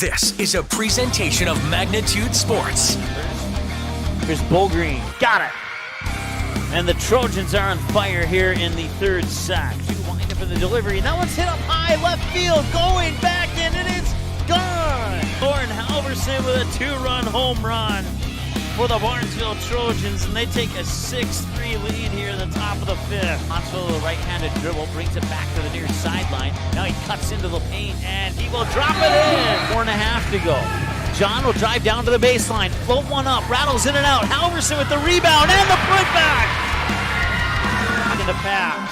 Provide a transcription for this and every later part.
This is a presentation of Magnitude Sports. Here's Green. Got it. And the Trojans are on fire here in the third sack. Two wind up in the delivery. And that one's hit up high left field. Going back, and it is gone. Lauren Halverson with a two-run home run for the Barnesville Trojans, and they take a 6-3 lead here in the top of the fifth. Barnesville with a right-handed dribble brings it back to the near sideline. Now he cuts into the paint, and he will drop it in. 4.5 to go. John will drive down to the baseline, float one up, rattles in and out. Halverson with the rebound and the putback. In the pass.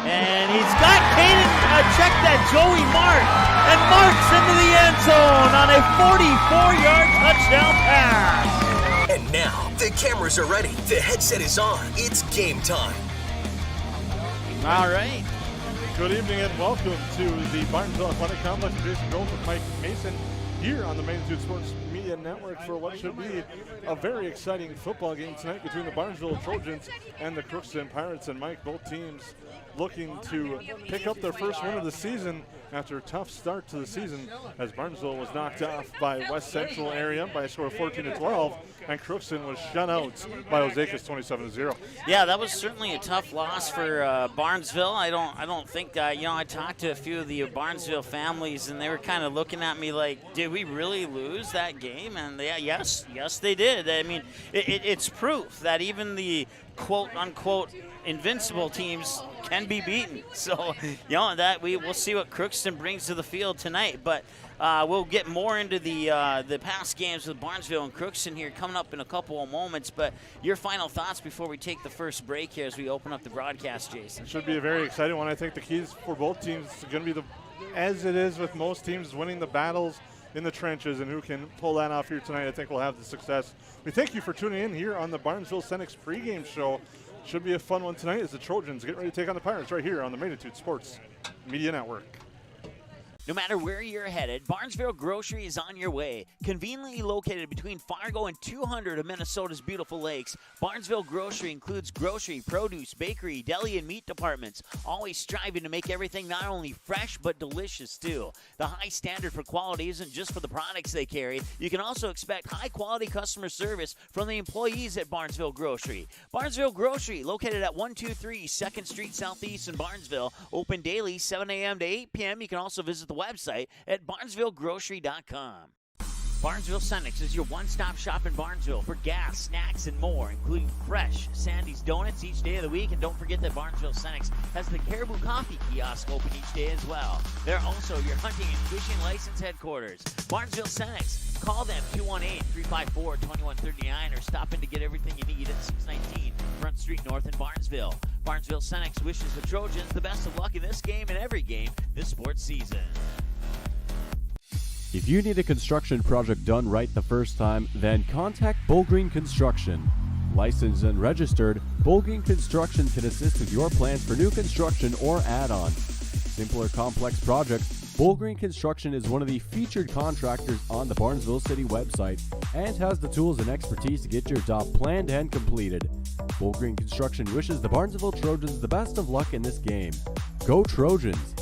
And he's got Caden checked at Joey Mark. And Mark's into the end zone on a 44-yard touchdown pass. And now, the cameras are ready. The headset is on. It's game time. All right. Good evening and welcome to the Barnesville Athletic Complex. Jason Groth with Mike Mason here on the Magnitude Sports Media Network for what should be a very exciting football game tonight between the Barnesville Trojans and the Crookston Pirates. And Mike, both teams looking to pick up their first win of the season after a tough start to the season, as Barnesville was knocked off by West Central area by a score of 14-12, and Crookston was shut out by Ozakas 27-0. Yeah, that was certainly a tough loss for Barnesville. I don't think I talked to a few of the Barnesville families, and they were kind of looking at me like, did we really lose that game? And yes, they did. I mean, it's proof that even the quote-unquote invincible teams can be beaten. So, that we'll see what Crookston brings to the field tonight. But we'll get more into the past games with Barnesville and Crookston here coming up in a couple of moments. But your final thoughts before we take the first break here as we open up the broadcast, Jason. It should be a very exciting one. I think the keys for both teams is going to be, as it is with most teams, winning the battles in the trenches, and who can pull that off here tonight, I think will have the success. We thank you for tuning in here on the Barnesville Senex pregame show. Should be a fun one tonight as the Trojans get ready to take on the Pirates right here on the Magnitude Sports Media Network. No matter where you're headed, Barnesville Grocery is on your way. Conveniently located between Fargo and 200 of Minnesota's beautiful lakes, Barnesville Grocery includes grocery, produce, bakery, deli, and meat departments, always striving to make everything not only fresh but delicious too. The high standard for quality isn't just for the products they carry. You can also expect high-quality customer service from the employees at Barnesville Grocery. Barnesville Grocery, located at 123 2nd Street Southeast in Barnesville, open daily 7 a.m. to 8 p.m. You can also visit the website at barnesvillegrocery.com. Barnesville Senex is your one-stop shop in Barnesville for gas, snacks, and more, including fresh Sandy's Donuts each day of the week. And don't forget that Barnesville Senex has the Caribou Coffee kiosk open each day as well. They're also your hunting and fishing license headquarters. Barnesville Senex. Call them 218-354-2139 or stop in to get everything you need at 619 Front Street North in Barnesville. Barnesville Senex wishes the Trojans the best of luck in this game and every game this sports season. If you need a construction project done right the first time, then contact Green Construction. Licensed and registered, Green Construction can assist with your plans for new construction or add-on. Simple or complex projects, Green Construction is one of the featured contractors on the Barnesville City website and has the tools and expertise to get your job planned and completed. Green Construction wishes the Barnesville Trojans the best of luck in this game. Go Trojans!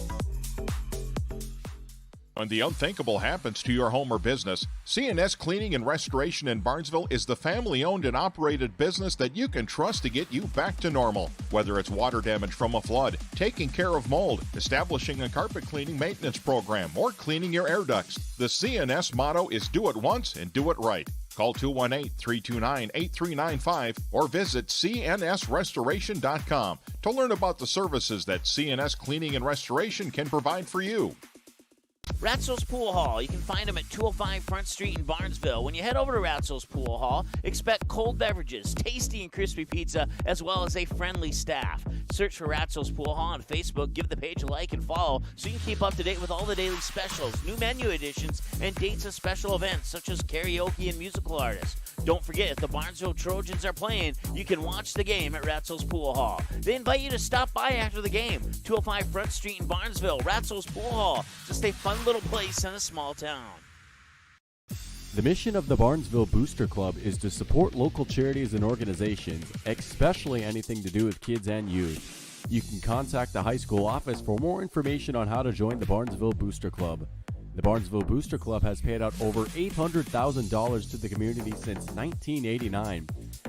When the unthinkable happens to your home or business, C&S Cleaning and Restoration in Barnesville is the family-owned and operated business that you can trust to get you back to normal. Whether it's water damage from a flood, taking care of mold, establishing a carpet cleaning maintenance program, or cleaning your air ducts, the C&S motto is do it once and do it right. Call 218-329-8395 or visit cnsrestoration.com to learn about the services that C&S Cleaning and Restoration can provide for you. Ratzel's Pool Hall. You can find them at 205 Front Street in Barnesville. When you head over to Ratzel's Pool Hall, expect cold beverages, tasty and crispy pizza, as well as a friendly staff. Search for Ratzel's Pool Hall on Facebook, give the page a like and follow so you can keep up to date with all the daily specials, new menu additions, and dates of special events such as karaoke and musical artists. Don't forget, if the Barnesville Trojans are playing, you can watch the game at Ratzel's Pool Hall. They invite you to stop by after the game. 205 Front Street in Barnesville, Ratzel's Pool Hall. Just a fun little place in a small town. The mission of the Barnesville Booster Club is to support local charities and organizations, especially anything to do with kids and youth. You can contact the high school office for more information on how to join the Barnesville Booster Club. The Barnesville Booster Club has paid out over $800,000 to the community since 1989.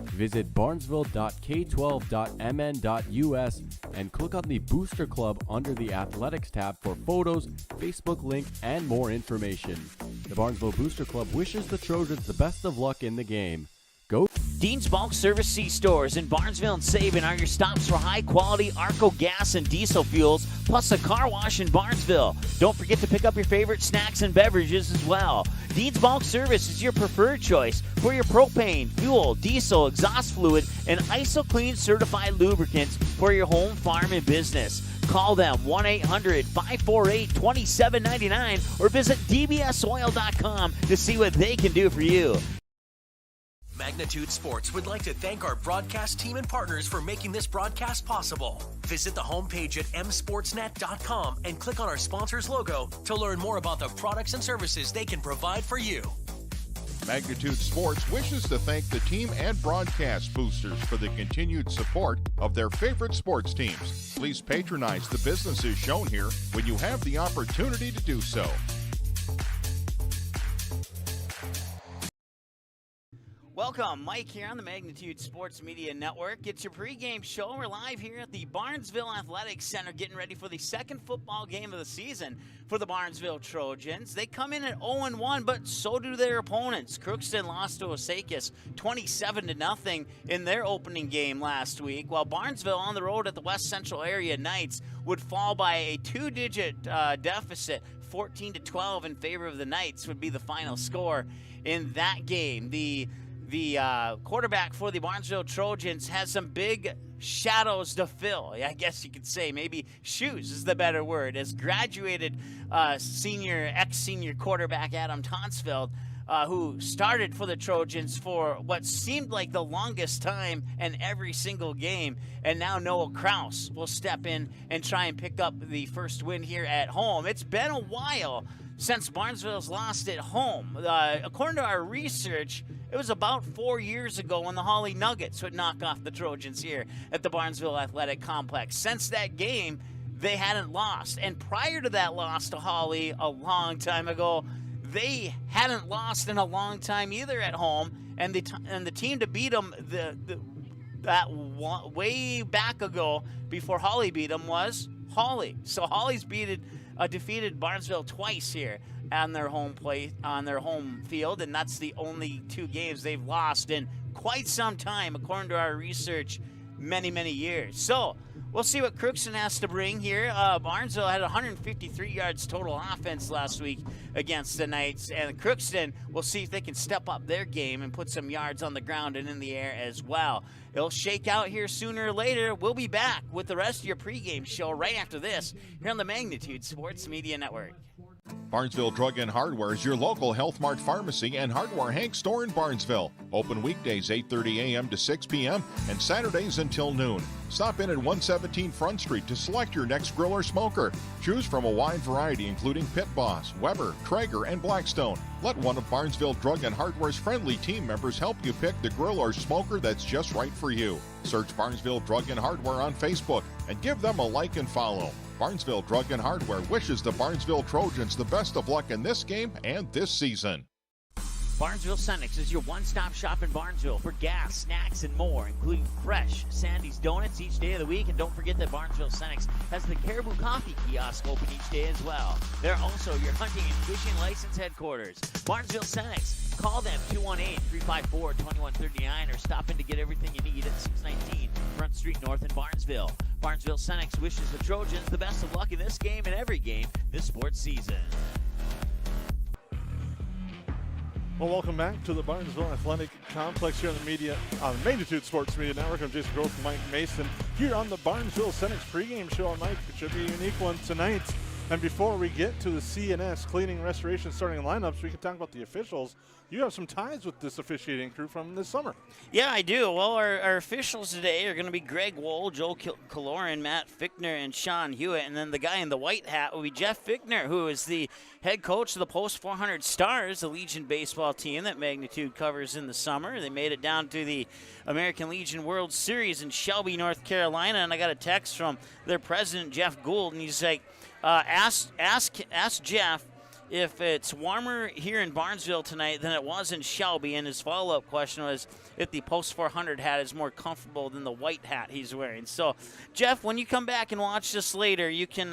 Visit barnesville.k12.mn.us and click on the Booster Club under the Athletics tab for photos, Facebook link, and more information. The Barnesville Booster Club wishes the Trojans the best of luck in the game. Go! Dean's Bulk Service C-Stores in Barnesville and Sabin are your stops for high-quality Arco gas and diesel fuels, plus a car wash in Barnesville. Don't forget to pick up your favorite snacks and beverages as well. Dean's Bulk Service is your preferred choice for your propane, fuel, diesel, exhaust fluid, and ISO-Clean certified lubricants for your home, farm, and business. Call them 1-800-548-2799 or visit dbsoil.com to see what they can do for you. Magnitude Sports would like to thank our broadcast team and partners for making this broadcast possible. Visit the homepage at msportsnet.com and click on our sponsor's logo to learn more about the products and services they can provide for you. Magnitude Sports wishes to thank the team and broadcast boosters for the continued support of their favorite sports teams. Please patronize the businesses shown here when you have the opportunity to do so. Welcome, Mike here on the Magnitude Sports Media Network. It's your pregame show. We're live here at the Barnesville Athletics Center getting ready for the second football game of the season for the Barnesville Trojans. They come in at 0-1, but so do their opponents. Crookston lost to Osakis 27-0 in their opening game last week, while Barnesville on the road at the West Central Area Knights would fall by a two-digit deficit. 14-12 in favor of the Knights would be the final score in that game. The quarterback for the Barnesville Trojans has some big shadows to fill, I guess you could say. Maybe shoes is the better word. As graduated ex-senior quarterback Adam Tonsfeld, who started for the Trojans for what seemed like the longest time in every single game, and now Noah Kraus will step in and try and pick up the first win here at home. It's been a while since Barnesville's lost at home. According to our research, it was about 4 years ago when the Hawley Nuggets would knock off the Trojans here at the Barnesville Athletic Complex. Since that game, they hadn't lost. And prior to that loss to Hawley a long time ago, they hadn't lost in a long time either at home. And the team to beat them way back ago before Hawley beat them was Hawley. So Hawley's defeated Barnesville twice here on their home field, and that's the only two games they've lost in quite some time, according to our research, many years. So we'll see what Crookston has to bring here. Barnesville had 153 yards total offense last week against the Knights, and Crookston will see if they can step up their game and put some yards on the ground and in the air as well. It'll shake out here sooner or later. We'll be back with the rest of your pregame show right after this here on the Magnitude Sports Media Network. Barnesville Drug and Hardware is your local Health Mart pharmacy and hardware Hank store in Barnesville. Open weekdays 8:30 a.m. to 6 p.m. and Saturdays until noon. Stop in at 117 Front Street to select your next grill or smoker. Choose from a wide variety including Pit Boss, Weber, Traeger, and Blackstone. Let one of Barnesville Drug and Hardware's friendly team members help you pick the grill or smoker that's just right for you. Search Barnesville Drug and Hardware on Facebook and give them a like and follow. Barnesville Drug and Hardware wishes the Barnesville Trojans the best of luck in this game and this season. Barnesville Senex is your one-stop shop in Barnesville for gas, snacks, and more, including fresh Sandy's Donuts each day of the week. And don't forget that Barnesville Senex has the Caribou Coffee kiosk open each day as well. They're also your hunting and fishing license headquarters. Barnesville Senex. Call them 218-354-2139 or stop in to get everything you need at 619 Front Street North in Barnesville. Barnesville Senex wishes the Trojans the best of luck in this game and every game this sports season. Well, welcome back to the Barnesville Athletic Complex here on the Magnitude Sports Media Network. I'm Jason Groth and Mike Mason here on the Barnesville Senex pregame show. Mike, it should be a unique one tonight. And before we get to the CNS cleaning, restoration, starting lineups, we can talk about the officials. You have some ties with this officiating crew from this summer. Yeah, I do. Well, our officials today are going to be Greg Wohl, Joe Kaloran, Matt Fickner, and Sean Hewitt. And then the guy in the white hat will be Jeff Fickner, who is the head coach of the Post 400 Stars, the Legion baseball team that Magnitude covers in the summer. They made it down to the American Legion World Series in Shelby, North Carolina. And I got a text from their president, Jeff Gould, and he's like, ask Jeff if it's warmer here in Barnesville tonight than it was in Shelby, and his follow-up question was if the Post 400 hat is more comfortable than the white hat he's wearing. So, Jeff, when you come back and watch this later, you can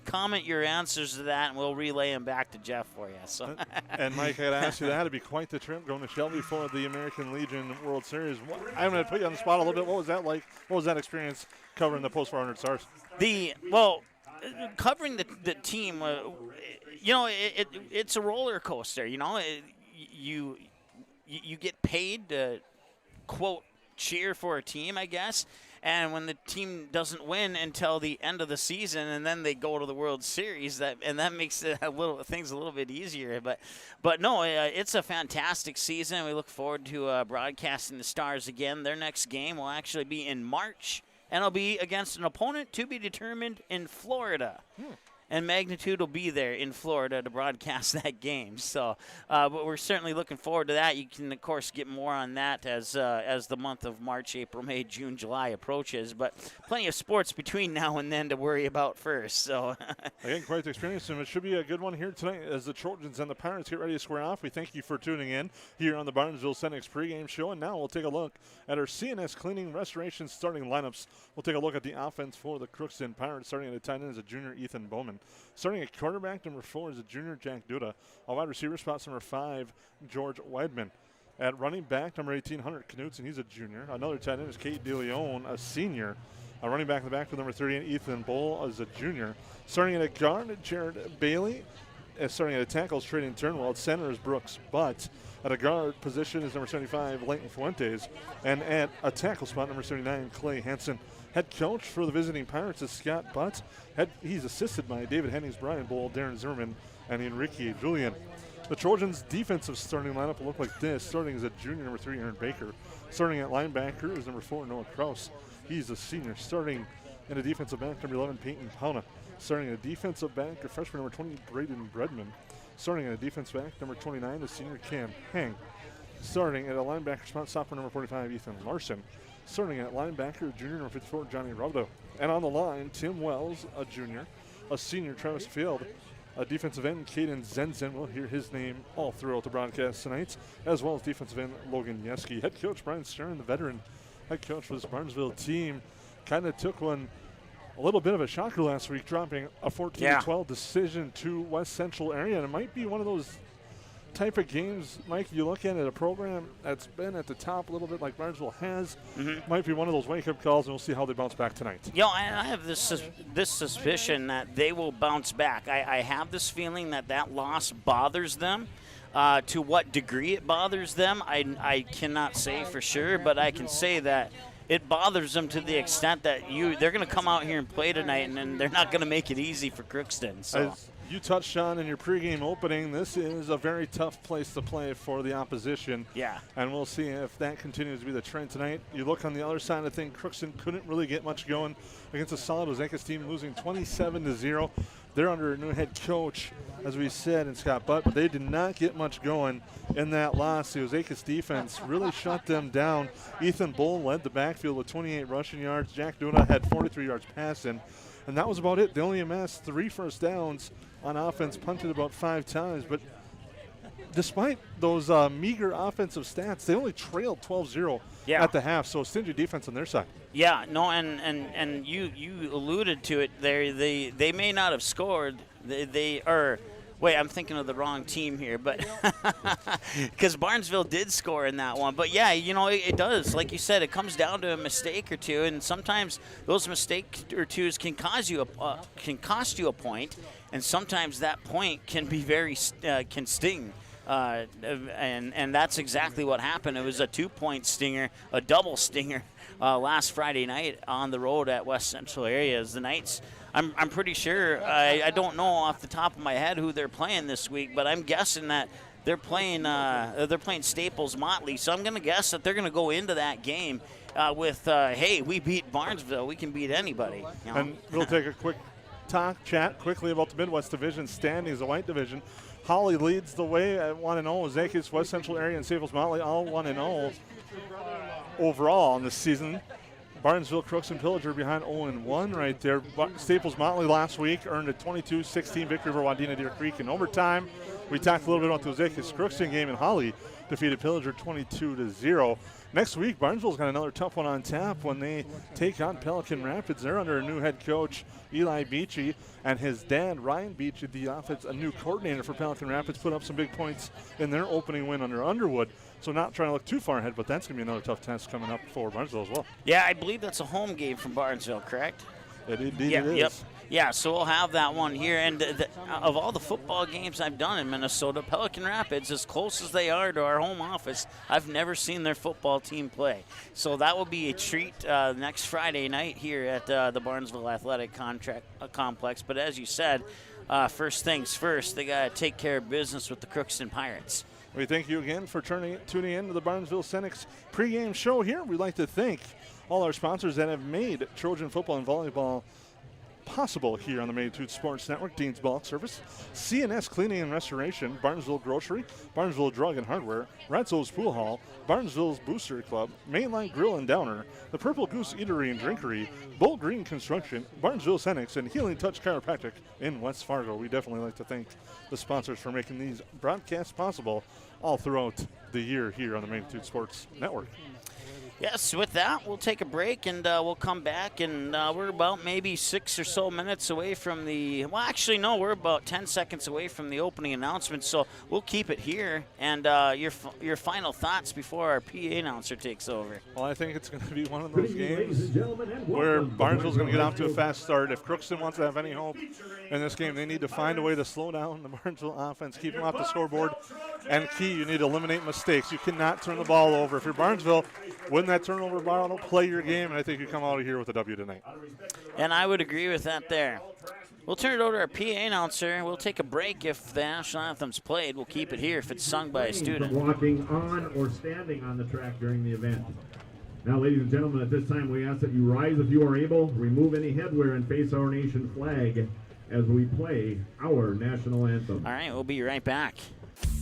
comment your answers to that, and we'll relay them back to Jeff for you. So, and Mike, I got to ask you that. It'd be quite the trip going to Shelby for the American Legion World Series. I'm going to put you on the spot a little bit. What was that like? What was that experience covering the Post 400 Stars? Covering the team, it's a roller coaster. You get paid to, quote, cheer for a team, I guess. And when the team doesn't win until the end of the season, and then they go to the World Series, that makes it things a little bit easier. But no, it's a fantastic season. We look forward to broadcasting the Stars again. Their next game will actually be in March. And it'll be against an opponent to be determined in Florida. And Magnitude will be there in Florida to broadcast that game. So, but we're certainly looking forward to that. You can, of course, get more on that as the month of March, April, May, June, July approaches. But plenty of sports between now and then to worry about first. So, again, quite the experience, and it should be a good one here tonight as the Trojans and the Pirates get ready to square off. We thank you for tuning in here on the Barnesville Senex pregame show. And now we'll take a look at our CNS Cleaning Restoration starting lineups. We'll take a look at the offense for the Crookston Pirates. Starting at the tight end is a junior Ethan Bowman. Starting at quarterback, number 4 is a junior Jack Duda. A wide receiver spot, number 5, George Weidman. At running back, number 18, Hunter Knutson. He's a junior. Another tight end is Kate DeLeon, a senior. A running back in the backfield, number 38, Ethan Bull, is a junior. Starting at a guard, Jared Bailey. Starting at a tackle is Trading Turnwell. At center is Brooks Butt. At a guard position is number 75, Leighton Fuentes. And at a tackle spot, number 79, Clay Hansen. Head coach for the visiting Pirates is Scott Butt. He's assisted by David Hennings, Brian Bull, Darren Zimmerman, and Enrique Julian. The Trojans' defensive starting lineup will look like this. Starting as a junior, number 3, Aaron Baker. Starting at linebacker is number 4, Noah Kraus. He's a senior. Starting in a defensive back, number 11, Peyton Pauna. Starting at a defensive back, a freshman, number 20, Braden Bredman. Starting at a defensive back, number 29, the senior Cam Hang. Starting at a linebacker spot, sophomore, number 45, Ethan Larson. Starting at linebacker, junior, number 54, Johnny Robdo. And on the line, Tim Wells, a junior. A senior, Travis Field. A defensive end, Caden Zenzen. We'll hear his name all throughout the broadcast tonight, as well as defensive end, Logan Yeski. Head coach, Brian Stern, the veteran head coach for this Barnesville team, kind of took a little bit of a shocker last week, dropping a 14-12 decision to West Central area. And it might be one of those type of games, Mike, you look at it, a program that's been at the top a little bit like Barnesville has, might be one of those wake-up calls, and we'll see how they bounce back tonight. I have this suspicion that they will bounce back. I have this feeling that loss bothers them. To what degree it bothers them, I cannot say for sure, but I can say that it bothers them to the extent that they're going to come out here and play tonight, and they're not going to make it easy for Crookston. So. As you touched on in your pregame opening, this is a very tough place to play for the opposition. Yeah. And we'll see if that continues to be the trend tonight. You look on the other side of things, Crookston couldn't really get much going against a solid Ozakas team, losing 27-0. They're under a new head coach, as we said, in Scott Butt, but they did not get much going in that loss. The Ozakas defense really shut them down. Ethan Bull led the backfield with 28 rushing yards. Jack Duna had 43 yards passing, and that was about it. They only amassed 3 first downs on offense, punted about 5 times, but despite those meager offensive stats, they only trailed 12-0 at the half, so stingy defense on their side. Yeah, no, and you alluded to it there. They may not have scored. Wait, I'm thinking of the wrong team here, but because Barnesville did score in that one. But, yeah, it does. Like you said, it comes down to a mistake or two, and sometimes those mistakes or twos can cost you a point, and sometimes that point can be can sting. And that's exactly what happened. It was a 2-point stinger, a double stinger last Friday night on the road at West Central area. The Knights, I'm pretty sure, I don't know off the top of my head who they're playing this week, but I'm guessing that they're playing Staples Motley. So I'm going to guess that they're going to go into that game with, hey, we beat Barnesville, we can beat anybody. And we'll take a quick chat quickly about the Midwest Division standings, the White Division. Holly leads the way at 1-0. Ozakas, West Central area, and Staples Motley all 1-0 overall in this season. Barnesville, Crookston Pillager behind 0-1 right there. Staples Motley last week earned a 22-16 victory over Wadena Deer Creek in overtime. We talked a little bit about the Ozekis Crookston game, and Holly defeated Pillager 22-0. Next week, Barnesville's got another tough one on tap when they take on Pelican Rapids. They're under a new head coach, Eli Beachy, and his dad, Ryan Beachy, a new coordinator for Pelican Rapids, put up some big points in their opening win under Underwood. So not trying to look too far ahead, but that's going to be another tough test coming up for Barnesville as well. Yeah, I believe that's a home game from Barnesville, correct? Indeed it is. Yep. Yeah, so we'll have that one here. And of all the football games I've done in Minnesota, Pelican Rapids, as close as they are to our home office, I've never seen their football team play. So that will be a treat next Friday night here at the Barnesville Athletic Complex. But as you said, first things first, they got to take care of business with the Crookston Pirates. We thank you again for tuning in to the Barnesville Senex pregame show here. We'd like to thank all our sponsors that have made Trojan football and volleyball possible here on the Magnitude Sports Network. Dean's Bulk Service, CNS Cleaning and Restoration, Barnesville Grocery, Barnesville Drug and Hardware, Ratzo's Pool Hall, Barnesville's Booster Club, Mainline Grill and Downer, the Purple Goose Eatery and Drinkery, Bolt Green Construction, Barnesville Senex, and Healing Touch Chiropractic in West Fargo. We definitely like to thank the sponsors for making these broadcasts possible all throughout the year here on the Magnitude Sports Network. Yes, with that, we'll take a break, and we'll come back, and we're about maybe 6 or so minutes away from the – well, actually, no, we're about 10 seconds away from the opening announcement, so we'll keep it here. And your final thoughts before our PA announcer takes over. Well, I think it's going to be one of those games where Barnesville's going to get off to a fast start. If Crookston wants to have any hope in this game, they need to find a way to slow down the Barnesville offense, keep them off the scoreboard, and key, you need to eliminate mistakes. You cannot turn the ball over. If you're Barnesville, win that turnover battle, play your game, and I think you come out of here with a W tonight. And I would agree with that there. We'll turn it over to our PA announcer. We'll take a break if the national anthem's played. We'll keep it here if it's sung by a student. Walking on or standing on the track during the event. Now, ladies and gentlemen, at this time we ask that you rise if you are able, remove any headwear, and face our nation flag as we play our national anthem. All right, we'll be right back.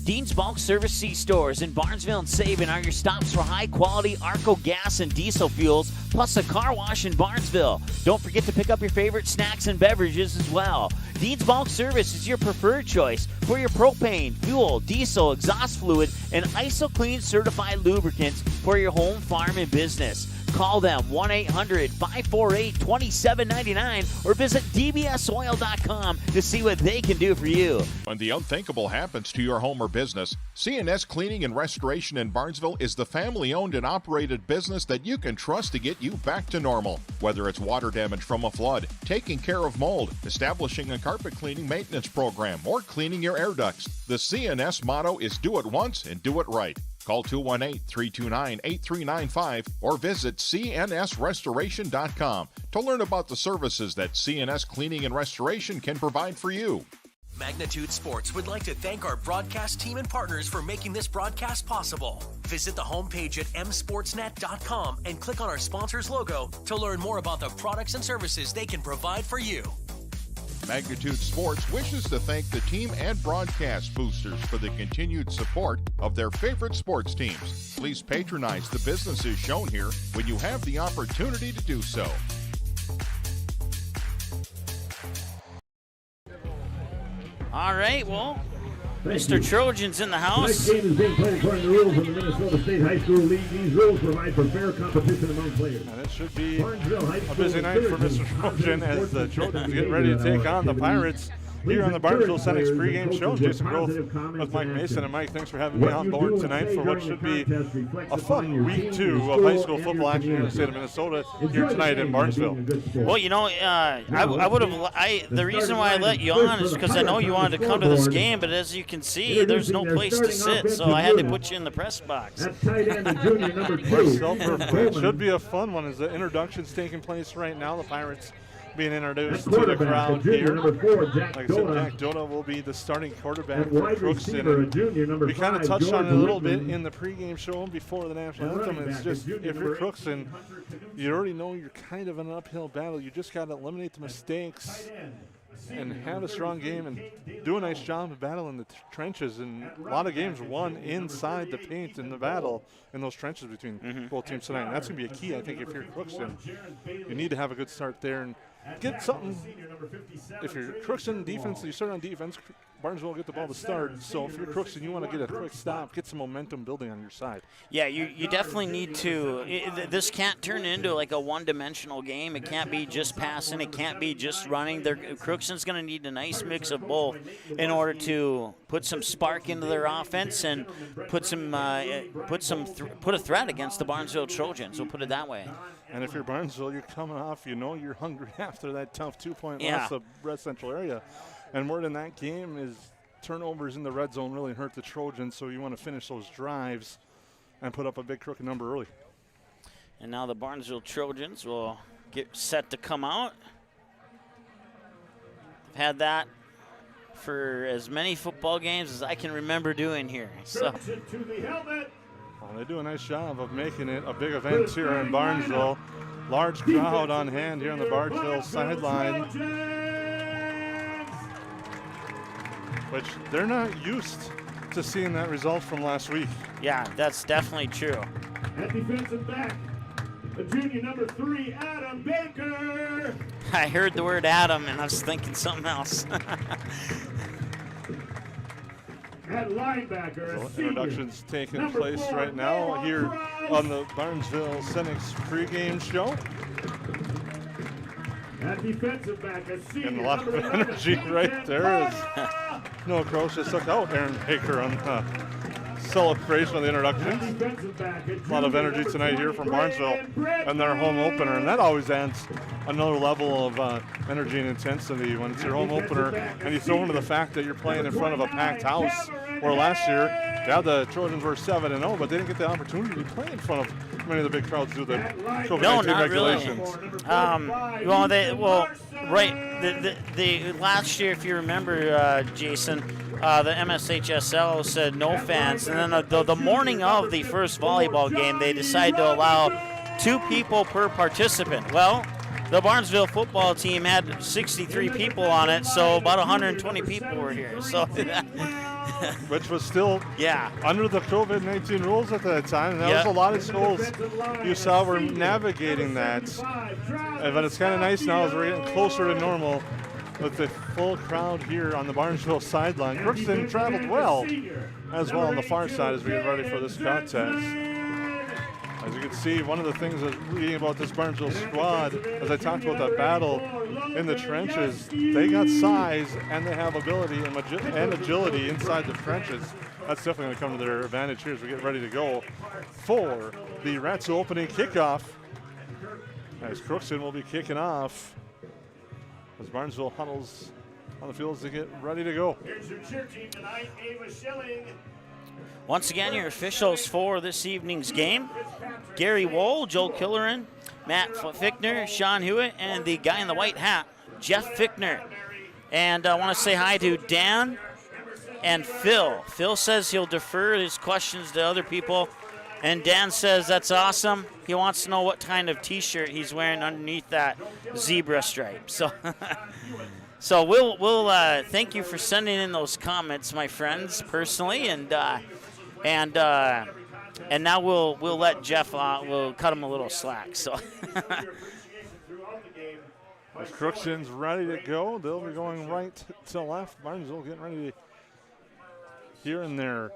Dean's Bulk Service C-Stores in Barnesville and Sabin are your stops for high-quality Arco gas and diesel fuels, plus a car wash in Barnesville. Don't forget to pick up your favorite snacks and beverages as well. Dean's Bulk Service is your preferred choice for your propane, fuel, diesel, exhaust fluid, and ISO-Clean certified lubricants for your home, farm, and business. Call them 1-800-548-2799 or visit dbsoil.com to see what they can do for you. When the unthinkable happens to your home or business, CNS Cleaning and Restoration in Barnesville is the family-owned and operated business that you can trust to get you back to normal. Whether it's water damage from a flood, taking care of mold, establishing a carpet cleaning maintenance program, or cleaning your air ducts, the CNS motto is do it once and do it right. Call 218-329-8395 or visit cnsrestoration.com to learn about the services that CNS Cleaning and Restoration can provide for you. Magnitude Sports would like to thank our broadcast team and partners for making this broadcast possible. Visit the homepage at msportsnet.com and click on our sponsor's logo to learn more about the products and services they can provide for you. Magnitude Sports wishes to thank the team and broadcast boosters for the continued support of their favorite sports teams. Please patronize the businesses shown here when you have the opportunity to do so. All right, well, Mr. Trojans in the house. Tonight's game is being played according to the rules of the Minnesota State High School League. These rules provide for fair competition among players. And it should be a busy night for Mr. Trojan as the Trojans get ready to take on the Pirates here on the Barnesville Senex pregame show. Jason Groth with Mike Mason. And Mike, thanks for having me on board tonight for what should be a fun week 2 of high school football action here in the state of Minnesota here tonight in Barnesville. Well, you know, the reason why I let you on is because I know you wanted to come to this game, but as you can see, there's no place to sit, so I had to put you in the press box. That's tight end and junior number 2. It should be a fun one as the introduction's taking place right now. The Pirates being introduced to the crowd here. Like I said, Jack Dota will be the starting quarterback for Crookston. We kind of touched on it a little bit in the pregame show before the national anthem. It's just, if you're Crookston, you already know you're kind of in an uphill battle. You just got to eliminate the mistakes and have a strong game and do a nice job of battling the trenches. And a lot of games won inside the paint in the battle in those trenches between both teams tonight. And that's going to be a key, I think, if you're Crookston. You need to have a good start there and get something. If you're Crookston defense, you start on defense, Barnesville will get the ball to start. So if you're Crookston, you want to get a quick stop, get some momentum building on your side. Yeah, you definitely need to. This can't turn into like a one-dimensional game. It can't be just passing. It can't be just running. Crookston's going to need a nice mix of both in order to put some spark into their offense and put a threat against the Barnesville Trojans. We'll put it that way. And if you're Barnesville, you're coming off, you're hungry after that tough 2-point loss of Red Central area. And word in that game is turnovers in the red zone really hurt the Trojans, so you want to finish those drives and put up a big crooked number early. And now the Barnesville Trojans will get set to come out. I've had that for as many football games as I can remember doing here. So. Well, they do a nice job of making it a big event here in Barnesville. Large crowd on hand here on the Barnesville sideline, which they're not used to seeing that result from last week. Yeah, that's definitely true. At defensive back, the junior number 3, Adam Baker. I heard the word Adam, and I was thinking something else. At linebacker, so introductions taking place right now here on the Barnesville Senex pregame show. At defensive back, and a lot of energy right there as Noah Croce just took out Aaron Baker on the celebration of the introductions. A lot of energy tonight here from Barnesville and their home opener, and that always adds another level of energy and intensity when it's your home opener and you throw into the fact that you're playing in front of a packed house, where last year, the Trojans were 7-0, but they didn't get the opportunity to play in front of many of the big crowds due to the COVID-19 regulations. The last year, if you remember, Jason, the MSHSL said no fans, and then the morning of the first volleyball game, they decided to allow 2 people per participant. Well, the Barnesville football team had 63 people on it, so about 120 people were here. So, which was still under the COVID-19 rules at that time. And that was a lot of schools you saw were navigating that. But it's kind of nice now as we're getting closer to normal with the full crowd here on the Barnesville sideline. Crookston traveled well as well on the far side as we get ready for this contest. As you can see, one of the things that's reading about this Barnesville squad, as I talked about that battle in the trenches, they got size and they have ability and agility inside the trenches. That's definitely going to come to their advantage here as we get ready to go for the Rats opening kickoff. As Crookston will be kicking off as Barnesville huddles on the fields to get ready to go. Here's your cheer team tonight, Ava Schilling. Once again, your officials for this evening's game: Gary Wohl, Joel Killeran, Matt Fickner, Sean Hewitt, and the guy in the white hat, Jeff Fickner. And I want to say hi to Dan and Phil. Phil says he'll defer his questions to other people, and Dan says that's awesome. He wants to know what kind of T-shirt he's wearing underneath that zebra stripe. So. So we'll thank you for sending in those comments, my friends, personally, and now we'll let Jeff we'll cut him a little slack. So as Crookston's ready to go, they'll be going right to left. Barnesville getting ready to here in their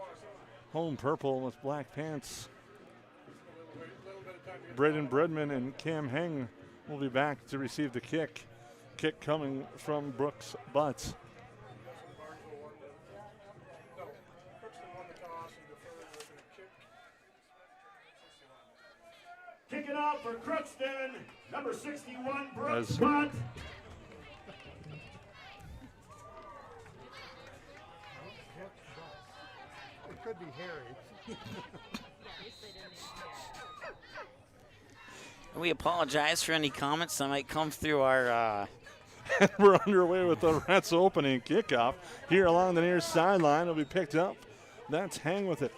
home purple with black pants. Braden Bredman and Cam Heng will be back to receive the kick. Kick coming from Brooks Butts. Kick it out for Crookston, number 61, Brooks Butts. It could be Harry. We apologize for any comments that might come through our. We're underway with the Rats opening kickoff. Here along the near sideline, it'll be picked up. That's Hang with it.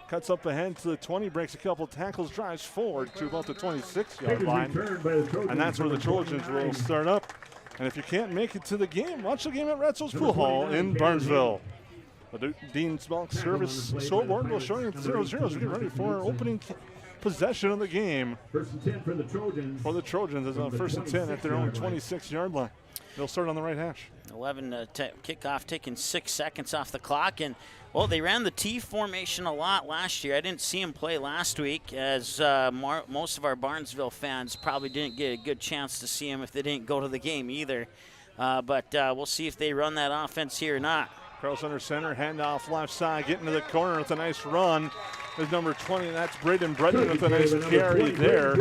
Cuts up ahead to the 20, breaks a couple tackles, drives forward to about the 26-yard line. And that's where the Trojans will start up. And if you can't make it to the game, watch the game at Ratzo's Pool Hall in Barnesville. The Dean's Bulk Service scoreboard will show you 0-0 as we get ready for opening possession of the game. First and 10 for the Trojans. For the Trojans, it's on first and 10 at their own 26-yard line. They'll start on the right hash. 11 kickoff, taking 6 seconds off the clock. And, well, they ran the T formation a lot last year. I didn't see him play last week, as most of our Barnesville fans probably didn't get a good chance to see him if they didn't go to the game either. But we'll see if they run that offense here or not. Cross under center, handoff left side, getting to the corner with a nice run. There's number 20, and that's Braden Bredman with a nice carry there.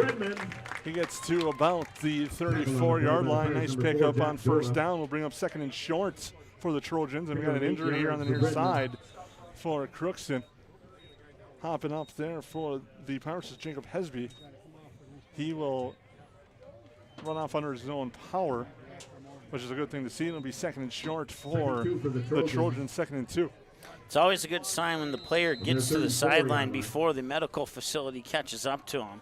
He gets to about the 34-yard line. Nice pickup on first down. We'll bring up second and short for the Trojans, and we got an injury here on the near side for Crookston. Hopping up there for the Pirates is Jacob Hesby. He will run off under his own power, which is a good thing to see. It'll be second and short for the Trojans, 2nd and 2. It's always a good sign when the player gets to the sideline before the medical facility catches up to him.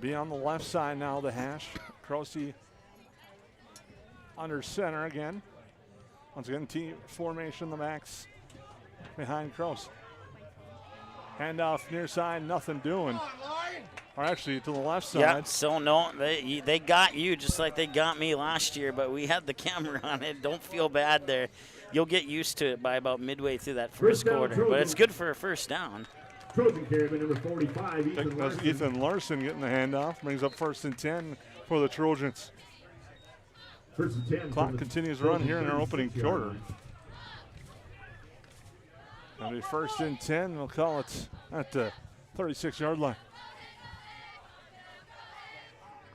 Be on the left side now, the hash. Croce under center again. Once again, T formation, the backs behind Croce. Handoff near side, nothing doing. Or actually to the left side. Yeah, so no, they got you just like they got me last year, but we had the camera on it. Don't feel bad there. You'll get used to it by about midway through that first quarter, but it's good for a first down. Trojan carry by number 45, Ethan Larson getting the handoff. Brings up 1st and 10 for the Trojans. First and 10. Clock continues to run here in our opening quarter. That'll be 1st and 10. We'll call it at the 36-yard line.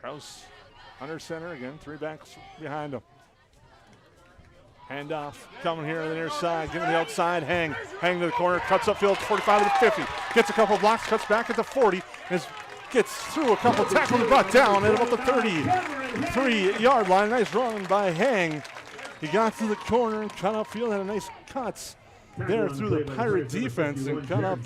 Krause under center again. 3 backs behind him. Handoff coming here on the near side, getting to the outside, hang to the corner, cuts upfield, 45 to the 50, gets a couple blocks, cuts back at the 40, gets through a couple tackles and brought down at about the 33-yard line. Nice run by Hang. He got to the corner and cut upfield, had a nice cuts there through the Pirate defense and cut up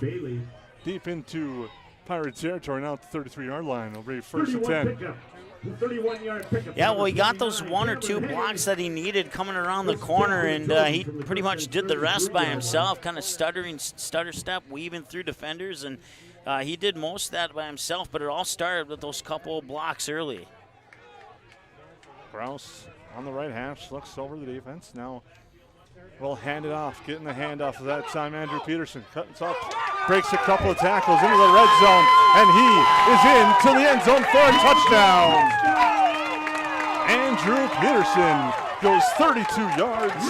deep into Pirate territory. Now at the 33-yard line. It'll be 1st and 10. 31-yard pickup. Yeah, well, he got those 1 or 2 blocks that he needed coming around the corner, and he pretty much did the rest by himself, kind of stutter step, weaving through defenders, and he did most of that by himself, but it all started with those couple blocks early. Browse on the right hash, looks over the defense. Now we'll hand it off, getting the handoff of that time. Andrew Peterson cuts up, breaks a couple of tackles into the red zone, and he is into the end zone for a touchdown. Andrew Peterson goes 32 yards.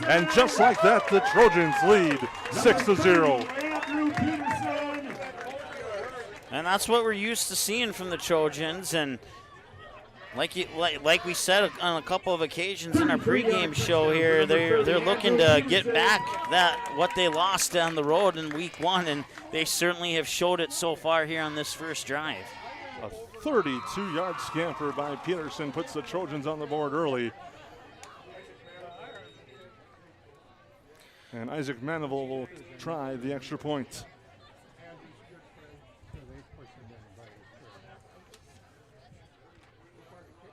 And just like that, the Trojans lead 6-0. And that's what we're used to seeing from the Trojans, and like we said on a couple of occasions in our pregame show here, they're looking to get back what they lost on the road in week 1, and they certainly have showed it so far here on this first drive. A 32-yard scamper by Peterson puts the Trojans on the board early. And Isaac Manival will try the extra point.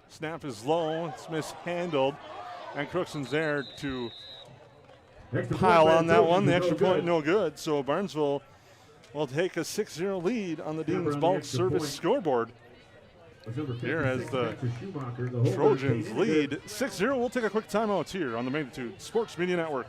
Snap is low, it's mishandled, and Crookston's there to pile on that one. The extra point no good, so Barnesville will take a 6-0 lead on the Dean's Bulk Service scoreboard. Here as the Trojans lead 6-0. We'll take a quick timeout here on the Magnitude Sports Media Network.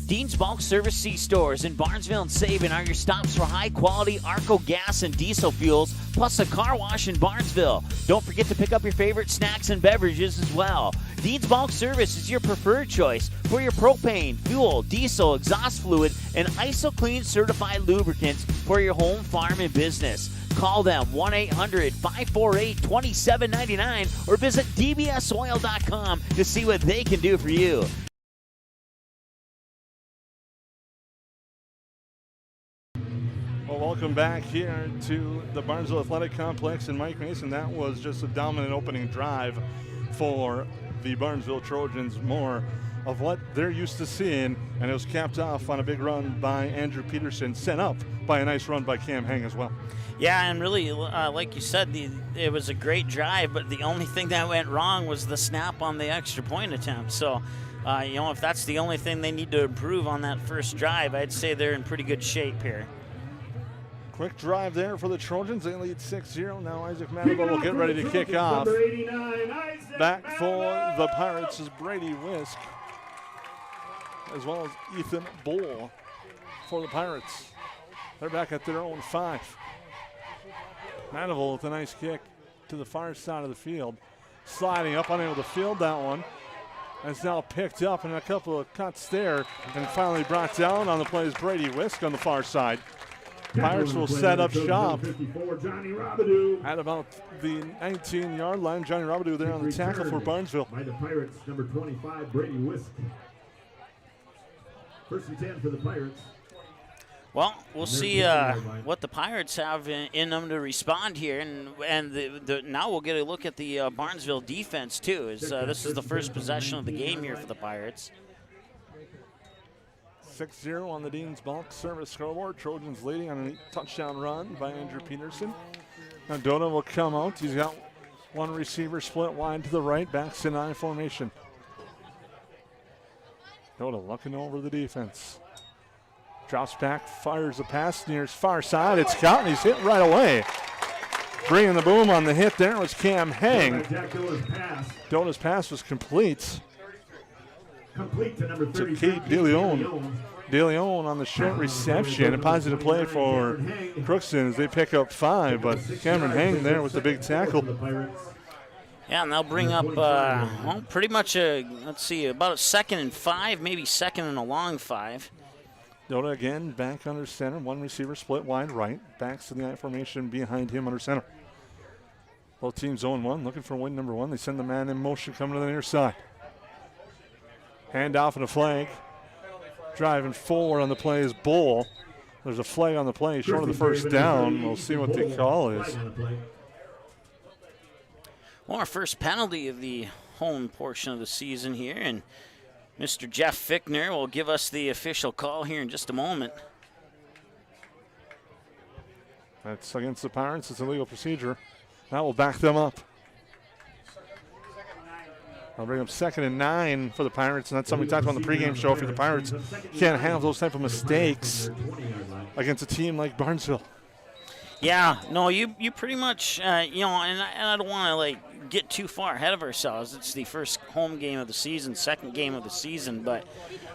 Dean's Bulk Service C-Stores in Barnesville and Sabin are your stops for high-quality Arco gas and diesel fuels, plus a car wash in Barnesville. Don't forget to pick up your favorite snacks and beverages as well. Dean's Bulk Service is your preferred choice for your propane, fuel, diesel, exhaust fluid, and IsoClean certified lubricants for your home, farm, and business. Call them 1-800-548-2799 or visit dbsoil.com to see what they can do for you. Well, welcome back here to the Barnesville Athletic Complex and Mike Mason. That was just a dominant opening drive for the Barnesville Trojans more of what they're used to seeing, and it was capped off on a big run by Andrew Peterson, sent up by a nice run by Cam Hang as well. Yeah, and really, like you said, it was a great drive, but the only thing that went wrong was the snap on the extra point attempt. So, if that's the only thing they need to improve on that first drive, I'd say they're in pretty good shape here. Quick drive there for the Trojans. They lead 6-0. Now Isaac Manival will get ready to kick off. Back for the Pirates is Brady Wisk, as well as Ethan Bull for the Pirates. They're back at their own 5. Manival with a nice kick to the far side of the field. Sliding up, unable to field that one. It's now picked up and a couple of cuts there, and finally brought down on the play is Brady Wisk on the far side. Pirates will set up shop at about the 19-yard line. Johnny Robidoux there on the tackle for Barnesville. By the Pirates, number 25, Brady Wisk. 1st and 10 for the Pirates. Well, we'll see what the Pirates have in them to respond here, and now we'll get a look at the Barnesville defense too. This is the first possession of the game here for the Pirates. 6-0 on the Dean's Bulk Service scoreboard. Trojans leading on a touchdown run by Andrew Peterson. Now Dota will come out. He's got one receiver split wide to the right, backs in I formation. Dota looking over the defense. Drops back, fires a pass near his far side. It's caught and he's hit right away. Bringing the boom on the hit there was Cam Hang. Dota's pass was complete. Complete to number 30. To Kate DeLeon. DeLeon on the short reception. A positive play for Crookston as they pick up 5, but Cameron Hang there with the big tackle. Yeah, and they'll bring up, pretty much about a 2nd and 5, maybe 2nd and a long 5. Dota again back under center. One receiver split wide right. Backs to the I formation behind him under center. Both teams 0-1, looking for win number 1. They send the man in motion coming to the near side. Hand off and a flag. Driving forward on the play is Bull. There's a flag on the play short of the first down. We'll see what the call is. Well, our first penalty of the home portion of the season here, and Mr. Jeff Fickner will give us the official call here in just a moment. That's against the Pirates. It's a legal procedure. That will back them up. I'll bring up 2nd and 9 for the Pirates, and that's something we talked about on the pregame show for the Pirates. Can't have those type of mistakes against a team like Barnesville. Yeah, no, you pretty much, and I don't want to, get too far ahead of ourselves. It's the first home game of the season, 2nd game of the season, but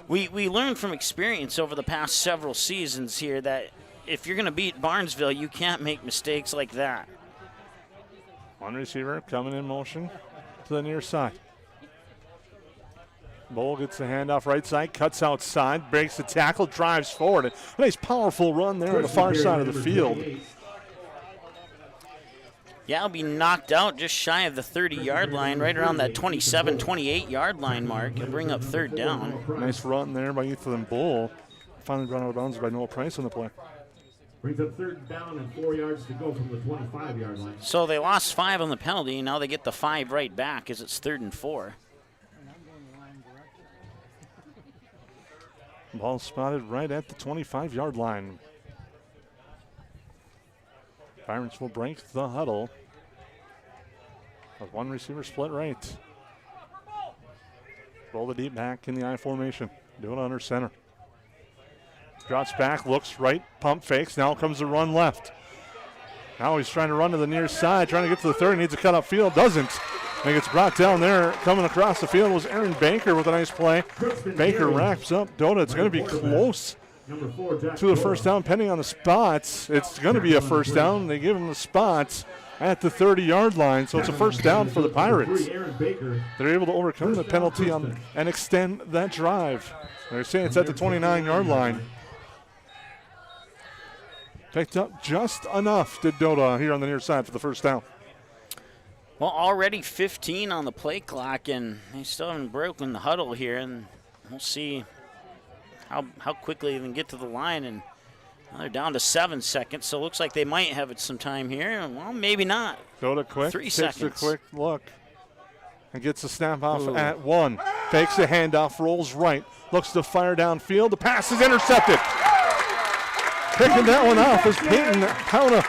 we learned from experience over the past several seasons here that if you're going to beat Barnesville, you can't make mistakes like that. One receiver coming in motion to the near side. Bull gets the handoff right side, cuts outside, breaks the tackle, drives forward. A nice powerful run there on the far side of the field. Yeah, he'll be knocked out just shy of the 30-yard line, right around that 27, 28-yard line mark. He'll bring up 3rd down. Nice run there by Ethan Bull. Finally brought out of bounds by Noah Price on the play. Brings up 3rd down and 4 yards to go from the 25-yard line. So they lost 5 on the penalty. Now they get the 5 right back as it's 3rd and 4. Ball spotted right at the 25-yard line. Pirates will break the huddle with one receiver split right. Roll the deep back in the I formation. Do it under center. Drops back, looks right, pump fakes. Now comes the run left. Now he's trying to run to the near side, trying to get to the 30. Needs a cut upfield, doesn't. And gets brought down there. Coming across the field was Aaron Baker with a nice play. Baker wraps up Dota. It's going to be close to the first down, pending on the spots. It's going to be a first down. They give him the spots at the 30-yard line, so it's a first down for the Pirates. They're able to overcome the penalty and extend that drive. They're saying it's at the 29-yard line. Picked up just enough, did Dota here on the near side for the first down. Well, already 15 on the play clock, and they still haven't broken the huddle here, and we'll see how quickly they can get to the line. And they're down to 7 seconds, so it looks like they might have it some time here. Well, maybe not. Dota quick, 3 takes seconds. a quick look. and gets the snap off at 1. Fakes the handoff, rolls right, looks to fire downfield. The pass is intercepted. Picking that one off is Peyton Pauna.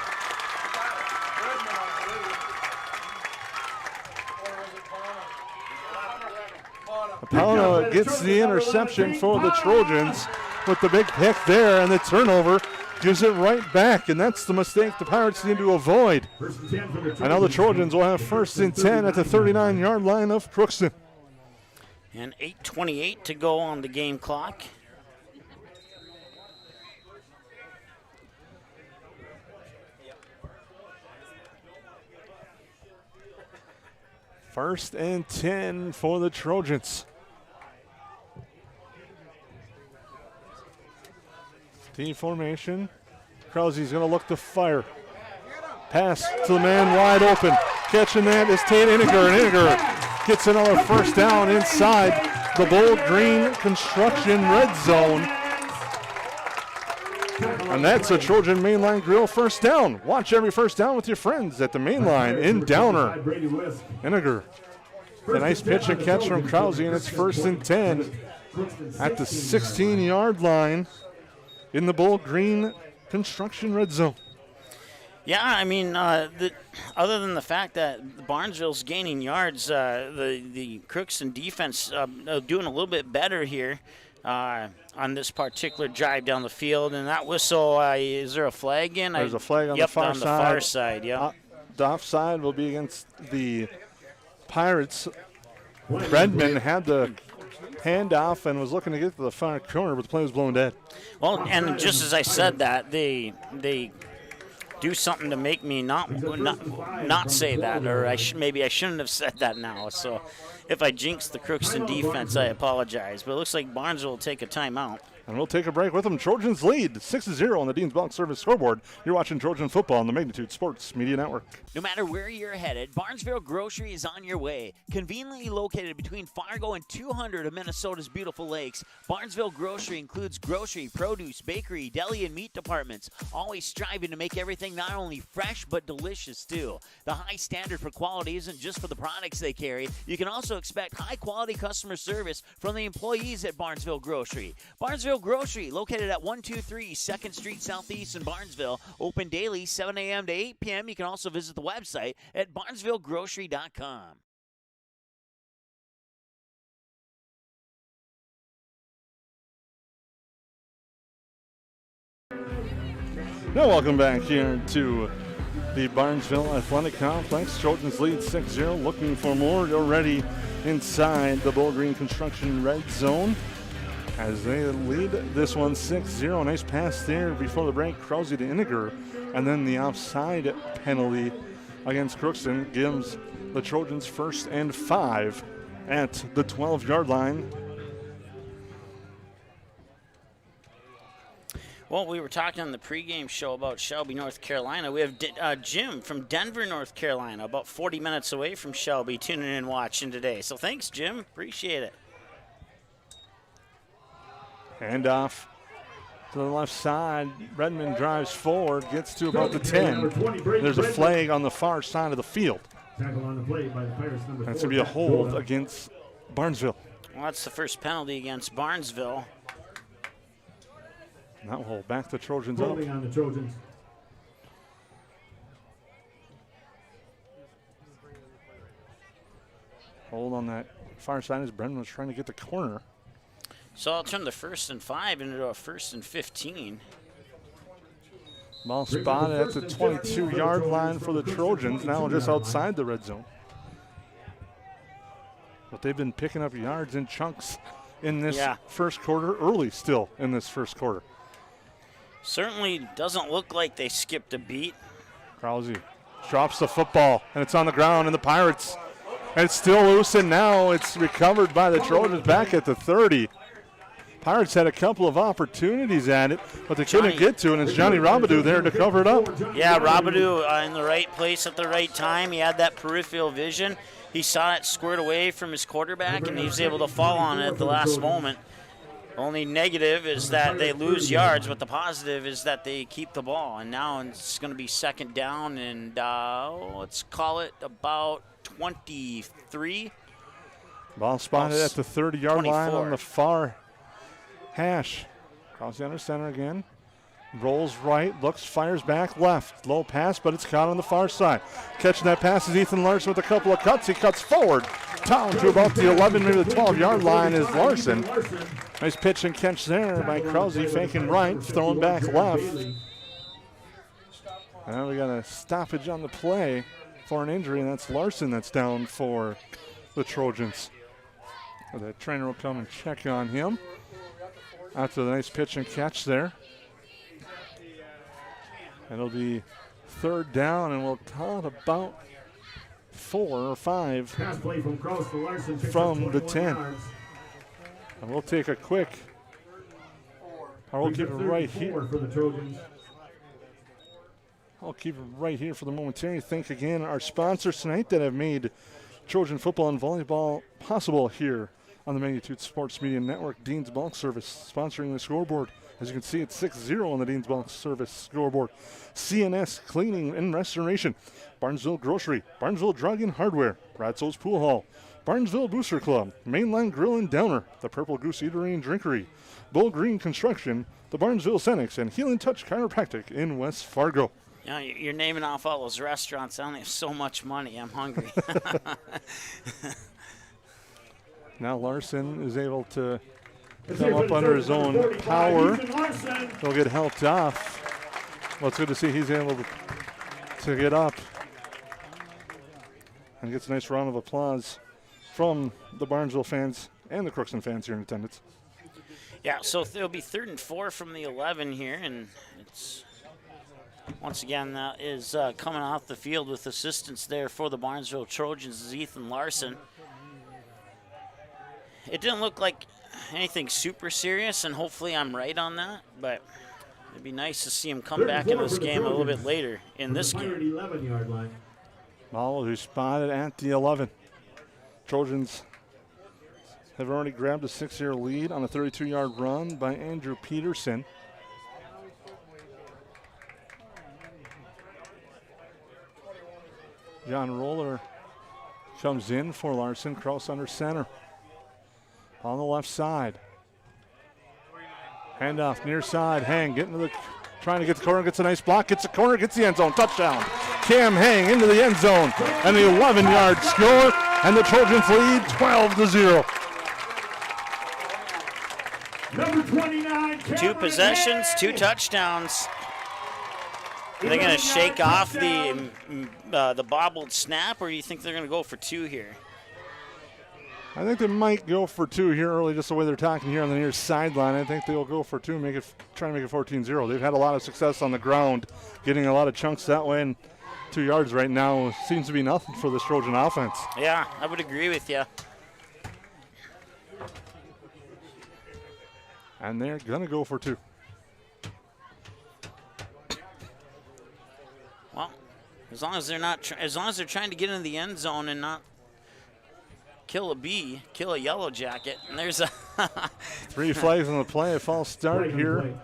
Pauna gets the interception for the Trojans with the big pick there, and the turnover gives it right back, and that's the mistake the Pirates need to avoid. I know the Trojans will have 1st and 10 at the 39-yard line of Crookston. And 8:28 to go on the game clock. First and 10 for the Trojans. T formation. Krause's going to look to fire. Pass to the man wide open. Catching that is Tate Iniger, and Iniger gets another first down inside the Bold Green Construction red zone. And that's a Trojan Mainline Grill first down. Watch every first down with your friends at the Mainline in Downer. Iniger. A nice pitch and catch from Krause, and it's 1st and 10 at the 16-yard line in the Bold Green Construction red zone. Yeah, I mean, other than the fact that Barnesville's gaining yards, the Crookston defense doing a little bit better here on this particular drive down the field. And that whistle, is there a flag in? There's a flag on the far side. Yep, on the far side, yeah. The offside will be against the Pirates. Redmond had the handoff and was looking to get to the far corner, but the play was blown dead. Well, and just as I said that, they do something to make me not say that, or maybe I shouldn't have said that now. So if I jinx the Crookston defense, I apologize. But it looks like Barnesville will take a timeout. And we'll take a break with them. Trojans lead 6-0 on the Dean's Bulk Service scoreboard. You're watching Trojan football on the Magnitude Sports Media Network. No matter where you're headed, Barnesville Grocery is on your way. Conveniently located between Fargo and 200 of Minnesota's beautiful lakes, Barnesville Grocery includes grocery, produce, bakery, deli, and meat departments, always striving to make everything not only fresh but delicious too. The high standard for quality isn't just for the products they carry. You can also expect high-quality customer service from the employees at Barnesville Grocery. Barnesville Grocery, located at 123 2nd Street Southeast in Barnesville, open daily 7 a.m. to 8 p.m. You can also visit the website at barnesvillegrocery.com. Now welcome back here to the Barnesville Athletic Complex. Trojans lead 6-0, looking for more. You're ready inside the Bold Green Construction red zone as they lead this one 6-0. Nice pass there before the break. Krause to Iniger, and then the offside penalty against Crookston gives the Trojans 1st and 5 at the 12-yard line. Well, we were talking on the pregame show about Shelby, North Carolina. We have Jim from Denver, North Carolina, about 40 minutes away from Shelby, tuning in and watching today. So thanks, Jim. Appreciate it. Handoff to the left side. Redmond drives forward, gets to about the 10. There's a flag on the far side of the field. That's going to be a hold against Barnesville. Well, that's the first penalty against Barnesville. That will hold back the Trojans up. On the Trojans. Hold on that far side as Brendan was trying to get the corner. So I'll turn the 1st and 5 into a 1st and 15. Ball spotted at the 22-yard line for the Trojans, now just outside the red zone. But they've been picking up yards in chunks in this first quarter, early still in this first quarter. Certainly doesn't look like they skipped a beat. Krause drops the football, and it's on the ground, and the Pirates, and it's still loose, and now it's recovered by the Trojans back at the 30. Pirates had a couple of opportunities at it, but they couldn't get to it, and it's Johnny Robidoux there to cover it up. Yeah, Robidoux in the right place at the right time. He had that peripheral vision. He saw it squared away from his quarterback, and he was able to fall on it at the last moment. Only negative is that they lose yards, but the positive is that they keep the ball. And now it's going to be 2nd down, and let's call it about 23. Ball spotted at the 30-yard line 24. on the far hash. Cross the under center again. Rolls right, looks, fires back left. Low pass, but it's caught on the far side. Catching that pass is Ethan Larson with a couple of cuts. He cuts forward. Down to about the 11, maybe the 12-yard line is Larson. Nice pitch and catch there by Krause, faking right, throwing back left. And now we got a stoppage on the play for an injury, and that's Larson that's down for the Trojans. The trainer will come and check on him after the nice pitch and catch there. It'll be third down, and we'll call it about 4 or 5 Pass play from Groth to Larson, from the 10. yards. And we'll take a quick, or we'll keep it right here. For the Trojans. I'll keep it right here for the momentary. Thank again our sponsors tonight that have made Trojan football and volleyball possible here on the Magnitude Sports Media Network. Dean's Bulk Service sponsoring the scoreboard. As you can see, it's 6-0 on the Dean's Bulk Service scoreboard. CNS Cleaning and Restoration. Barnesville Grocery. Barnesville Drug and Hardware. Ratzo's Pool Hall. Barnesville Booster Club. Mainline Grill and Downer. The Purple Goose Eatery and Drinkery. Bull Green Construction. The Barnesville Cenex. And Heal and Touch Chiropractic in West Fargo. You know, you're naming off all those restaurants. I only have so much money. I'm hungry. Now Larson is able to come up under his own power. He'll get helped off. Well, it's good to see he's able to get up. And gets a nice round of applause from the Barnesville fans and the Crookston fans here in attendance. Yeah, so it'll be 3rd and 4 from the 11 here, and it's once again that is coming off the field with assistance there for the Barnesville Trojans is Ethan Larson. It didn't look like anything super serious, and hopefully I'm right on that, but it'd be nice to see him come back in this game a little bit later in this game. 11-yard line. Ball who's spotted at the 11. Trojans have already grabbed a 6-year lead on a 32-yard run by Andrew Peterson. John Roller comes in for Larson. Cross under center. On the left side. Handoff near side. Hang trying to get the corner. Gets a nice block. Gets the corner. Gets the end zone. Touchdown. Cam Hang into the end zone. And the 11-yard score. And the Trojans lead 12-0. Number 29. 2 possessions, 2 touchdowns. Are they going to shake off the bobbled snap, or do you think they're going to go for 2 here? I think they might go for 2 here early, just the way they're talking here on the near sideline. I think they'll go for 2, try to make it 14-0. They've had a lot of success on the ground, getting a lot of chunks that way, and 2 yards right now seems to be nothing for this Trojan offense. Yeah, I would agree with you. And they're gonna go for 2. Well, as long as they're trying to get into the end zone and not kill a bee, kill a yellow jacket. And there's a 3 flags on the play. A false start here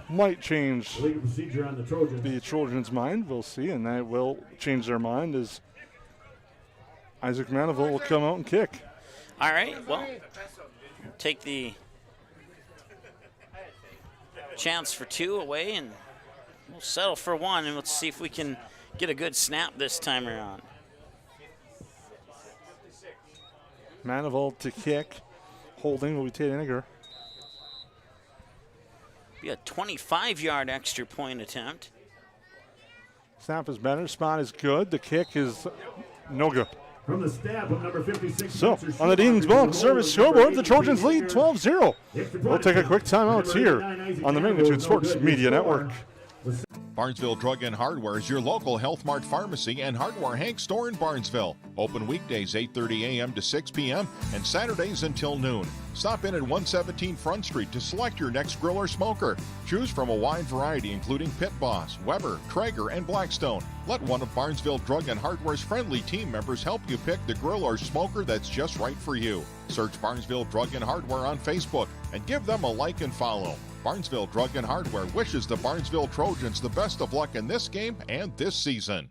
might change the Trojans' mind. We'll see, and that will change their mind as Isaac Manival will come out and kick. All right, well, take the chance for 2 away, and we'll settle for 1, and let's see if we can get a good snap this time around. Manival to kick. Holding will be Tate Iniger. Be a 25-yard extra point attempt. Snap is better. Spot is good. The kick is no good. From the stab of number 56. So, on the Dean's Bulk Service scoreboard, the Trojans lead 12-0. We'll take a quick timeout here on the Magnitude Sports Media Network. Barnesville Drug and Hardware is your local Health Mart pharmacy and hardware Hank store in Barnesville. Open weekdays 8:30 a.m. to 6 p.m. and Saturdays until noon. Stop in at 117 Front Street to select your next grill or smoker. Choose from a wide variety including Pit Boss, Weber, Traeger, and Blackstone. Let one of Barnesville Drug and Hardware's friendly team members help you pick the grill or smoker that's just right for you. Search Barnesville Drug and Hardware on Facebook and give them a like and follow. Barnesville Drug and Hardware wishes the Barnesville Trojans the best of luck in this game and this season.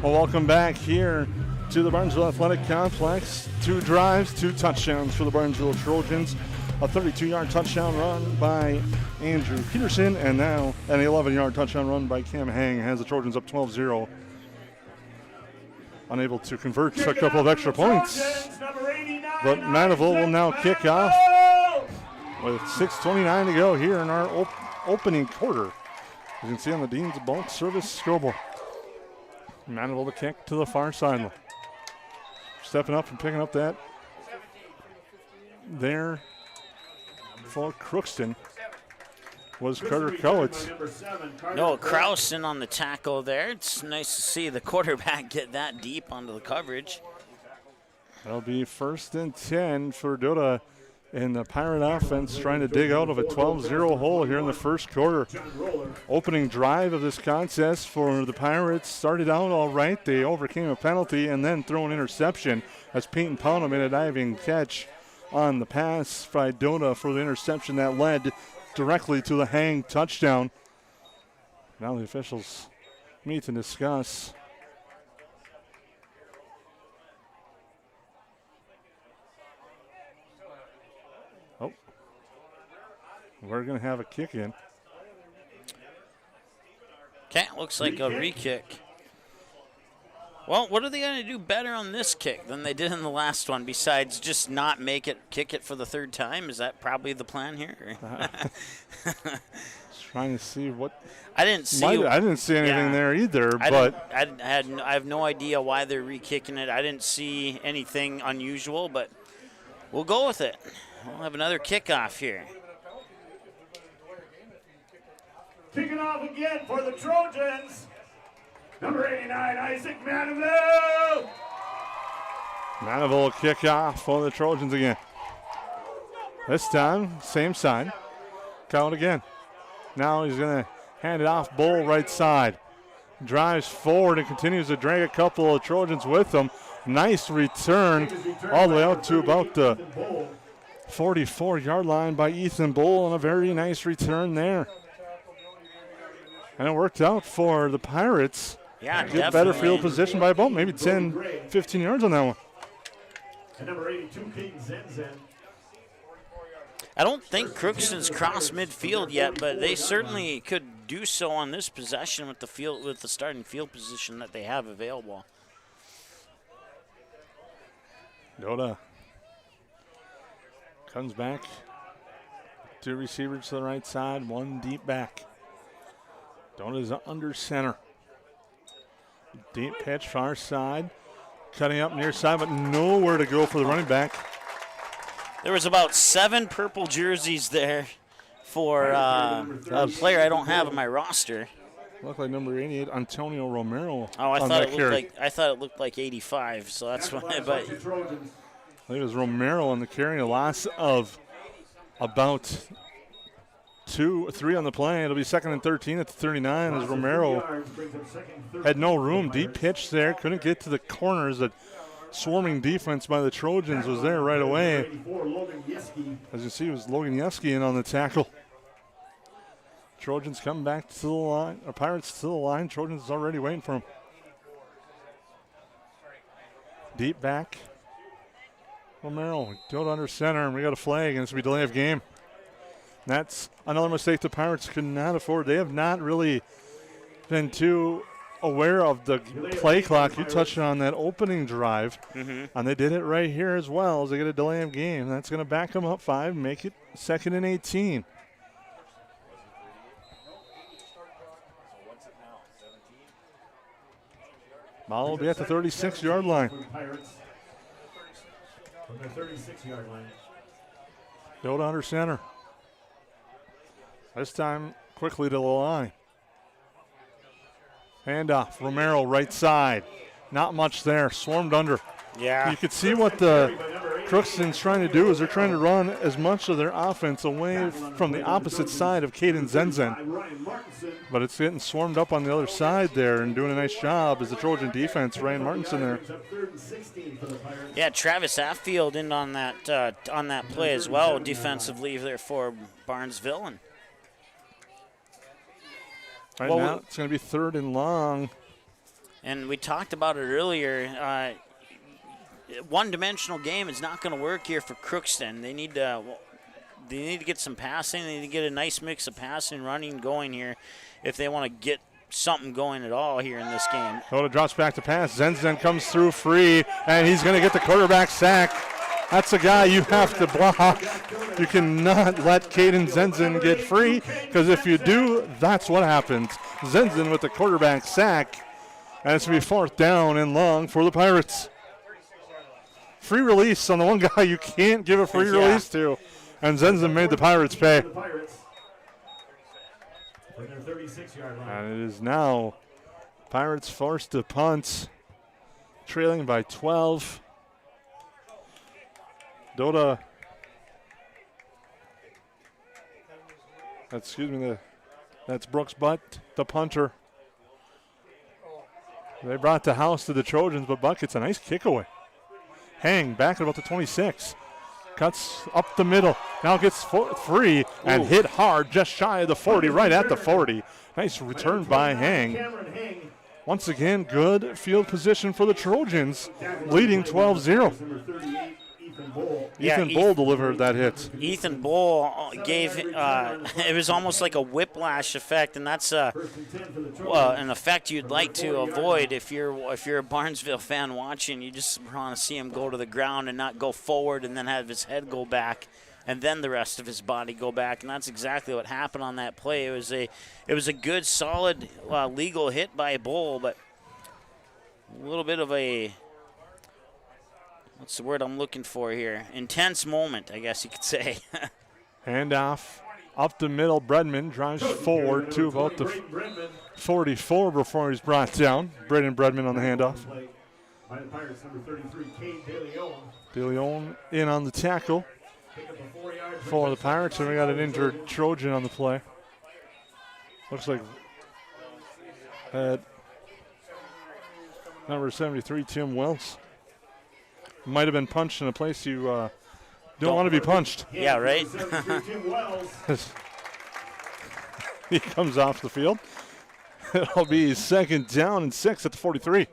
Well, welcome back here to the Barnesville Athletic Complex. 2 drives, 2 touchdowns for the Barnesville Trojans. A 32-yard touchdown run by Andrew Peterson, and now an 11-yard touchdown run by Cam Hang has the Trojans up 12-0. Unable to convert a couple of extra points. But Mandeville will now kick off with 6:29 to go here in our opening quarter. You can see on the Dean's Bulk Service scoreboard. Mandeville to kick to the far sideline. Stepping up and picking up that there for Crookston was Carter Kowitz. Noah Krausen on the tackle there. It's nice to see the quarterback get that deep onto the coverage. That'll be 1st and 10 for Dota in the Pirate offense, trying to dig out of a 12-0 hole here in the first quarter. Opening drive of this contest for the Pirates started out all right. They overcame a penalty and then threw an interception as Peyton Pownham made a diving catch on the pass by Dota for the interception that led directly to the Hang touchdown. Now the officials meet and discuss. Oh, we're going to have a kick in. Okay, looks like a re-kick. Well, what are they going to do better on this kick than they did in the last one besides just not kick it for the 3rd time? Is that probably the plan here? Trying to see what. I didn't see anything there either. I have no idea why they're re-kicking it. I didn't see anything unusual, but we'll go with it. We'll have another kickoff here. Kicking off again for the Trojans. Number 89, Isaac Mandeville. Mandeville will kick off for the Trojans again. This time, same side. Count again. Now he's going to hand it off Bull right side. Drives forward and continues to drag a couple of Trojans with him. Nice return all the way out to about the 44-yard line by Ethan Bull, and a very nice return there. And it worked out for the Pirates. Yeah, get better field position by about maybe 10, 15 yards on that one. And number 82, Peyton Zenzen. I don't think Crookston's crossed midfield yet, but they certainly could do so on this possession with the starting field position that they have available. Dota comes back. 2 receivers to the right side, 1 deep back. Dota's under center. Deep pitch, far side. Cutting up near side, but nowhere to go for the running back. There was about 7 purple jerseys there for a player I don't have on my roster. Looked like number 88, Antonio Romero. Oh, I thought it looked like 85. So that's why. But I think it was Romero on the carry. A loss of about 2-3 on the play. It'll be 2nd and 13 at the 39 as Romero had no room. Deep pitch there. Couldn't get to the corners. A swarming defense by the Trojans was there right away. As you see, it was Logan Yeski in on the tackle. Trojans come back to the line. Pirates to the line. Trojans is already waiting for him. Deep back. Romero, go under center, and we got a flag, and it's going to be delay of game. That's another mistake the Pirates could not afford. They have not really been too aware of the play clock. You touched on that opening drive, and they did it right here as well as they get a delay of game. That's going to back them up 5, make it 2nd and 18. Ball will be at the 36-yard line. From the 36-yard line. Dota under center. This time quickly to the line. Handoff. Romero right side. Not much there. Swarmed under. Yeah. You could see what the Crookston's trying to do is they're trying to run as much of their offense away from the opposite side of Caden Zenzen. But it's getting swarmed up on the other side there and doing a nice job as the Trojan defense. Ryan Martinson there. Yeah, Travis Affield in on that play as well defensively there for Barnesville. And now it's going to be 3rd and long. And we talked about it earlier. One-dimensional game is not going to work here for Crookston. They need to get some passing. They need to get a nice mix of passing, running, going here if they want to get something going at all here in this game. Hoda drops back to pass. Zenzen comes through free, and he's going to get the quarterback sack. That's a guy you have to block. You cannot let Caden Zenzen get free, because if you do, that's what happens. Zenzen with the quarterback sack, and it's going to be 4th down and long for the Pirates. Free release on the one guy you can't give a free release to, and Zenzen made the Pirates pay. And it is now Pirates forced to punt, trailing by 12. Doda, that's Brooks Butt, the punter. They brought the house to the Trojans, but Buck gets a nice kick away. Hang back at about the 26. Cuts up the middle. Now gets free and hit hard just shy of the 40, right at the 40. Nice return by Hang. Once again, good field position for the Trojans, leading 12-0. Ethan Bull delivered that hit. Ethan Bull gave it was almost like a whiplash effect, and that's an effect you'd like to avoid if you're a Barnesville fan watching. You just want to see him go to the ground and not go forward and then have his head go back and then the rest of his body go back, and that's exactly what happened on that play. It was a good, solid, legal hit by Bull, but a little bit of a, what's the word I'm looking for here? Intense moment, I guess you could say. Handoff up the middle. Bredman drives forward to about the 44 before he's brought down. Braden Bredman on the handoff. DeLeon in on the tackle for the Pirates, and we got an injured Trojan on the play. Looks like number 73, Tim Wells. Might have been punched in a place you don't want to be punched. Yeah, right? He comes off the field. It'll be 2nd down and 6 at the 43.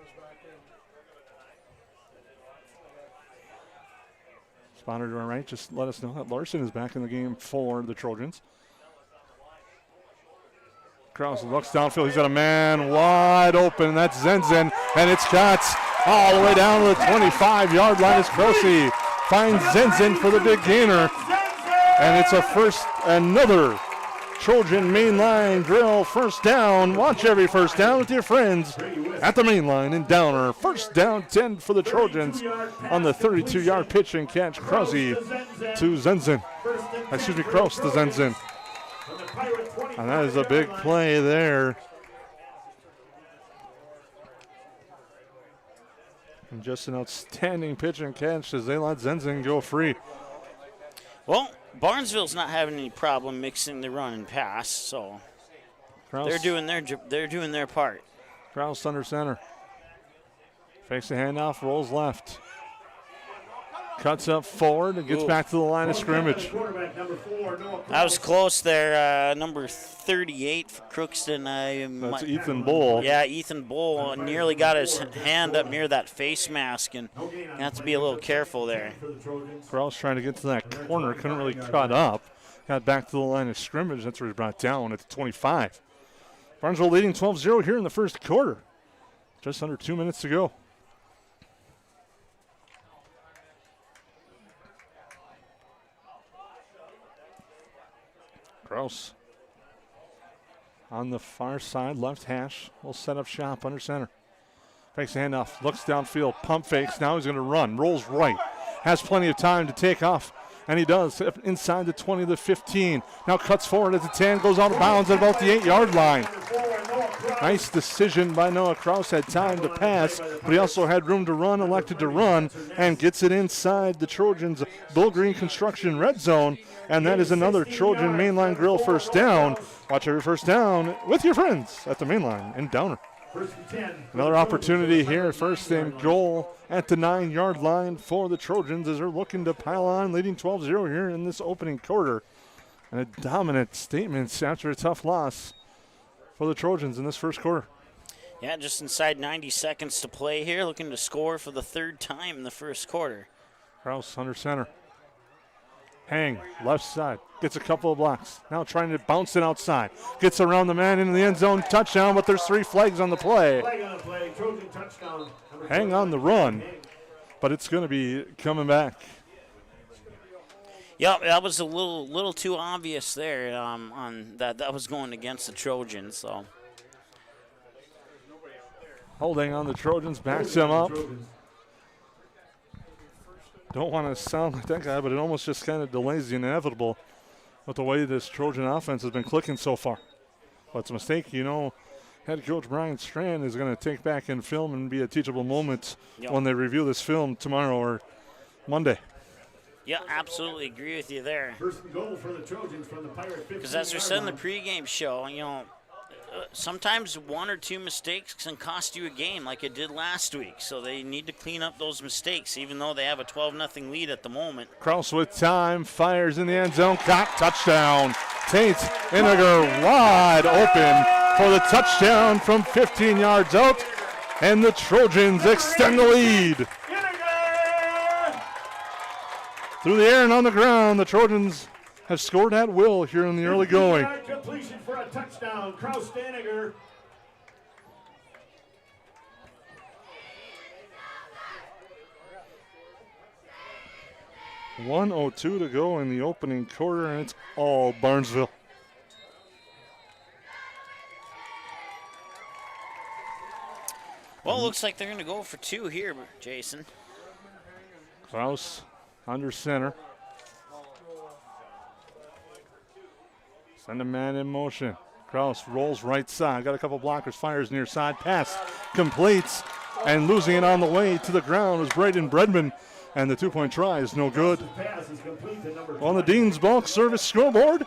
Spotter to our right, just let us know that Larson is back in the game for the Trojans. Krause looks downfield. He's got a man wide open. That's Zenzen, and it's caught all the way down to the 25-yard line as Krause finds Zenzen for the big gainer. And it's another Trojan mainline drill, 1st down. Watch every 1st down with your friends at the mainline in Downer. 1st down, 10 for the Trojans on the 32-yard pitch and catch. Krause to Zenzen. Krause to Zenzen. And that is a big play there. And just an outstanding pitch and catch as they let Zenzen go free. Well, Barnesville's not having any problem mixing the run and pass, so Krause, they're doing their part. Krause under center. Fakes the handoff, rolls left. Cuts up forward and gets back to the line of scrimmage. That was close there. Number 38 for Crookston. That's Ethan Bull. Yeah, Ethan Bull nearly got his hand up near that face mask, and you have to be a little careful there. Krause trying to get to that corner, couldn't really cut up. Got back to the line of scrimmage. That's where he brought down at the 25. Barnesville leading 12-0 here in the 1st quarter. Just under 2 minutes to go. Krause on the far side, left hash. Will set up shop under center. Fakes the handoff, looks downfield, pump fakes. Now he's going to run, rolls right. Has plenty of time to take off, and he does inside the 20 to the 15. Now cuts forward at the 10, goes out of bounds at about the 8-yard line. Nice decision by Noah Krause. Had time to pass, but he also had room to run, elected to run, and gets it inside the Trojans' Bull Green Construction red zone. And that is another Trojan mainline grill 1st down. Watch every 1st down with your friends at the mainline in Downer. Another opportunity here, 1st and goal at the 9-yard line for the Trojans as they're looking to pile on, leading 12-0 here in this opening quarter. And a dominant statement after a tough loss for the Trojans in this 1st quarter. Yeah, just inside 90 seconds to play here, looking to score for the third time in the first quarter. Kraus under center. Hang, left side. Gets a couple of blocks. Now trying to bounce it outside. Gets around the man into the end zone. Touchdown, but there's 3 flags on the play. Flag on the play. Trojan touchdown. Hang on the run, but it's going to be coming back. Yeah, that was a little too obvious there on that was going against the Trojans. So Holding on the Trojans, backs him up. Don't want to sound like that guy, but it almost just kind of delays the inevitable with the way this Trojan offense has been clicking so far. But it's a mistake, head coach Brian Strand is going to take back in film and be a teachable moment when they review this film tomorrow or Monday. yeah, absolutely agree with you there. First and goal for the Trojans from the Pirate 15. Because as we said in the pregame show, sometimes 1 or 2 mistakes can cost you a game like it did last week. So they need to clean up those mistakes, even though they have a 12-0 lead at the moment. Kraus with time, fires in the end zone, caught, touchdown. Tate Iniger wide open for the touchdown from 15 yards out, and the Trojans extend the lead. Through the air and on the ground, the Trojans have scored at will here in the early going. Completion for a touchdown. Kraus Daniger. .102 to go in the opening quarter, and it's all Barnesville. Well, it looks like they're going to go for 2 here, Jason. Kraus under center. Send a man in motion. Kraus rolls right side. Got a couple blockers. Fires near side. Pass completes. And losing it on the way to the ground was Braden Bredman. And the 2-point try is no good. On the Dean's Bulk Service scoreboard,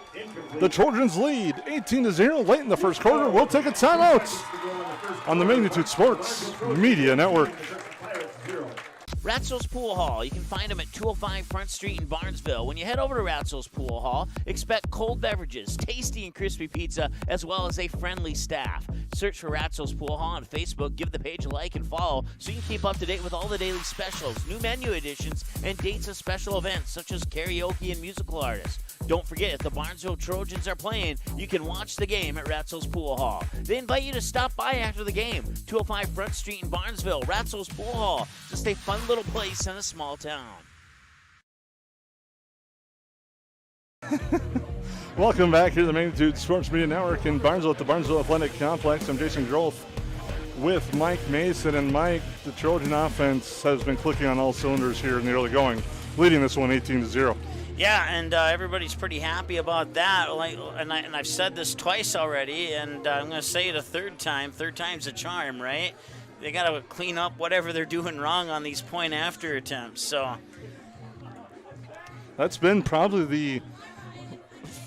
the Trojans lead 18-0 late in the first quarter. We'll take a timeout on the Magnitude Sports Media Network. Ratzo's Pool Hall. You can find them at 205 Front Street in Barnesville. When you head over to Ratzo's Pool Hall, expect cold beverages, tasty and crispy pizza, as well as a friendly staff. Search for Ratzo's Pool Hall on Facebook. Give the page a like and follow so you can keep up to date with all the daily specials, new menu additions, and dates of special events such as karaoke and musical artists. Don't forget, if the Barnesville Trojans are playing, you can watch the game at Ratzo's Pool Hall. They invite you to stop by after the game. 205 Front Street in Barnesville, Ratzo's Pool Hall. Just a fun little place in a small town. Welcome back here to the Magnitude Sports Media Network in Barnesville at the Barnesville Athletic Complex. I'm Jason Groth with Mike Mason. And Mike, the Trojan offense has been clicking on all cylinders here in the early going, leading this one 18-0. Yeah, and everybody's pretty happy about that. And I've said this twice already, and I'm going to say it a third time. Third time's a charm, right? They got to clean up whatever they're doing wrong on these point-after attempts. So that's been probably the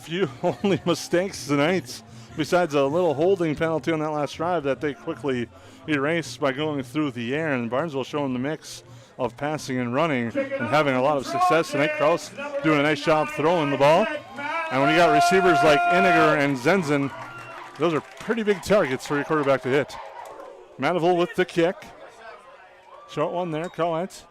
few only mistakes tonight, besides a little holding penalty on that last drive that they quickly erased by going through the air. And Barnesville showing the mix of passing and running and having a lot of success tonight. Kraus doing a nice job throwing the ball. And when you got receivers like Iniger and Zenzen, those are pretty big targets for your quarterback to hit. Mandeville with the kick. Short one there, Collette.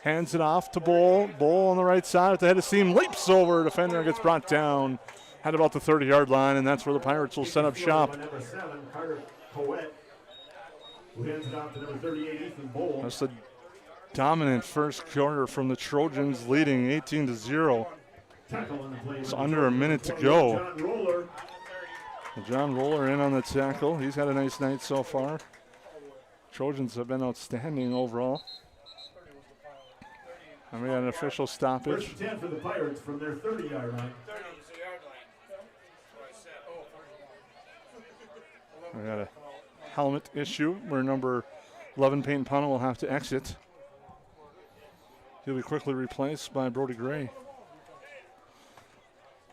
Hands it off to Bull. Bull on the right side at the head of seam. Leaps over. Defender gets brought down at about the 30-yard line, and that's where the Pirates will set up shop. That's a dominant first quarter from the Trojans, leading 18-0. It's under a minute to go. John Roller in on the tackle. He's had a nice night so far. Trojans have been outstanding overall. And we got an official stoppage. First 10 for the Pirates from their 30-yard line. We got a helmet issue where number 11, Peyton Pownell, will have to exit. He'll be quickly replaced by Brody Gray.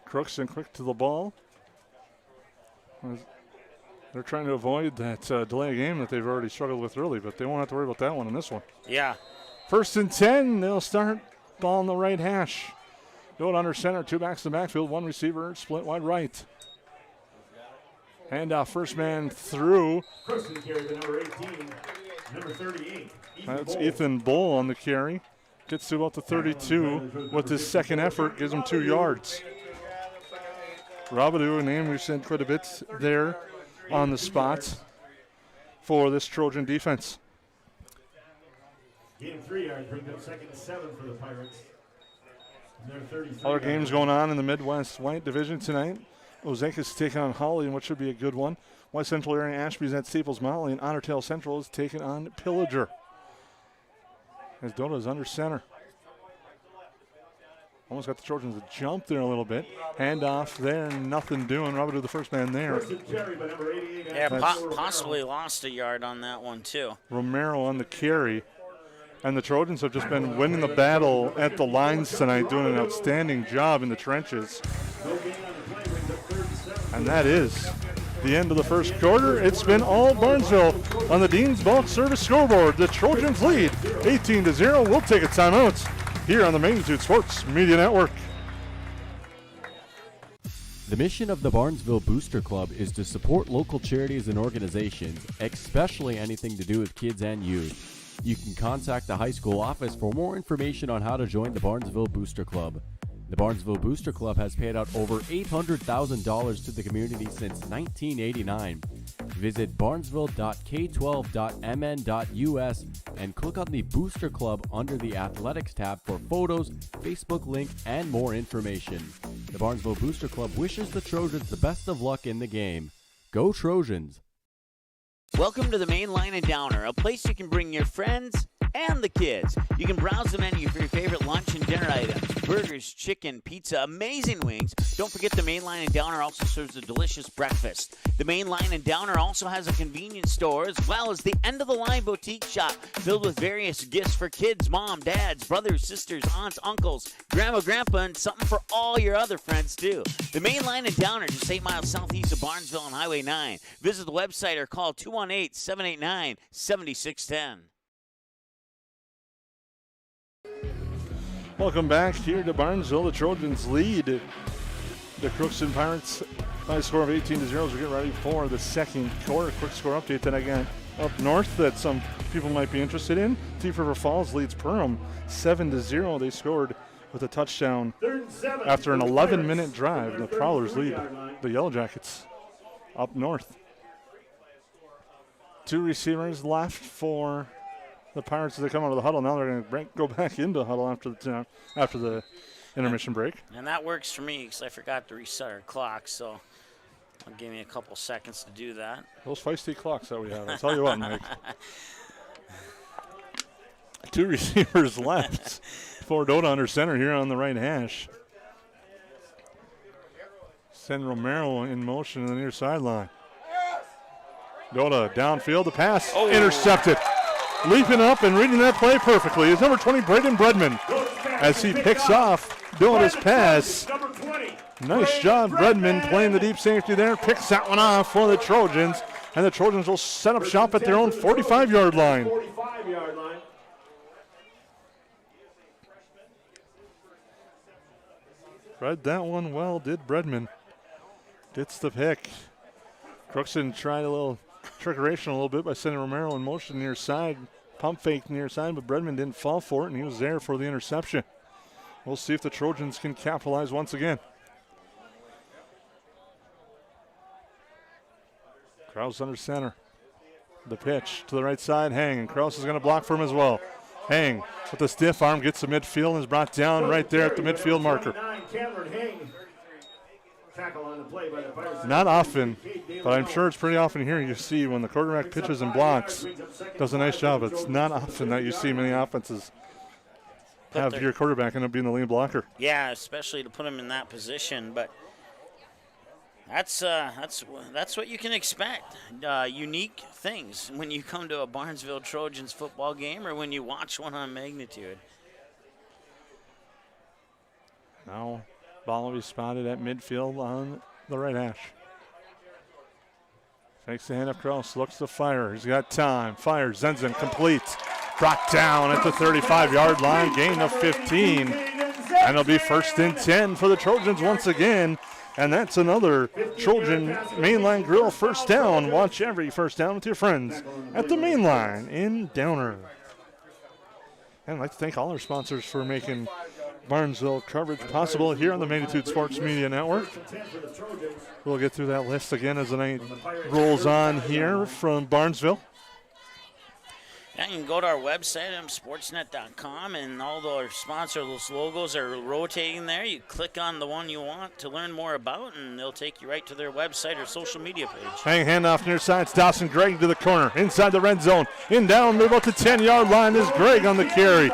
Crookston quick to the ball. They're trying to avoid that delay of game that they've already struggled with early, but they won't have to worry about that one in this one. Yeah. First and 10, they'll start ball on the right hash. Go it under center, 2 backs in the backfield, 1 receiver, split wide right. Handoff, first man through. Crookston carry the number 18, number 38. That's Ethan Bull on the carry. Gets to about the 32 with his second effort, gives him 2 yards. Rabadou, a name we've seen quite a bit there on the spot for this Trojan defense. Gain 3 yards, brings up 2nd and 7 for the Pirates. Other games going on in the Midwest White Division tonight. Ozeki's taking on Holly in what should be a good one. West Central area Ashby's at Staples Motley, and Otter Tail Central is taking on Pillager. As Dota's under center. Almost got the Trojans to jump there a little bit. Handoff there, nothing doing. Rabadou the first man there. Yeah, possibly lost a yard on that one too. Romero on the carry. And the Trojans have just been winning the battle at the lines tonight, doing an outstanding job in the trenches. And that is the end of the first quarter. It's been all Barnesville on the Dean's Bulk Service scoreboard. The Trojans lead 18-0. We'll take a timeout here on the Magnitude Sports Media Network. The mission of the Barnesville Booster Club is to support local charities and organizations, especially anything to do with kids and youth. You can contact the high school office for more information on how to join the Barnesville Booster Club. The Barnesville Booster Club has paid out over $800,000 to the community since 1989. Visit barnesville.k12.mn.us and click on the Booster Club under the Athletics tab for photos, Facebook link, and more information. The Barnesville Booster Club wishes the Trojans the best of luck in the game. Go Trojans! Welcome to the Main Line and Downer, a place you can bring your friends and the kids. You can browse the menu for your favorite lunch and dinner items. Burgers, chicken, pizza, amazing wings. Don't forget the Main Line and Downer also serves a delicious breakfast. The Main Line and Downer also has a convenience store as well as the end-of-the-line boutique shop filled with various gifts for kids, mom, dads, brothers, sisters, aunts, uncles, grandma, grandpa, and something for all your other friends too. The Main Line and Downer, just 8 miles southeast of Barnesville on Highway 9. Visit the website or call 218-789-7610. Welcome back here to Barnesville. The Trojans lead the Crookston Pirates by a score of 18-0 as we get ready for the second quarter. Quick score update that I got up north that some people might be interested in. Thief River Falls leads Perham 7-0. They scored with a touchdown after an 11-minute drive. And the Prowlers lead the Yellow Jackets up north. 2 receivers left for the Pirates as they come out of the huddle. Now they're going to go back into the huddle after the intermission break. And that works for me because I forgot to reset our clock, so it'll give me a couple seconds to do that. Those feisty clocks that we have. I'll tell you what, Mike. 2 receivers left for Dota under center here on the right hash. Send Romero in motion on the near sideline. Dota downfield, the pass intercepted. Leaping up and reading that play perfectly is number 20, Braden Bredman, as he picks off Dota's pass. Nice job, Bredman, playing the deep safety there, picks that one off for the Trojans, and the Trojans will set up shop at their own 45-yard line. Read that one well, did Bredman. Gets the pick. Crookston tried a little trickeration a little bit by sending Romero in motion near side, pump fake near side, but Bredman didn't fall for it, and he was there for the interception. We'll see if the Trojans can capitalize once again. Kraus under center. The pitch to the right side, Hang, and Kraus is going to block for him as well. Hang with the stiff arm gets the midfield and is brought down right there at the midfield marker. Not often, but I'm sure it's pretty often here you see when the quarterback pitches and blocks, does a nice job. It's not often that you see many offenses have your quarterback end up being the lead blocker. Yeah, especially to put him in that position, but that's what you can expect. Unique things when you come to a Barnesville Trojans football game or when you watch one on Magnitude. Now ball will be spotted at midfield on the right hash. Takes the hand of Kraus, looks to fire. He's got time. Fires, Zenzen complete. Brought down at the 35-yard line, gain of 15. And it'll be 1st and 10 for the Trojans once again. And that's another Trojan Mainline Grill first down. Watch every first down with your friends at the Mainline in Downer. And I'd like to thank all our sponsors for making Barnesville coverage possible here on the Magnitude Sports Media Network. We'll get through that list again as the night rolls on here from Barnesville. Yeah, you can go to our website, sportsnet.com, and all our sponsors' logos are rotating there. You click on the one you want to learn more about, and they'll take you right to their website or social media page. Hang handoff near side. It's Dawson Gregg to the corner, inside the red zone. In down, move up to 10-yard line is Gregg on the carry.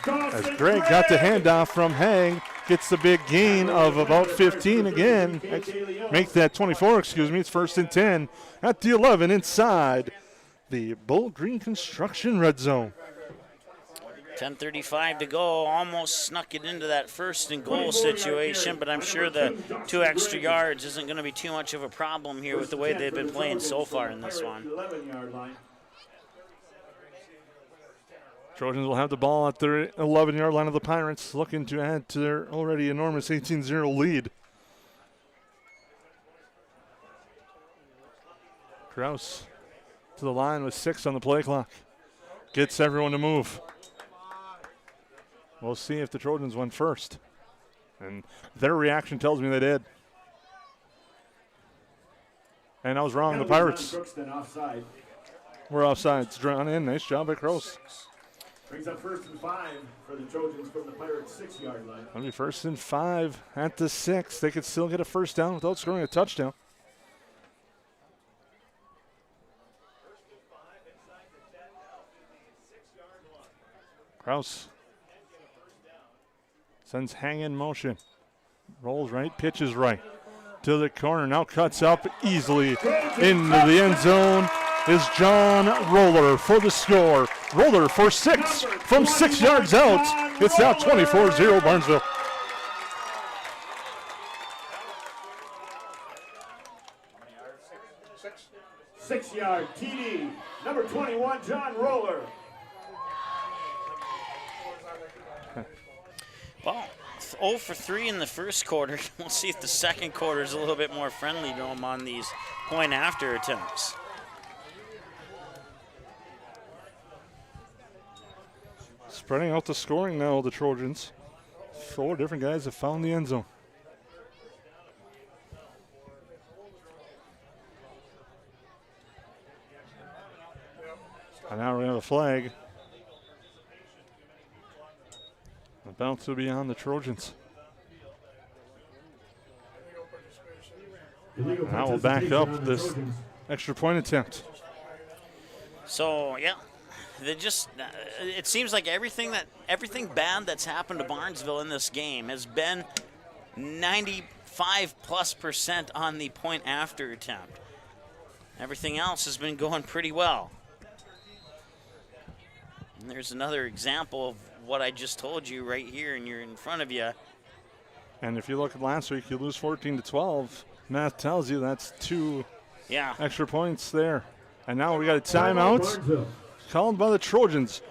As Gregg got the handoff from Hang, gets the big gain of about 15 again. Make that 24, It's 1st and 10 at the 11 inside the Bull Green Construction red zone. 10:35 to go. Almost snuck it into that 1st and goal situation, but I'm sure the 2 extra yards isn't going to be too much of a problem here with the way they've been playing so far in this one. Trojans will have the ball at their 11-yard line of the Pirates, looking to add to their already enormous 18-0 lead. Kraus to the line with 6 on the play clock. Gets everyone to move. We'll see if the Trojans went first. And their reaction tells me they did. And I was wrong. The Pirates were offside. It's drawn in. Nice job by Kraus. Brings up 1st and 5 for the Trojans from the Pirates' 6-yard line. It'll be 1st and 5 at the 6. They could still get a first down without scoring a touchdown. Kraus sends Hang in motion. Rolls right, pitches right to the corner. Now cuts up easily into the end zone is John Roller for the score. Roller for 6 from 6 yards out. It's now 24-0 Barnesville. Six-yard TD, number 21, John Roller. Well, 0 for 3 in the first quarter. We'll see if the second quarter is a little bit more friendly to him on these point-after attempts. Spreading out the scoring now, the Trojans. 4 different guys have found the end zone. And now we have a flag. The bounce will be on the Trojans. Now we'll back up this extra point attempt. So, yeah. They just, it seems like everything bad that's happened to Barnesville in this game has been 95+% on the point after attempt. Everything else has been going pretty well. And there's another example of what I just told you right here, and you're in front of you. And if you look at last week, you lose 14-12. Math tells you that's 2 extra points there. And now we got a timeout called by the Trojans.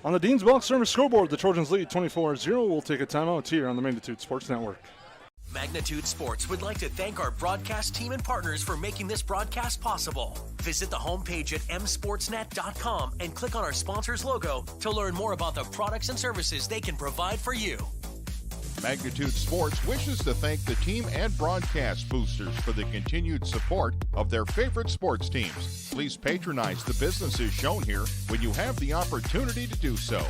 On the Dean's Bulk Service scoreboard, the Trojans lead 24-0. We'll take a timeout here on the Magnitude Sports Network. Magnitude Sports would like to thank our broadcast team and partners for making this broadcast possible. Visit the homepage at msportsnet.com and click on our sponsor's logo to learn more about the products and services they can provide for you. Magnitude Sports wishes to thank the team and broadcast boosters for the continued support of their favorite sports teams. Please patronize the businesses shown here when you have the opportunity to do so.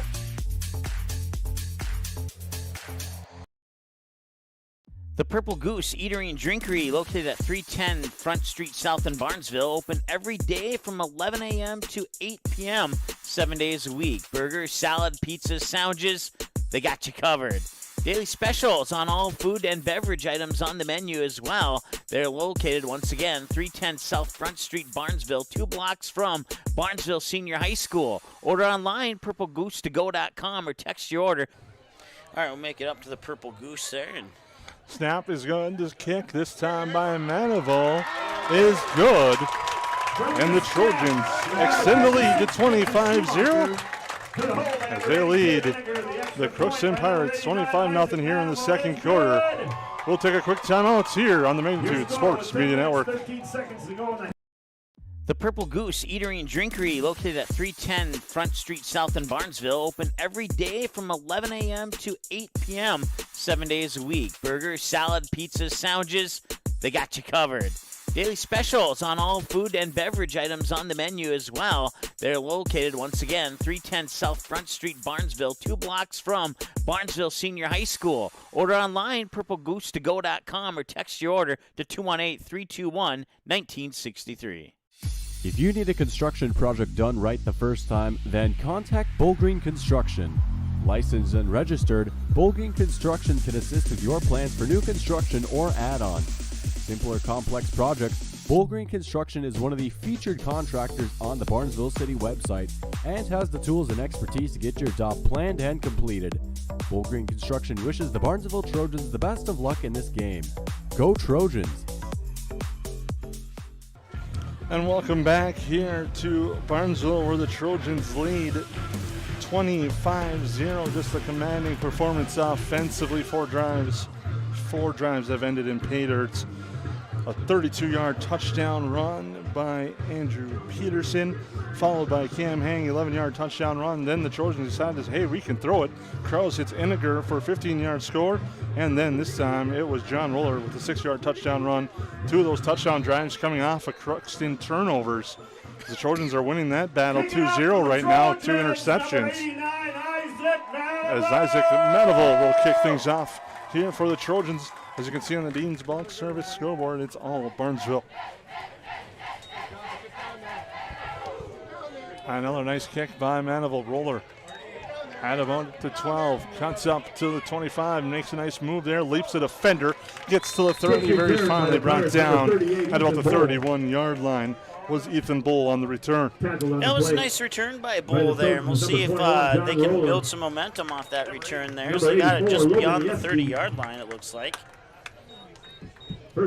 The Purple Goose Eatery and Drinkery, located at 310 Front Street South in Barnesville, open every day from 11 a.m. to 8 p.m., 7 days a week. Burgers, salad, pizzas, sandwiches, they got you covered. Daily specials on all food and beverage items on the menu as well. They're located, once again, 310 South Front Street, Barnesville, 2 blocks from Barnesville Senior High School. Order online, purplegoose2go.com, or text your order. All right, we'll make it up to the Purple Goose there. And snap is going to kick, this time by Manival, is good. And the Trojans extend the lead to 25-0 as they lead the Crookston Pirates 25-0 here in the second quarter. We'll take a quick timeout here on the Magnitude Sports Media Network. 13 seconds to go in the The Purple Goose Eatery and Drinkery, located at 310 Front Street South in Barnesville, open every day from 11 a.m. to 8 p.m., 7 days a week. Burgers, salad, pizzas, sandwiches, they got you covered. Daily specials on all food and beverage items on the menu as well. They're located, once again, 310 South Front Street, Barnesville, 2 blocks from Barnesville Senior High School. Order online, purplegoose2go.com, or text your order to 218-321-1963. If you need a construction project done right the first time, then contact Bull Green Construction. Licensed and registered, Bull Green Construction can assist with your plans for new construction or add-on. Simple or complex projects, Bull Green Construction is one of the featured contractors on the Barnesville City website and has the tools and expertise to get your job planned and completed. Bull Green Construction wishes the Barnesville Trojans the best of luck in this game. Go Trojans! And welcome back here to Barnesville, where the Trojans lead 25-0. Just a commanding performance offensively. 4 drives have ended in pay dirt. A 32-yard touchdown run by Andrew Peterson, followed by Cam Hang, 11-yard touchdown run. Then the Trojans decided, hey, we can throw it. Krause hits Iniger for a 15-yard score. And then this time it was John Roller with a 6-yard touchdown run. 2 of those touchdown drives coming off of Crookston turnovers. The Trojans are winning that battle 2-0 right now, 2 interceptions. As Isaac Medival will kick things off here for the Trojans. As you can see on the Dean's Bulk Service scoreboard, it's all Barnesville. Another nice kick by Manival. Roller at about to 12, cuts up to the 25, makes a nice move there, leaps a defender, gets to the 30, very finally brought down at about the 31-yard line. Was Ethan Bull on the return. That was a nice return by Bull there, and we'll see if they can build some momentum off that return there. So they got it just beyond the 30-yard line, it looks like.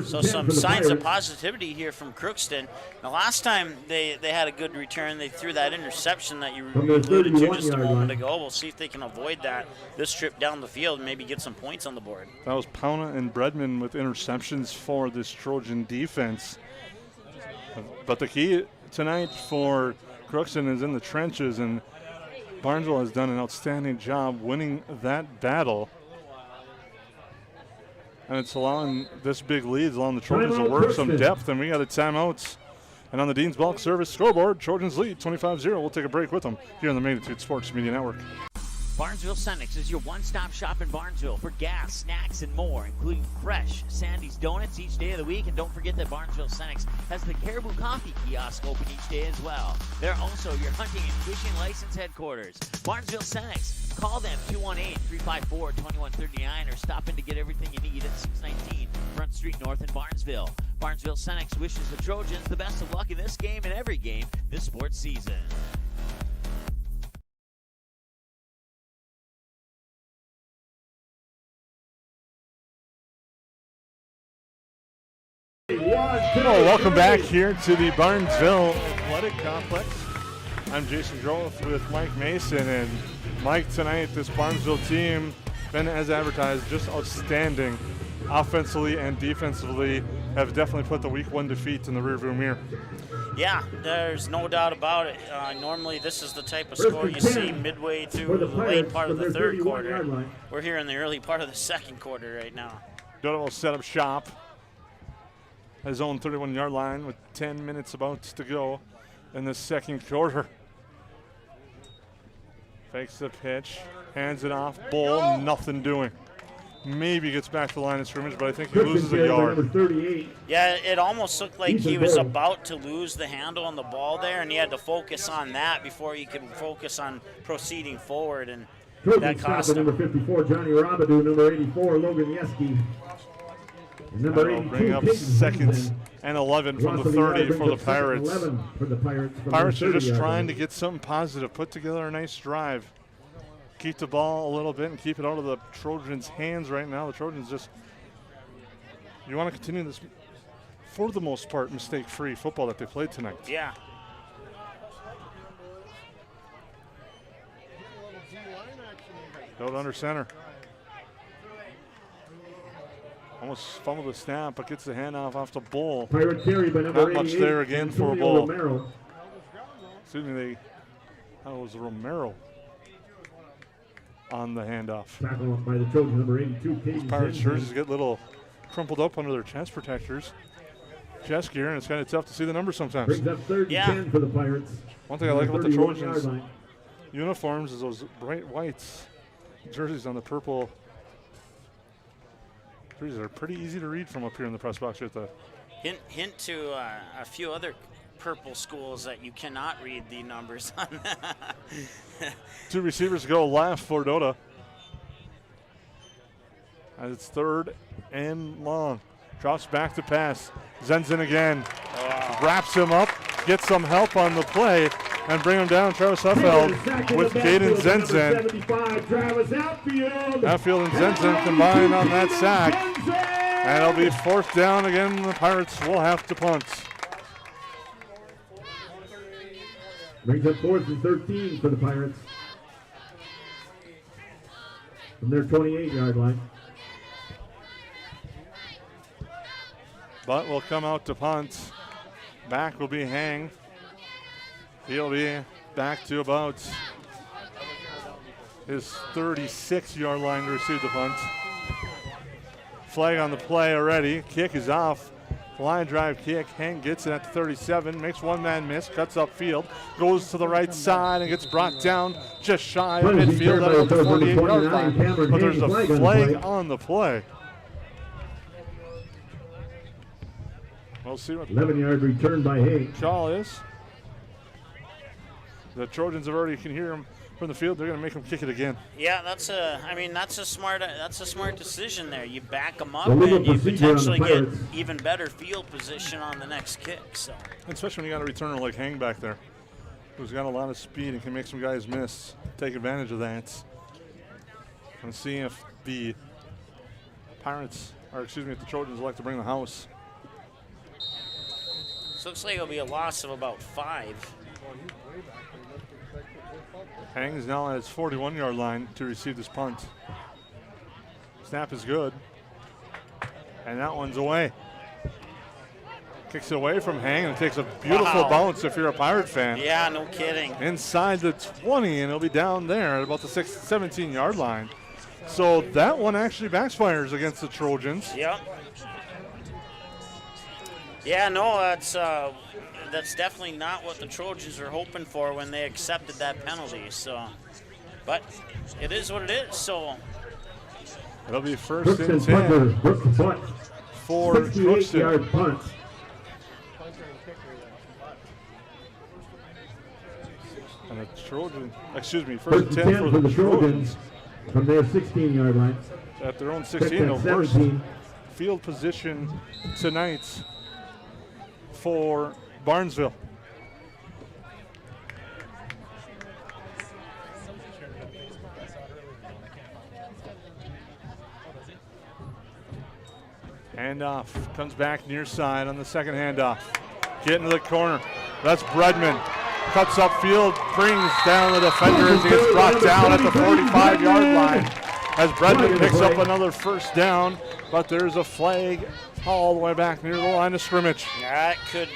So some signs of positivity here from Crookston. The last time they had a good return, they threw that interception that you alluded to just a moment ago. We'll see if they can avoid that this trip down the field and maybe get some points on the board. That was Pauna and Bredman with interceptions for this Trojan defense. But the key tonight for Crookston is in the trenches, and Barnesville has done an outstanding job winning that battle. And it's allowing this big lead, allowing the Trojans to work some depth, and we got a timeout. And on the Dean's Bulk Service scoreboard, Trojans lead 25-0. We'll take a break with them here on the Magnitude Sports Media Network. Barnesville Senex is your one-stop shop in Barnesville for gas, snacks, and more, including fresh Sandy's Donuts each day of the week. And don't forget that Barnesville Senex has the Caribou Coffee kiosk open each day as well. They're also your hunting and fishing license headquarters. Barnesville Senex. Call them 218-354-2139 or stop in to get everything you need at 619 Front Street North in Barnesville. Barnesville Senex wishes the Trojans the best of luck in this game and every game this sports season. Welcome back here to the Barnesville Athletic Complex. I'm Jason Groth with Mike Mason, and Mike, tonight this Barnesville team been as advertised, just outstanding offensively and defensively. Have definitely put the week 1 defeat in the rearview mirror. Yeah, there's no doubt about it. Normally this is the type of score you see midway through the late part of the third quarter. We're here in the early part of the second quarter right now. Dodo will set up shop. His own 31-yard line with 10 minutes about to go in the second quarter. Fakes the pitch, hands it off. Bull, nothing doing. Maybe gets back to the line of scrimmage, but I think he loses a yard. Yeah, it almost looked like he was about to lose the handle on the ball there, and he had to focus on that before he could focus on proceeding forward, and that cost him. Number 54, Johnny Robidou. Number 84, Logan Yeski. Number 82, bring up seconds and 11 from the 30 for the Pirates. Pirates are just trying to get something positive, put together a nice drive, keep the ball a little bit and keep it out of the Trojans' hands right now. The Trojans just, you want to continue this, for the most part, mistake-free football that they played tonight. Yeah. Out under center. Almost fumbled the snap, but gets the handoff off to Bull. Pirate carry by number Not much 88, there again for Antonio Bull. Romero. Excuse me, that was Romero on the handoff. Tackle by the Trojans, number 82, Caden Pirates Zinsen. jerseys get a little crumpled up under their chest protectors. Chest gear, and it's kind of tough to see the numbers sometimes. Brings up 3rd and 10 for the Pirates. One thing I like about the 31 Trojans yard line. uniforms is those bright whites jerseys on the purple. Jerseys are pretty easy to read from up here in the press box at the Hint to a few other purple schools that you cannot read the numbers on. 2 receivers go left for Dota. As it's 3rd and long. Drops back to pass. Zenzen again. Wraps him up. Gets some help on the play. And bring him down. Travis Huffeld with Caden Zenzen. 75, Travis Outfield. Outfield and Zenzen combined on that sack. And it'll be 4th down again. The Pirates will have to punt. Brings up 4th and 13 for the Pirates. From their 28-yard line. Butt will come out to punt. Back will be Hang. He'll be back to about his 36-yard line to receive the punt. Flag on the play already. Kick is off. Line drive kick. Hang gets it at the 37. Makes one man miss. Cuts upfield. Goes to the right side and gets brought down just shy of midfield at the 48-yard line. But there's a flag on the play. We'll see what 11-yard return by Hayes. call is. The Trojans have already can hear him from the field. They're going to make him kick it again. Yeah, that's a smart decision there. You back them up and you potentially get even better field position on the next kick. So, especially when you got a returner like Hang back there, who's got a lot of speed and can make some guys miss. Take advantage of that. And see if the if the Trojans like to bring the house. so looks like it'll be a loss of about 5. Hang is now at his 41-yard line to receive this punt. Snap is good. And that one's away. Kicks it away from Hang and takes a beautiful bounce if you're a Pirate fan. Yeah, no kidding. Inside the 20, and it'll be down there at about the 17-yard line. So that one actually backfires against the Trojans. Yep. Yeah, no, that's definitely not what the Trojans are hoping for when they accepted that penalty. So, but it is what it is. So it'll be 1st and 10 for Crookston. 68-yard punt. And the Trojan, 1st 1st and 10 for the Trojans. From their 16-yard line. At their own 16, the worst field position tonight for Barnesville. Handoff comes back near side on the second handoff. Get into the corner. That's Bredman. Cuts upfield, brings down the defender as he gets brought down at the 45-yard line. As Bredman picks up another 1st down, but there's a flag all the way back near the line of scrimmage. that could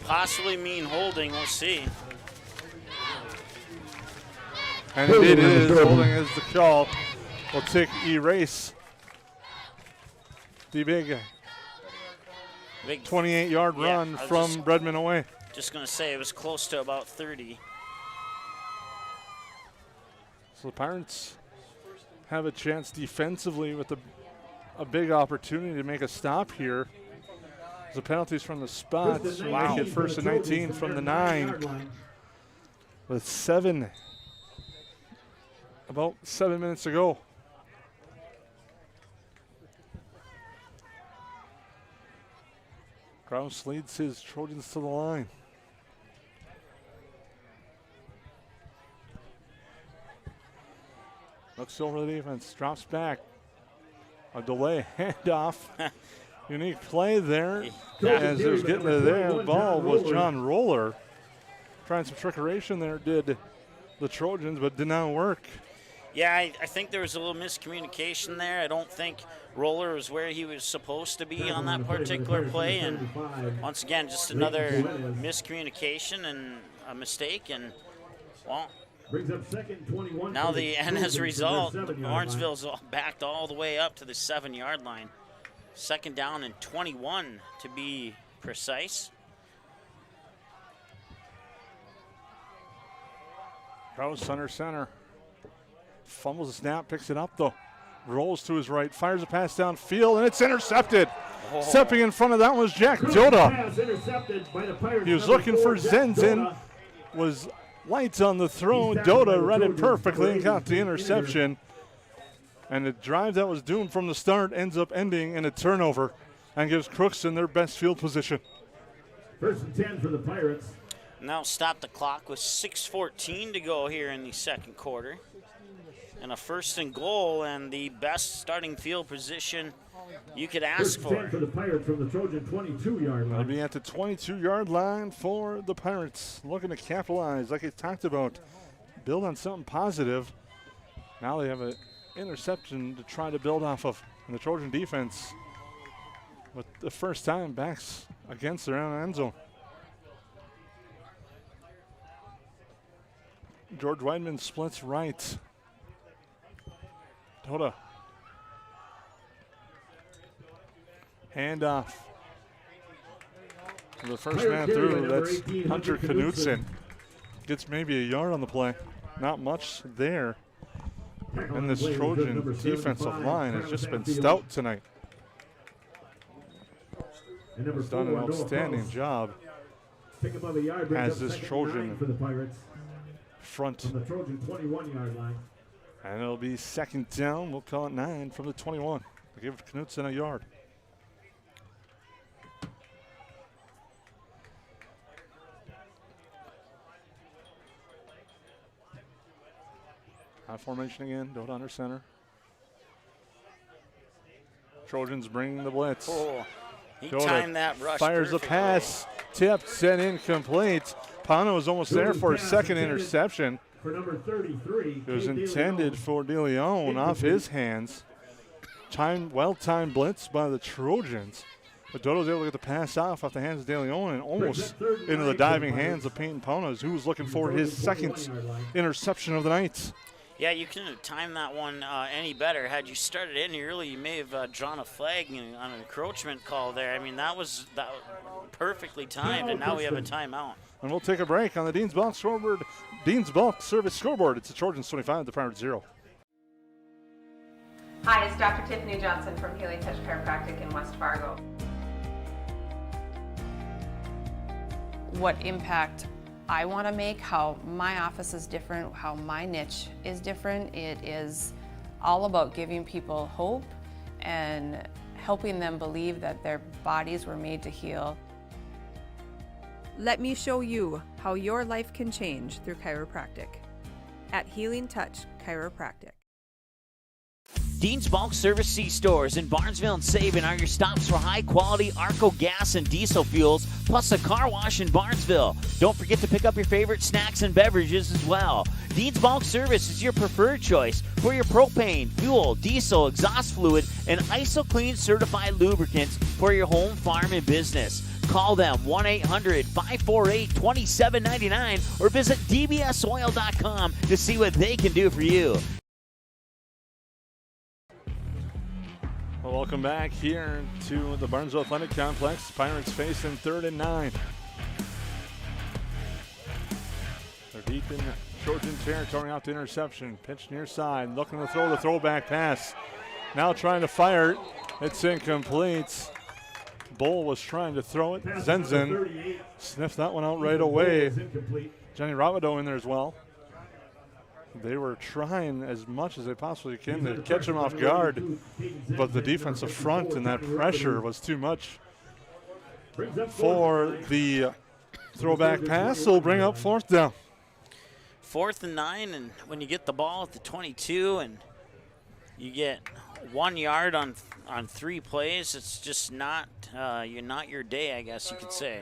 possibly mean holding. We'll see. And indeed it is. Holding is the call. We'll take erase the big 28-yard run from Bredman away. Just going to say it was close to about 30. So the Pirates have a chance defensively with a big opportunity to make a stop here. The penalties from the spots will make it 1st and 19 from the 9 with about 7 minutes to go. Groth leads his Trojans to the line. Looks over the defense, drops back. A delay handoff. Unique play there. As it was getting to there, the ball was John Roller. Trying some trickeration there, did the Trojans, but did not work. Yeah, I think there was a little miscommunication there. I don't think Roller was where he was supposed to be on that particular play. And once again, just another miscommunication and a mistake. And, well, now the end as a result, Barnesville's backed all the way up to the 7-yard line. 2nd down and 21 to be precise. Goes center. Fumbles the snap, picks it up though. Rolls to his right, fires a pass downfield, and it's intercepted. Oh. Stepping in front of that was Jack Doda. He was looking for Zenzen. Was lights on the throw. Doda read it perfectly and got the interception. And the drive that was doomed from the start ends up ending in a turnover and gives Crookston their best field position. 1st and 10 for the Pirates. Now stop the clock with 6:14 to go here in the 2nd quarter. And a 1st and goal, and the best starting field position you could ask for. 10 for the Pirates from the Trojan 22-yard line. They'll be at the 22-yard line for the Pirates, looking to capitalize, like I talked about, build on something positive. Now they have an interception to try to build off of. And the Trojan defense, with the first time backs against their own end zone. George Weidman splits right. Doda. Handoff. The first man through, that's Hunter Knudsen. Gets maybe a yard on the play. Not much there. And this Trojan defensive line has just been stout tonight. Has done an outstanding job as this Trojan front. From the Trojan 21-yard line. And it'll be 2nd down. We'll call it 9 from the 21. They give Knudsen a yard. High formation again. Doda under center. Trojans bring the blitz. Oh, he Doda timed that rush fires perfectly. a pass. Tipped, sent incomplete. Pano was almost there for his 2nd interception. For number 33, it was intended for De Leon off his hands. Well-timed blitz by the Trojans. But Dodo was able to get the pass off the hands of De Leon and almost into the diving hands of Peyton Paunas, who was looking for his 2nd interception of the night. Yeah, you couldn't have timed that one any better. Had you started any early, you may have drawn a flag on an encroachment call there. I mean, that was perfectly timed, and now we have a timeout. And we'll take a break on the Dean's Bulk scoreboard. Dean's Bulk service scoreboard. It's the Trojans 25, the Pirates 0. Hi, it's Dr. Tiffany Johnson from Healing Touch Chiropractic in West Fargo. What impact I want to make, how my office is different, how my niche is different. It is all about giving people hope and helping them believe that their bodies were made to heal. Let me show you how your life can change through chiropractic at Healing Touch Chiropractic. Dean's Bulk Service C-Stores in Barnesville and Sabin are your stops for high-quality Arco gas and diesel fuels, plus a car wash in Barnesville. Don't forget to pick up your favorite snacks and beverages as well. Dean's Bulk Service is your preferred choice for your propane, fuel, diesel, exhaust fluid, and IsoClean certified lubricants for your home, farm, and business. Call them 1-800-548-2799 or visit dbsoil.com to see what they can do for you. Well, welcome back here to the Barnesville Athletic Complex. Pirates facing 3rd and 9. They're deep in Trojan territory off the interception. Pitch near side, looking to throw the throwback pass. Now trying to fire it. It's incomplete. Bull was trying to throw it. Zenzen sniffed that one out right away. Johnny Rabideau in there as well. They were trying as much as they possibly can to catch him off guard, but the defensive front and that pressure was too much for the throwback pass. So we'll bring up 4th down. 4th and 9, and when you get the ball at the 22 and you get 1 yard on 3 plays, it's just not your day, I guess you could say.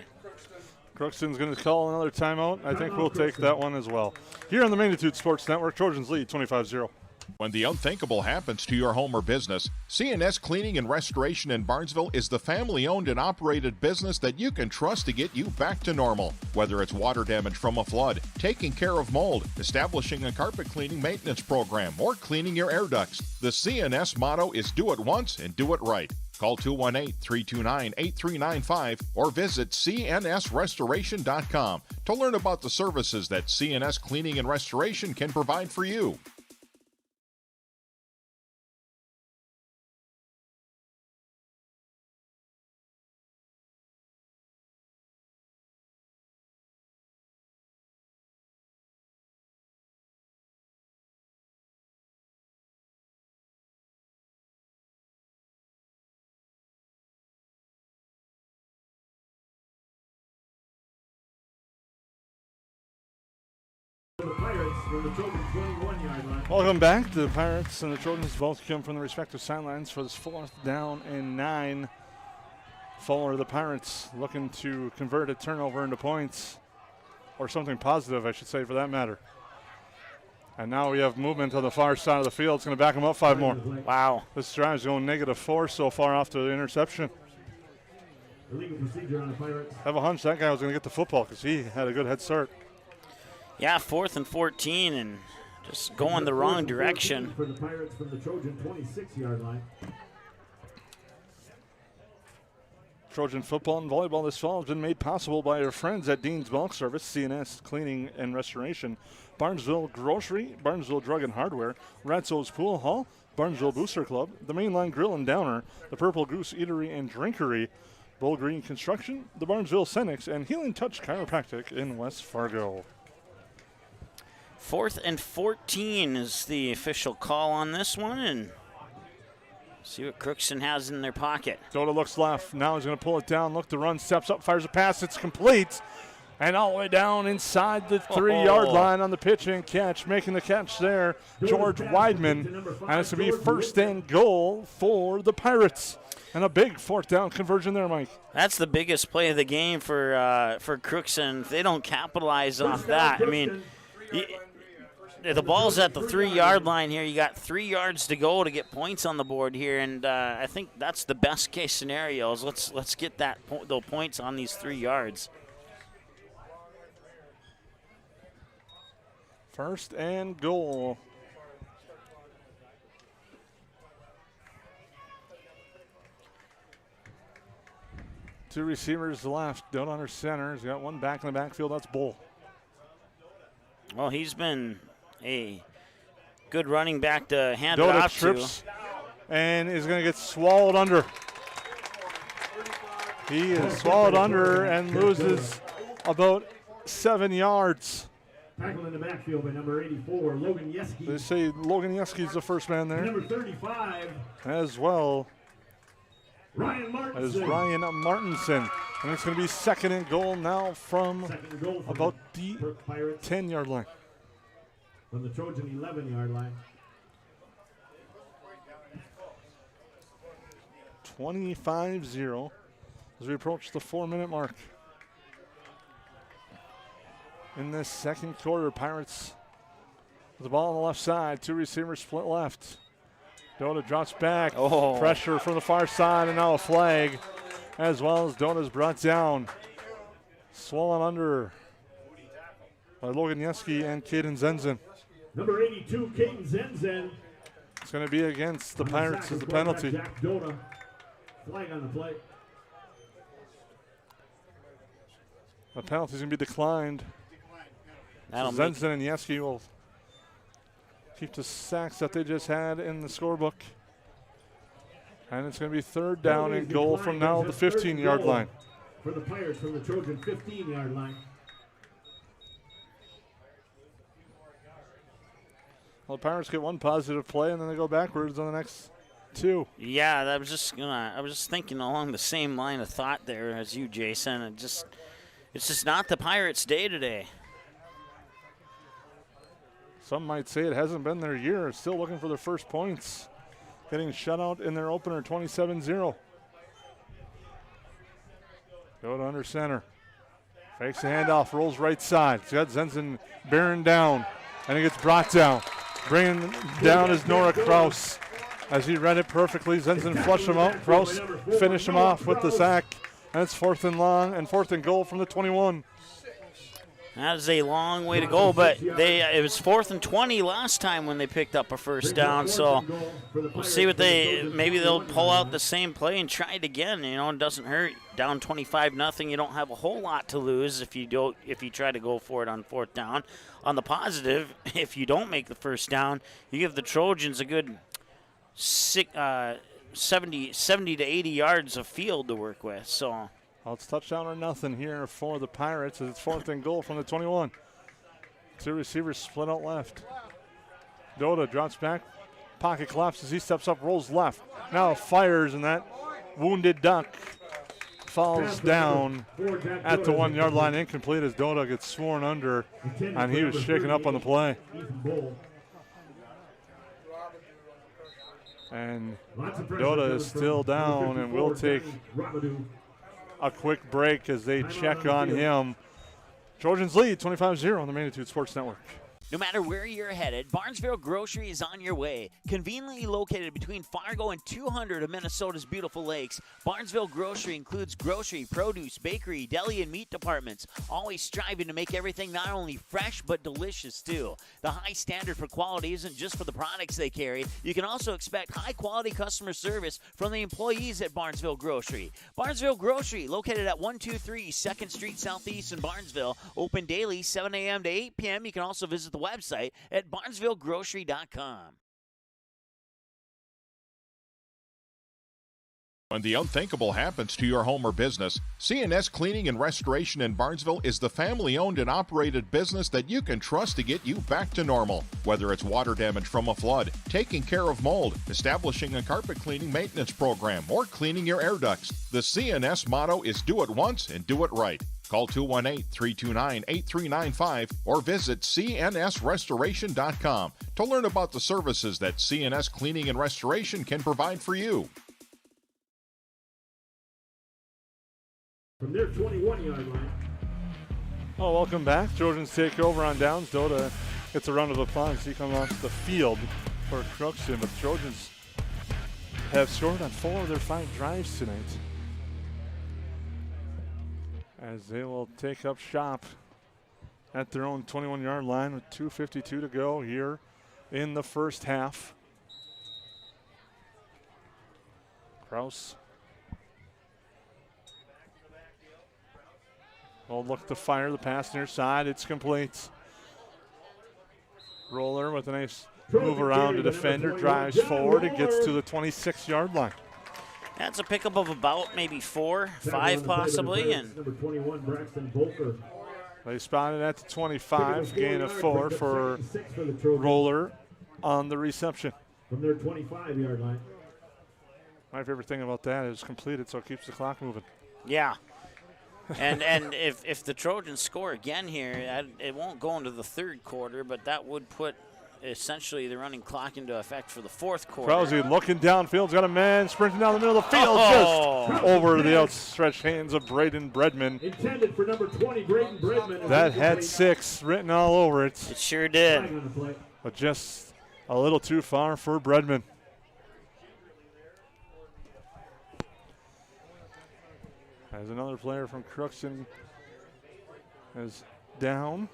Crookston's going to call another timeout. I think we'll take that one as well. Here on the Magnitude Sports Network, Trojans lead 25-0. When the unthinkable happens to your home or business, C&S Cleaning and Restoration in Barnesville is the family-owned and operated business that you can trust to get you back to normal. Whether it's water damage from a flood, taking care of mold, establishing a carpet cleaning maintenance program, or cleaning your air ducts, the C&S motto is do it once and do it right. Call 218-329-8395 or visit cnsrestoration.com to learn about the services that C&S Cleaning and Restoration can provide for you. The Pirates from the Trojans 21-yard line. Welcome back. The Pirates and the Trojans both come from the respective sidelines for this 4th down and 9 for the Pirates, looking to convert a turnover into points, or something positive, I should say, for that matter. And now we have movement on the far side of the field. It's going to back them up 5 more. Wow. This drive's going -4 so far off the interception. Illegal procedure on the Pirates. I have a hunch that guy was going to get the football because he had a good head start. Yeah, 4th and 14 and just going the wrong direction. For the Pirates from the Trojan 26-yard line. Trojan football and volleyball this fall has been made possible by our friends at Dean's Bulk Service, C&S Cleaning and Restoration, Barnesville Grocery, Barnesville Drug and Hardware, Ratzo's Pool Hall, Barnesville Booster Club, the Mainline Grill and Downer, the Purple Goose Eatery and Drinkery, Bull Green Construction, the Barnesville Cenex, and Healing Touch Chiropractic in West Fargo. 4th and 14 is the official call on this one, and see what Crookston has in their pocket. Dota looks left. Now he's going to pull it down, look to run, steps up, fires a pass. It's complete. And all the way down inside the 3-yard line on the pitch and catch. Making the catch there, George Weidman. And it's going to be 1st and goal for the Pirates. And a big 4th down conversion there, Mike. That's the biggest play of the game for Crookston. If they don't capitalize off that, I mean, the ball's at the 3-yard line here. You got 3 yards to go to get points on the board here, and I think that's the best case scenario. Is let's get those points on these 3 yards. 1st and goal. Two receivers left. Down under center. He's got one back in the backfield. That's Bull. Well, he's been a good running back to hand it Dota off trips and is going to get swallowed under. He is swallowed under and loses about 7 yards. Tackled in the backfield by number 84, Logan Yeski. They say Logan Yeski's the first man there. Number 35. As well Ryan Martinson. as Ryan Martinson. And it's going to be 2nd and goal now from about the 10-yard line. From the Trojan 11-yard line. 25-0 as we approach the 4-minute mark. In this second quarter, Pirates with the ball on the left side. 2 receivers split left. Dota drops back. Pressure from the far side and now a flag. As well as Dota's brought down. Swollen under by Logan Yeski and Caden Zenzen. Number 82, Caden Zenzen. It's going to be against the Pirates as the penalty. Jack Dota. Flag on the play. The penalty's going to be declined. Zenzen and Yeski will keep the sacks that they just had in the scorebook. And it's going to be 3rd down and goal from now the 15-yard line. For the Pirates from the Trojan 15-yard line. Well, the Pirates get one positive play and then they go backwards on the next 2. Yeah, I was just thinking along the same line of thought there as you, Jason. It's just not the Pirates' day today. Some might say it hasn't been their year. Still looking for their first points. Getting shut out in their opener, 27-0. Go to under center. Fakes the handoff, rolls right side. He's got Zenzen bearing down, and he gets brought down. Bringing down is Nora Kraus. As he read it perfectly, Zenzen flushed him out. Kraus finished him off with the sack. And it's 4th and long and 4th and goal from the 21. That is a long way to go, but it was 4th and 20 last time when they picked up a first down. So we'll see what maybe they'll pull out the same play and try it again. You know, it doesn't hurt. Down 25-0, you don't have a whole lot to lose if you try to go for it on 4th down. On the positive, if you don't make the first down, you give the Trojans a good 70 to 80 yards of field to work with. So well, it's touchdown or nothing here for the Pirates as it's 4th and goal from the 21. 2 receivers split out left. Doda drops back. Pocket collapses. He steps up, rolls left. Now fires, and that wounded duck falls down at the 1 yard line, incomplete as Doda gets sworn under, and he was shaken up on the play. And Doda is still down, and we'll take a quick break as they check on him. Trojans lead 25-0 on the Magnitude Sports Network. No matter where you're headed, Barnesville Grocery is on your way. Conveniently located between Fargo and 200 of Minnesota's beautiful lakes, Barnesville Grocery includes grocery, produce, bakery, deli, and meat departments, always striving to make everything not only fresh but delicious too. The high standard for quality isn't just for the products they carry. You can also expect high-quality customer service from the employees at Barnesville Grocery. Barnesville Grocery, located at 123 2nd Street Southeast in Barnesville, open daily 7 a.m. to 8 p.m. You can also visit the website at barnesvillegrocery.com. When the unthinkable happens to your home or business, C&S Cleaning and Restoration in Barnesville is the family-owned and operated business that you can trust to get you back to normal. Whether it's water damage from a flood, taking care of mold, establishing a carpet cleaning maintenance program, or cleaning your air ducts, the C&S motto is do it once and do it right. Call 218-329-8395 or visit cnsrestoration.com to learn about the services that C&S Cleaning and Restoration can provide for you. From their 21-yard line. Oh, welcome back. Trojans take over on downs. Doda gets a round of applause. He comes off the field for Crookston, but the Trojans have scored on 4 of their 5 drives tonight, as they will take up shop at their own 21-yard line with 2:52 to go here in the first half. Kraus will look to fire the pass near side. It's complete. Roller with a nice move around the defender, drives forward and gets to the 26-yard line. That's a pickup of about maybe 4, 5 possibly. And they spotted at the 25, gain of 4 for Roller on the reception. From their 25-yard line. My favorite thing about that is completed, so it keeps the clock moving. Yeah. and if the Trojans score again here, it won't go into the third quarter, but that would put essentially the running clock into effect for the fourth quarter. Krause looking downfield, got a man sprinting down the middle of the field, just over the outstretched hands of Braden Bredman. Intended for number 20, Braden Bredman. That had 6 written all over it. It sure did. But just a little too far for Bredman. As another player from Crookston is down.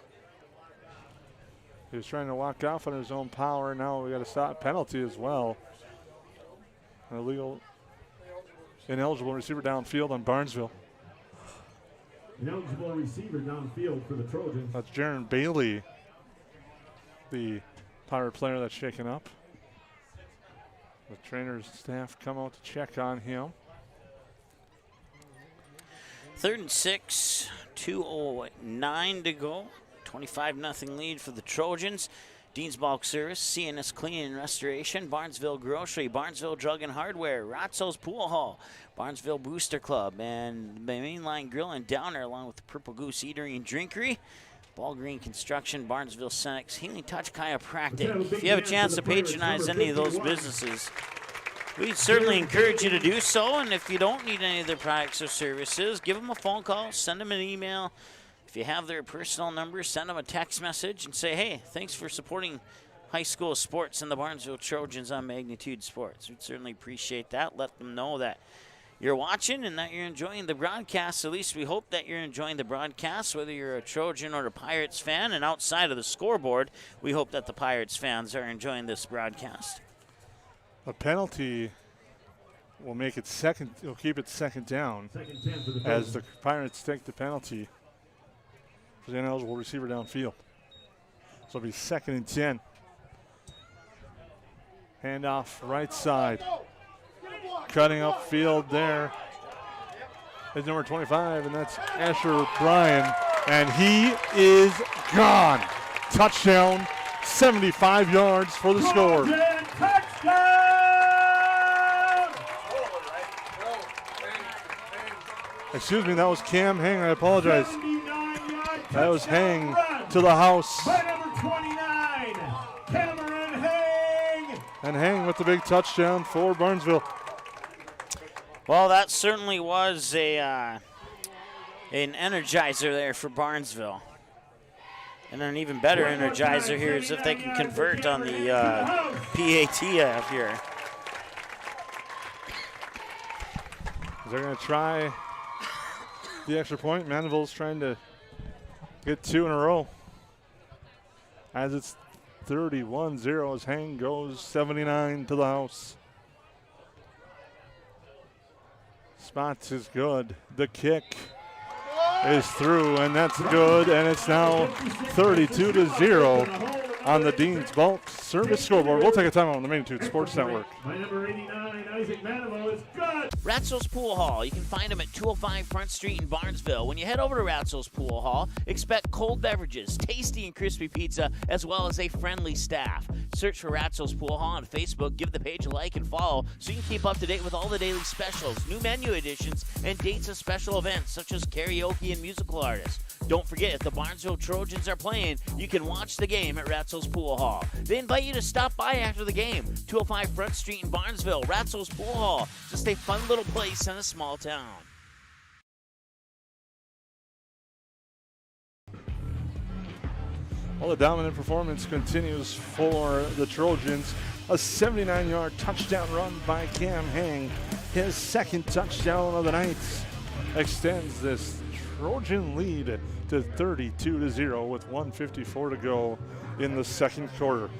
He was trying to walk off on his own power. Now we got a stop penalty as well. An illegal, ineligible receiver downfield on Barnesville. Ineligible receiver downfield for the Trojans. That's Jaron Bailey, the Pirate player that's shaken up. The trainer's staff come out to check on him. 3rd and 6, 2:09 to go. 25-0 lead for the Trojans. Dean's Bulk Service, C&S Cleaning and Restoration, Barnesville Grocery, Barnesville Drug and Hardware, Ratzo's Pool Hall, Barnesville Booster Club, and the Mainline Grill and Downer, along with the Purple Goose Eatery and Drinkery, Ball Green Construction, Barnesville Senex, Healing Touch Chiropractic. If you have a chance to patronize any of those businesses, we certainly encourage you to do so. And if you don't need any of their products or services, give them a phone call, send them an email. If you have their personal number, send them a text message and say, hey, thanks for supporting high school sports and the Barnesville Trojans on Magnitude Sports. We'd certainly appreciate that. Let them know that you're watching and that you're enjoying the broadcast. At least we hope that you're enjoying the broadcast, whether you're a Trojan or a Pirates fan. And outside of the scoreboard, we hope that the Pirates fans are enjoying this broadcast. A penalty will make it second. It'll keep it second down as the Pirates take the penalty for the ineligible receiver downfield. So it'll be 2nd and 10. Handoff right side. Cutting upfield there is number 25, and that's Asher Bryan. And he is gone. Touchdown, 75 yards for the score. Excuse me, that was Cam Hang. I apologize. That was Hang to the house. And Hang with the big touchdown for Barnesville. Well, that certainly was an energizer there for Barnesville. And an even better energizer here is if they can convert on the PAT here. They're going to try the extra point. Mandeville's trying to get 2 in a row. As it's 31-0 as Hang goes 79 to the house. Spots is good. The kick is through, and that's good, and it's now 32-0 on the Dean's Bulk Service scoreboard. We'll take a timeout on the Magnitude Sports Network. By number 89, Isaac Maniveau is good. Ratzel's Pool Hall. You can find them at 205 Front Street in Barnesville. When you head over to Ratzel's Pool Hall, expect cold beverages, tasty and crispy pizza, as well as a friendly staff. Search for Ratzel's Pool Hall on Facebook. Give the page a like and follow so you can keep up to date with all the daily specials, new menu additions, and dates of special events such as karaoke and musical artists. Don't forget, if the Barnesville Trojans are playing, you can watch the game at Ratzel's Pool Hall. They invite you to stop by after the game. 205 Front Street in Barnesville, Ratzel's Pool Hall. Just a fun little place in a small town. Well, the dominant performance continues for the Trojans. A 79-yard touchdown run by Cam Hang. His 2nd touchdown of the night extends this Trojan lead to 32-0 with 1:54 to go in the 2nd quarter.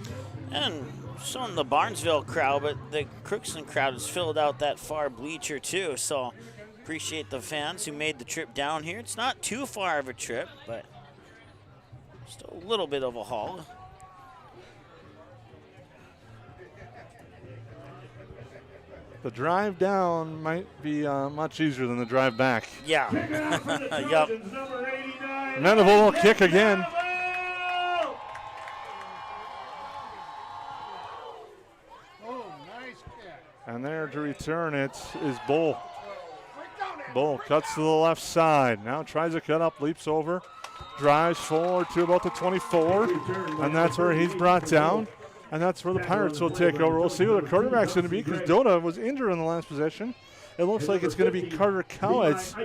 And so in the Barnesville crowd, but the Crookston crowd has filled out that far bleacher too. So appreciate the fans who made the trip down here. It's not too far of a trip, but still a little bit of a haul. The drive down might be much easier than the drive back. Yeah. Yup. Mandeville will kick again. Oh, nice catch. And there to return it is Bull. Bull cuts to the left side. Now tries to cut up, leaps over, drives forward to about the 24, and that's where he's brought down. And that's where the Pirates will take over. We'll see who the quarterback's going to be because Dota was injured in the last possession. It looks like it's going to be Carter Cowitz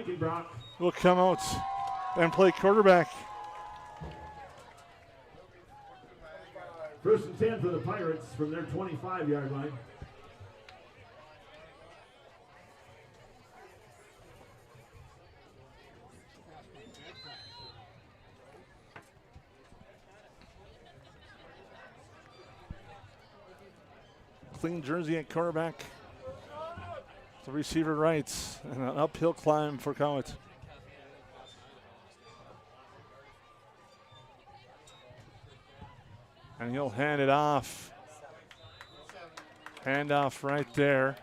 will come out and play quarterback. 1st and 10 for the Pirates from their 25-yard line. Clean jersey at quarterback. The receiver right, and an uphill climb for Cowitz. And he'll hand it off. Handoff right there.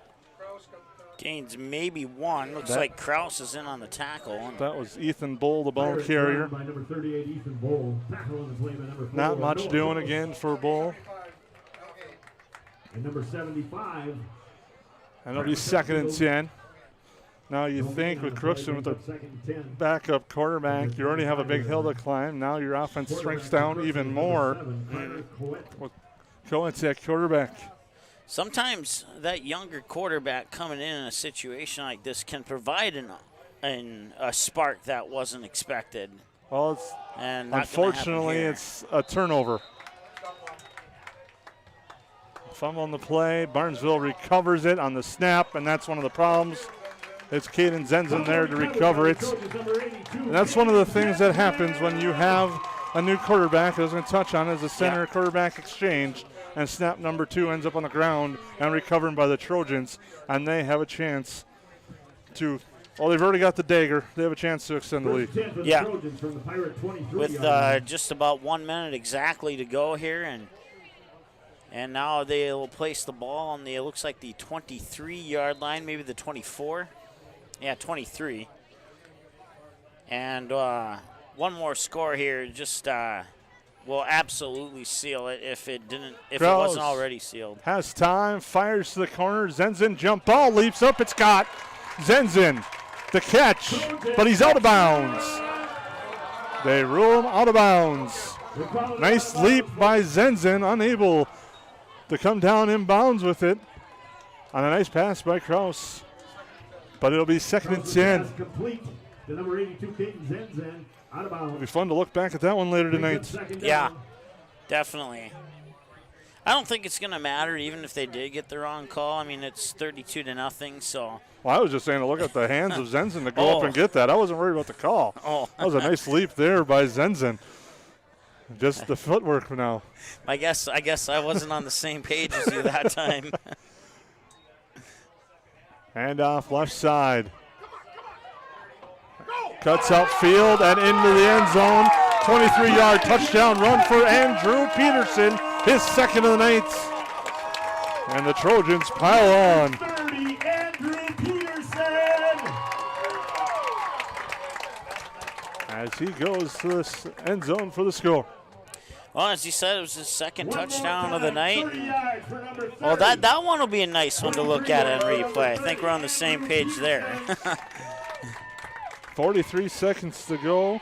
Gains maybe 1. Looks like Kraus is in on the tackle. That was Ethan Bull, the ball carrier. By number 38, Ethan Bull. Tackle on the play by number 4. Not much doing again for Bull. And number 75. And it'll be 2nd and 10. Now you think with Crookston with the backup quarterback, you already have a big hill to climb. Now your offense shrinks down even more with Cowitz at quarterback. Sometimes that younger quarterback coming in a situation like this can provide a spark that wasn't expected. Well, unfortunately, it's a turnover. Fumble on the play. Barnesville recovers it on the snap, and that's one of the problems. It's Caden Zenzen there to recover it. And that's one of the things that happens when you have a new quarterback. I was going to touch on is a center quarterback exchange, and snap number 2 ends up on the ground and recovered by the Trojans, and they have a chance to, well, they've already got the dagger. They have a chance to extend the lead. Yeah, with just about 1 minute exactly to go here, and now they will place the ball on the, it looks like the 23-yard line, maybe the 24. Yeah, 23. And one more score here just will absolutely seal it if it wasn't already sealed. Has time, fires to the corner. Zenzen jump ball, leaps up, it's got Zenzen, the catch, but he's out of bounds. They rule him out of bounds. Nice leap by Zenzen, unable to come down in bounds with it on a nice pass by Kraus. But it'll be 2nd and 10. The number 82, Caden Zenzen, out of bounds. It'll be fun to look back at that one later tonight. Yeah, definitely. I don't think it's going to matter even if they did get the wrong call. I mean, it's 32-0, so. Well, I was just saying to look at the hands of Zenzen to go up and get that. I wasn't worried about the call. That was a nice leap there by Zenzen. Just the footwork now. I guess I wasn't on the same page as you that time. Hand off left side. Cuts outfield and into the end zone. 23-yard touchdown run for Andrew Peterson, his 2nd of the night. And the Trojans pile on. 30, Andrew Peterson. As he goes to the end zone for the score. Well, as you said, it was his 2nd touchdown of the night. Well, that one will be a nice one to look at in replay. I think we're on the same page there. 43 seconds to go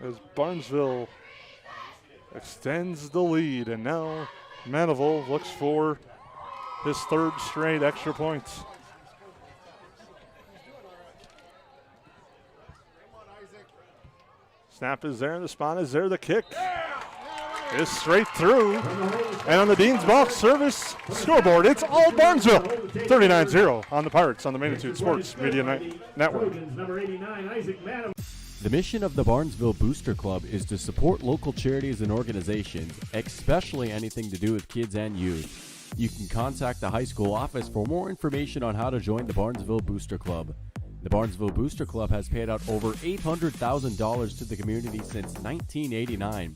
as Barnesville extends the lead, and now Manival looks for his 3rd straight extra points. Snap is there, and the spot is there. The kick is straight through. And on the Dean's Box service scoreboard, it's all Barnesville. 39-0 on the Pirates on the Magnitude Sports Media Network. The mission of the Barnesville Booster Club is to support local charities and organizations, especially anything to do with kids and youth. You can contact the high school office for more information on how to join the Barnesville Booster Club. The Barnesville Booster Club has paid out over $800,000 to the community since 1989.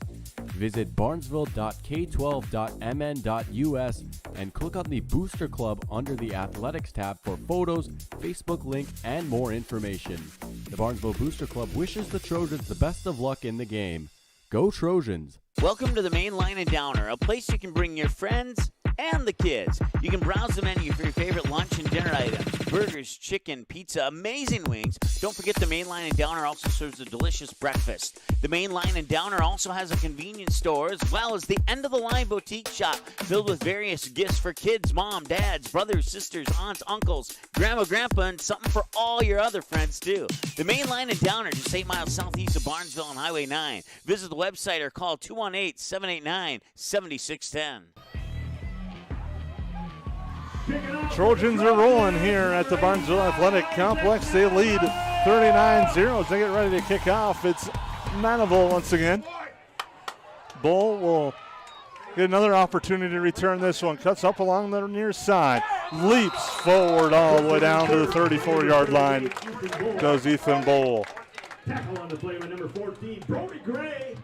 Visit barnesville.k12.mn.us and click on the Booster Club under the Athletics tab for photos, Facebook link, and more information. The Barnesville Booster Club wishes the Trojans the best of luck in the game. Go Trojans! Welcome to the Main Line and Downer, a place you can bring your friends and the kids. You can browse the menu for your favorite lunch and dinner items. Burgers, chicken, pizza, amazing wings. Don't forget the Main Line and Downer also serves a delicious breakfast. The Main Line and Downer also has a convenience store as well as the end-of-the-line boutique shop filled with various gifts for kids, mom, dads, brothers, sisters, aunts, uncles, grandma, grandpa, and something for all your other friends too. The Main Line and Downer, just 8 miles southeast of Barnesville on Highway 9. Visit the website or call 218-789-7610. Trojans are rolling here at the Barnesville Athletic Complex. They lead 39-0 as they get ready to kick off. It's Manival once again. Bull will get another opportunity to return this one. Cuts up along the near side. Leaps forward all the way down to the 34-yard line. Goes Ethan Bull. Tackle on the play by number 14, Brody Gray.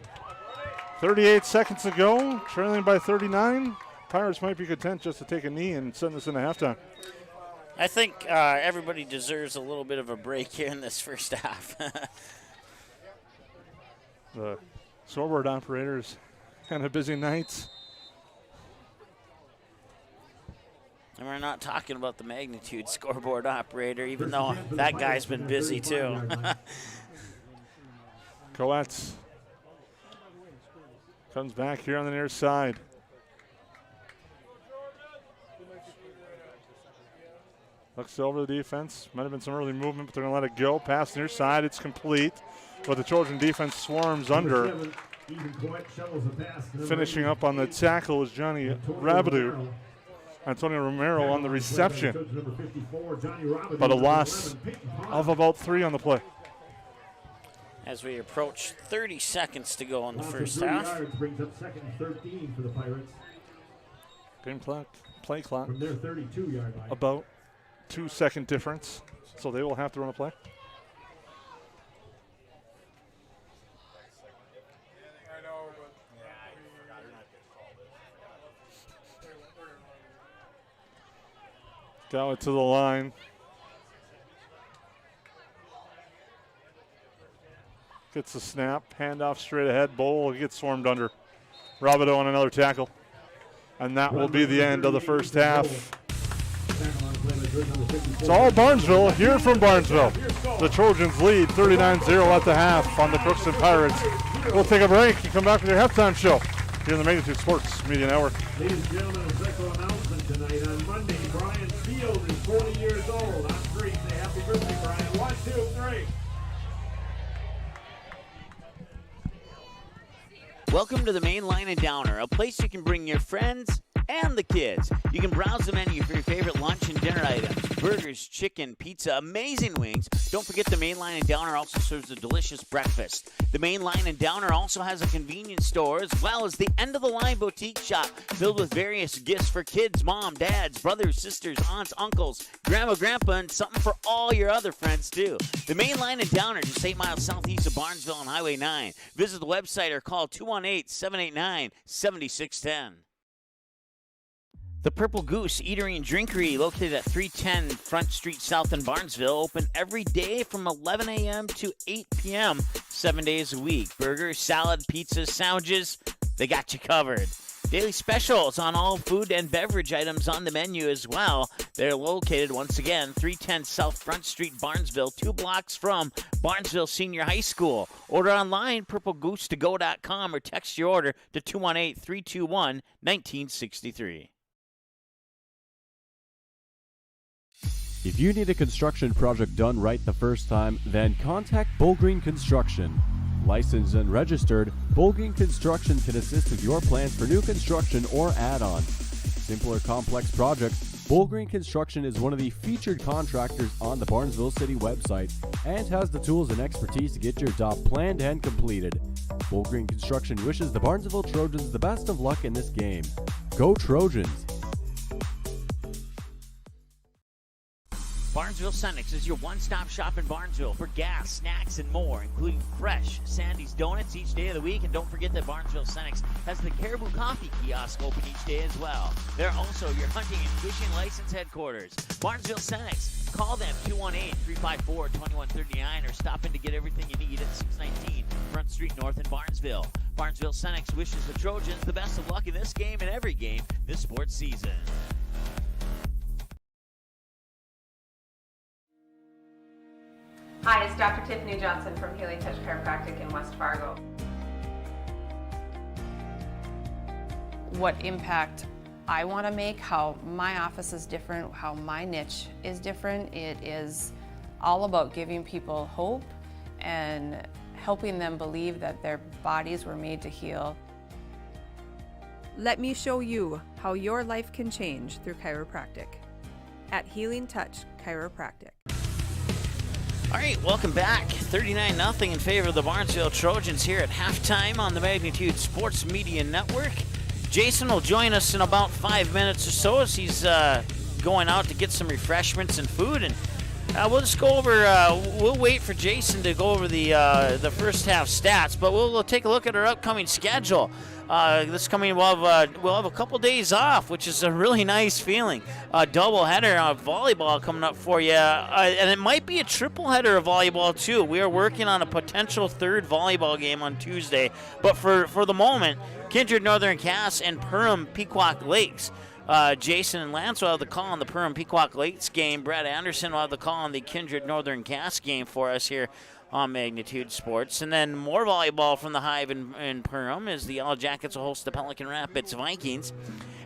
38 seconds to go, trailing by 39. Pirates might be content just to take a knee and send this into halftime. I think everybody deserves a little bit of a break here in this first half. The scoreboard operators kind of busy nights. And we're not talking about the Magnitude scoreboard operator, even though that guy's been busy too. Coates comes back here on the near side. Looks over the defense. Might have been some early movement, but they're going to let it go. Pass near side. It's complete. But the Trojan defense swarms under. Finishing up on the tackle is Johnny Rabidou. Antonio Romero on the reception. But a loss of about 3 on the play. As we approach 30 seconds to go in the first half. Brings up second and 13 for the Pirates. Game clock, play clock. From their 32-yard line. About 2-second difference. So they will have to run a play. Got it to the line. Gets the snap, handoff straight ahead. Bowl gets swarmed under. Rabideau on another tackle. And that will be the end of the first half. It's all Barnesville here from Barnesville. The Trojans lead 39-0 at the half on the Crookston Pirates. We'll take a break and come back with your halftime show here in the Magnitude Sports Media Network. Ladies and gentlemen, a special announcement tonight. On Monday, Brian Field is 40 years old. On 3, say happy birthday, Brian. 1, 2, 3. Welcome to the Main Line and Downer, a place you can bring your friends and the kids. You can browse the menu for your favorite lunch and dinner items. Burgers, chicken, pizza, amazing wings. Don't forget the Main Line and Downer also serves a delicious breakfast. The Main Line and Downer also has a convenience store as well as the end-of-the-line boutique shop filled with various gifts for kids, mom, dads, brothers, sisters, aunts, uncles, grandma, grandpa, and something for all your other friends too. The Main Line and Downer, just 8 miles southeast of Barnesville on Highway 9. Visit the website or call 218-789-7610. The Purple Goose Eatery and Drinkery, located at 310 Front Street South in Barnesville, open every day from 11 a.m. to 8 p.m., 7 days a week. Burgers, salad, pizzas, sandwiches, they got you covered. Daily specials on all food and beverage items on the menu as well. They're located, once again, 310 South Front Street, Barnesville, 2 blocks from Barnesville Senior High School. Order online, purplegoose2go.com, or text your order to 218-321-1963. If you need a construction project done right the first time, then contact Bullgreen Construction. Licensed and registered, Bullgreen Construction can assist with your plans for new construction or add-on. Simple or complex projects, Bullgreen Construction is one of the featured contractors on the Barnesville City website and has the tools and expertise to get your job planned and completed. Bullgreen Construction wishes the Barnesville Trojans the best of luck in this game. Go Trojans! Barnesville Cenex is your one-stop shop in Barnesville for gas, snacks, and more, including fresh Sandy's Donuts each day of the week. And don't forget that Barnesville Cenex has the Caribou Coffee kiosk open each day as well. They're also your hunting and fishing license headquarters. Barnesville Cenex. Call them 218-354-2139 or stop in to get everything you need at 619 Front Street North in Barnesville. Barnesville Cenex wishes the Trojans the best of luck in this game and every game this sports season. Hi, it's Dr. Tiffany Johnson from Healing Touch Chiropractic in West Fargo. What impact I want to make, how my office is different, how my niche is different. It is all about giving people hope and helping them believe that their bodies were made to heal. Let me show you how your life can change through chiropractic at Healing Touch Chiropractic. All right, welcome back. 39-0 in favor of the Barnesville Trojans here at halftime on the Magnitude Sports Media Network. Jason will join us in about 5 minutes or so as he's going out to get some refreshments and food. And we'll just go over, we'll wait for Jason to go over the first half stats, but we'll take a look at our upcoming schedule. This coming, we'll have a couple days off, which is a really nice feeling. A double header of volleyball coming up for you, and it might be a triple header of volleyball too. We are working on a potential third volleyball game on Tuesday, but for the moment, Kindred Northern Cass and Perham Pequot Lakes. Jason and Lance will have the call on the Perham Pequot Lakes game. Brad Anderson will have the call on the Kindred Northern Cass game for us here on Magnitude Sports. And then more volleyball from the Hive in Perham as the Yellow Jackets will host the Pelican Rapids Vikings.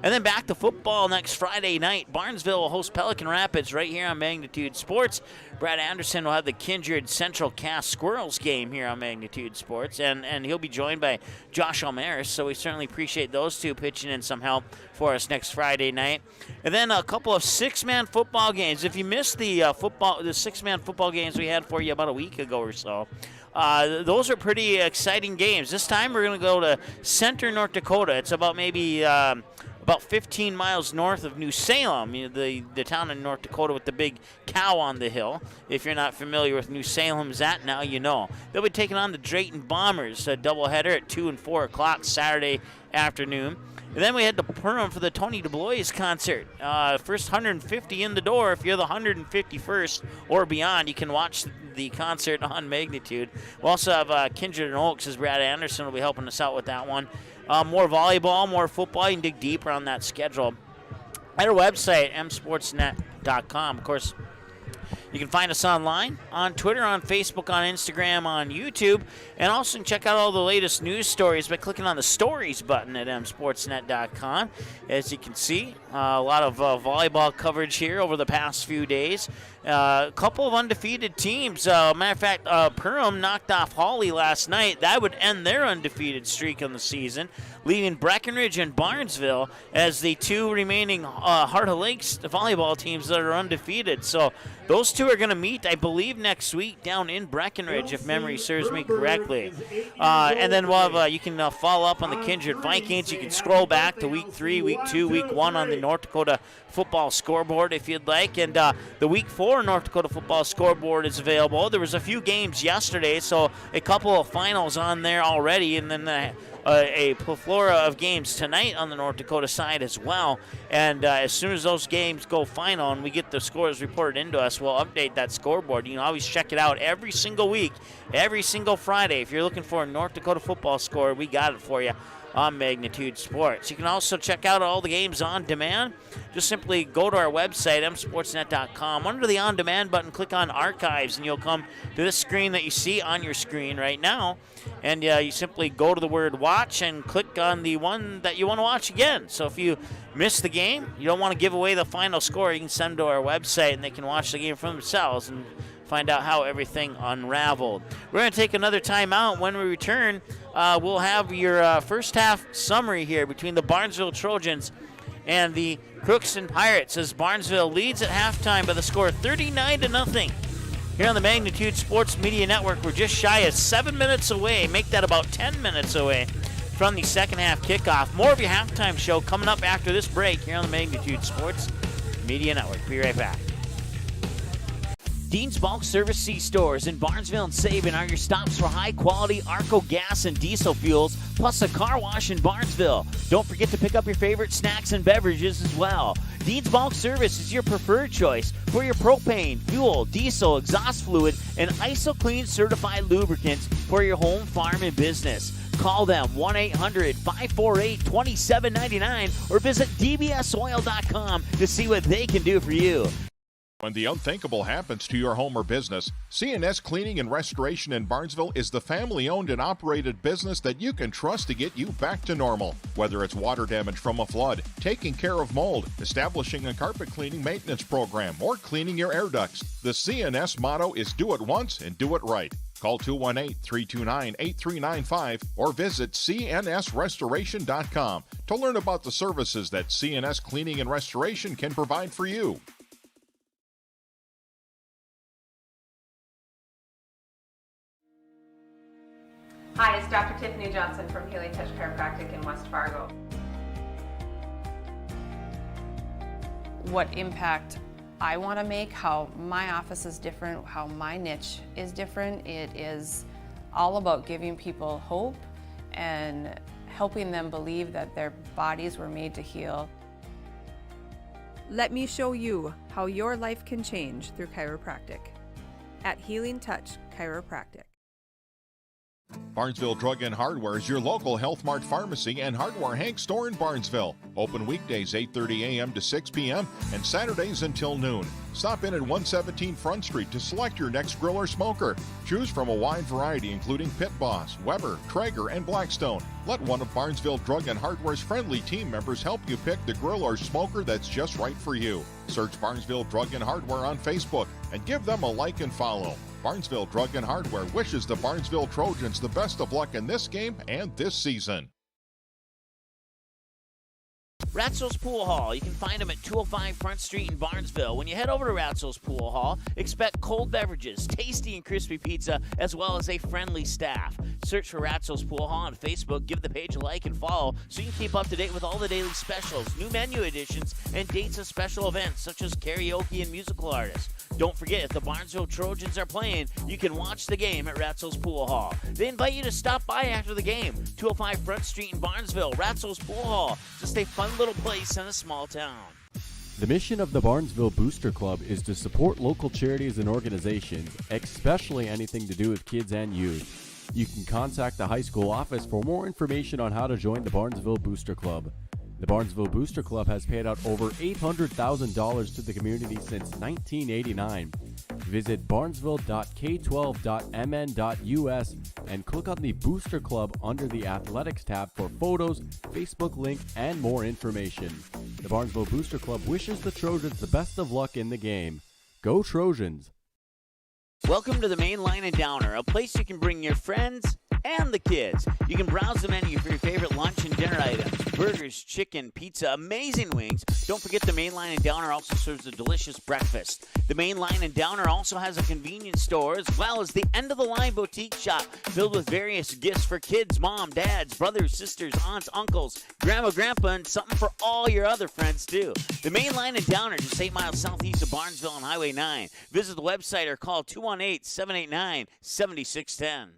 And then back to football next Friday night. Barnesville will host Pelican Rapids right here on Magnitude Sports. Brad Anderson will have the Kindred Central Cast Squirrels game here on Magnitude Sports. And he'll be joined by Josh Almaris, so we certainly appreciate those two pitching in some help for us next Friday night. And then a couple of six-man football games. If you missed the six-man football games we had for you about a week ago or so, those are pretty exciting games. This time we're going to go to Center, North Dakota. It's about maybe about 15 miles north of New Salem, the town in North Dakota with the big cow on the hill. If you're not familiar with New Salem's at, now you know. They'll be taking on the Drayton Bombers, a doubleheader at 2 and 4 o'clock Saturday afternoon. And then we head to Perham for the Tony DeBlois concert. First 150 in the door. If you're the 151st or beyond, you can watch the concert on Magnitude. We'll also have Kindred and Oaks, as Brad Anderson will be helping us out with that one. More volleyball, more football. You can dig deeper on that schedule at our website, msportsnet.com. Of course, you can find us online, on Twitter, on Facebook, on Instagram, on YouTube, and also check out all the latest news stories by clicking on the stories button at msportsnet.com. As you can see, a lot of volleyball coverage here over the past few days. A couple of undefeated teams. Matter of fact, Perham knocked off Hawley last night. That would end their undefeated streak on the season, leaving Breckenridge and Barnesville as the two remaining Heart of Lakes volleyball teams that are undefeated. So those two are going to meet, I believe, next week down in Breckenridge, if memory serves me correctly. And then we'll have, you can follow up on the Kindred Vikings. You can scroll back to Week 3, Week 2, Week 1 on the North Dakota football scoreboard if you'd like. And the Week 4 North Dakota football scoreboard is available. There was a few games yesterday, so a couple of finals on there already, and then a plethora of games tonight on the North Dakota side as well. And as soon as those games go final and we get the scores reported into us, we'll update that scoreboard. You can always check it out every single week, every single Friday. If you're looking for a North Dakota football score, we got it for you on Magnitude Sports. You can also check out all the games on demand. Just simply go to our website, msportsnet.com. Under the On Demand button, click on Archives, and you'll come to this screen that you see on your screen right now. And you simply go to the word Watch and click on the one that you want to watch again. So if you miss the game, you don't want to give away the final score, you can send them to our website, and they can watch the game for themselves and find out how everything unraveled. We're going to take another timeout. When we return, we'll have your first half summary here between the Barnesville Trojans and the Crookston Pirates, as Barnesville leads at halftime by the score 39-0. Here on the Magnitude Sports Media Network, we're just shy of 7 minutes away. Make that about 10 minutes away from the second half kickoff. More of your halftime show coming up after this break here on the Magnitude Sports Media Network. Be right back. Dean's Bulk Service C-Stores in Barnesville and Sabin are your stops for high-quality Arco gas and diesel fuels, plus a car wash in Barnesville. Don't forget to pick up your favorite snacks and beverages as well. Dean's Bulk Service is your preferred choice for your propane, fuel, diesel, exhaust fluid, and ISO-Clean certified lubricants for your home, farm, and business. Call them 1-800-548-2799 or visit dbsoil.com to see what they can do for you. When the unthinkable happens to your home or business, C&S Cleaning and Restoration in Barnesville is the family-owned and operated business that you can trust to get you back to normal. Whether it's water damage from a flood, taking care of mold, establishing a carpet cleaning maintenance program, or cleaning your air ducts, the C&S motto is do it once and do it right. Call 218-329-8395 or visit cnsrestoration.com to learn about the services that C&S Cleaning and Restoration can provide for you. Hi, it's Dr. Tiffany Johnson from Healing Touch Chiropractic in West Fargo. What impact I want to make, how my office is different, how my niche is different. It is all about giving people hope and helping them believe that their bodies were made to heal. Let me show you how your life can change through chiropractic at Healing Touch Chiropractic. Barnesville Drug and Hardware is your local Health Mart pharmacy and Hardware Hank store in Barnesville. Open weekdays 8:30 a.m. to 6 p.m. and Saturdays until noon. Stop in at 117 Front Street to select your next grill or smoker. Choose from a wide variety including Pit Boss, Weber, Traeger, and Blackstone. Let one of Barnesville Drug and Hardware's friendly team members help you pick the grill or smoker that's just right for you. Search Barnesville Drug and Hardware on Facebook and give them a like and follow. Barnesville Drug and Hardware wishes the Barnesville Trojans the best of luck in this game and this season. Ratzel's Pool Hall. You can find them at 205 Front Street in Barnesville. When you head over to Ratzel's Pool Hall, expect cold beverages, tasty and crispy pizza, as well as a friendly staff. Search for Ratzel's Pool Hall on Facebook. Give the page a like and follow so you can keep up to date with all the daily specials, new menu additions, and dates of special events such as karaoke and musical artists. Don't forget, if the Barnesville Trojans are playing, you can watch the game at Ratzel's Pool Hall. They invite you to stop by after the game. 205 Front Street in Barnesville, Ratzel's Pool Hall. Just a fun little place in a small town. The mission of the Barnesville Booster Club is to support local charities and organizations, especially anything to do with kids and youth. You can contact the high school office for more information on how to join the Barnesville Booster Club. The Barnesville Booster Club has paid out over $800,000 to the community since 1989. Visit barnesville.k12.mn.us and click on the Booster Club under the Athletics tab for photos, Facebook link, and more information. The Barnesville Booster Club wishes the Trojans the best of luck in the game. Go Trojans! Welcome to the Main Line and Downer, a place you can bring your friends and the kids. You can browse the menu for your favorite lunch and dinner items. Burgers, chicken, pizza, amazing wings. Don't forget the Main Line and Downer also serves a delicious breakfast. The Main Line and Downer also has a convenience store as well as the end-of-the-line boutique shop filled with various gifts for kids, mom, dads, brothers, sisters, aunts, uncles, grandma, grandpa, and something for all your other friends too. The Main Line and Downer, just 8 miles southeast of Barnesville on Highway 9. Visit the website or call 218-789-7610.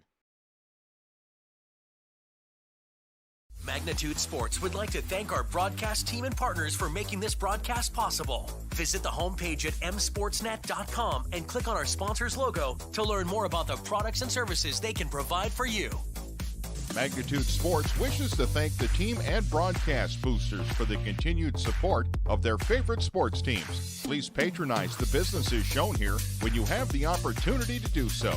Magnitude Sports would like to thank our broadcast team and partners for making this broadcast possible. Visit the homepage at msportsnet.com and click on our sponsor's logo to learn more about the products and services they can provide for you. Magnitude Sports wishes to thank the team and broadcast boosters for the continued support of their favorite sports teams. Please patronize the businesses shown here when you have the opportunity to do so.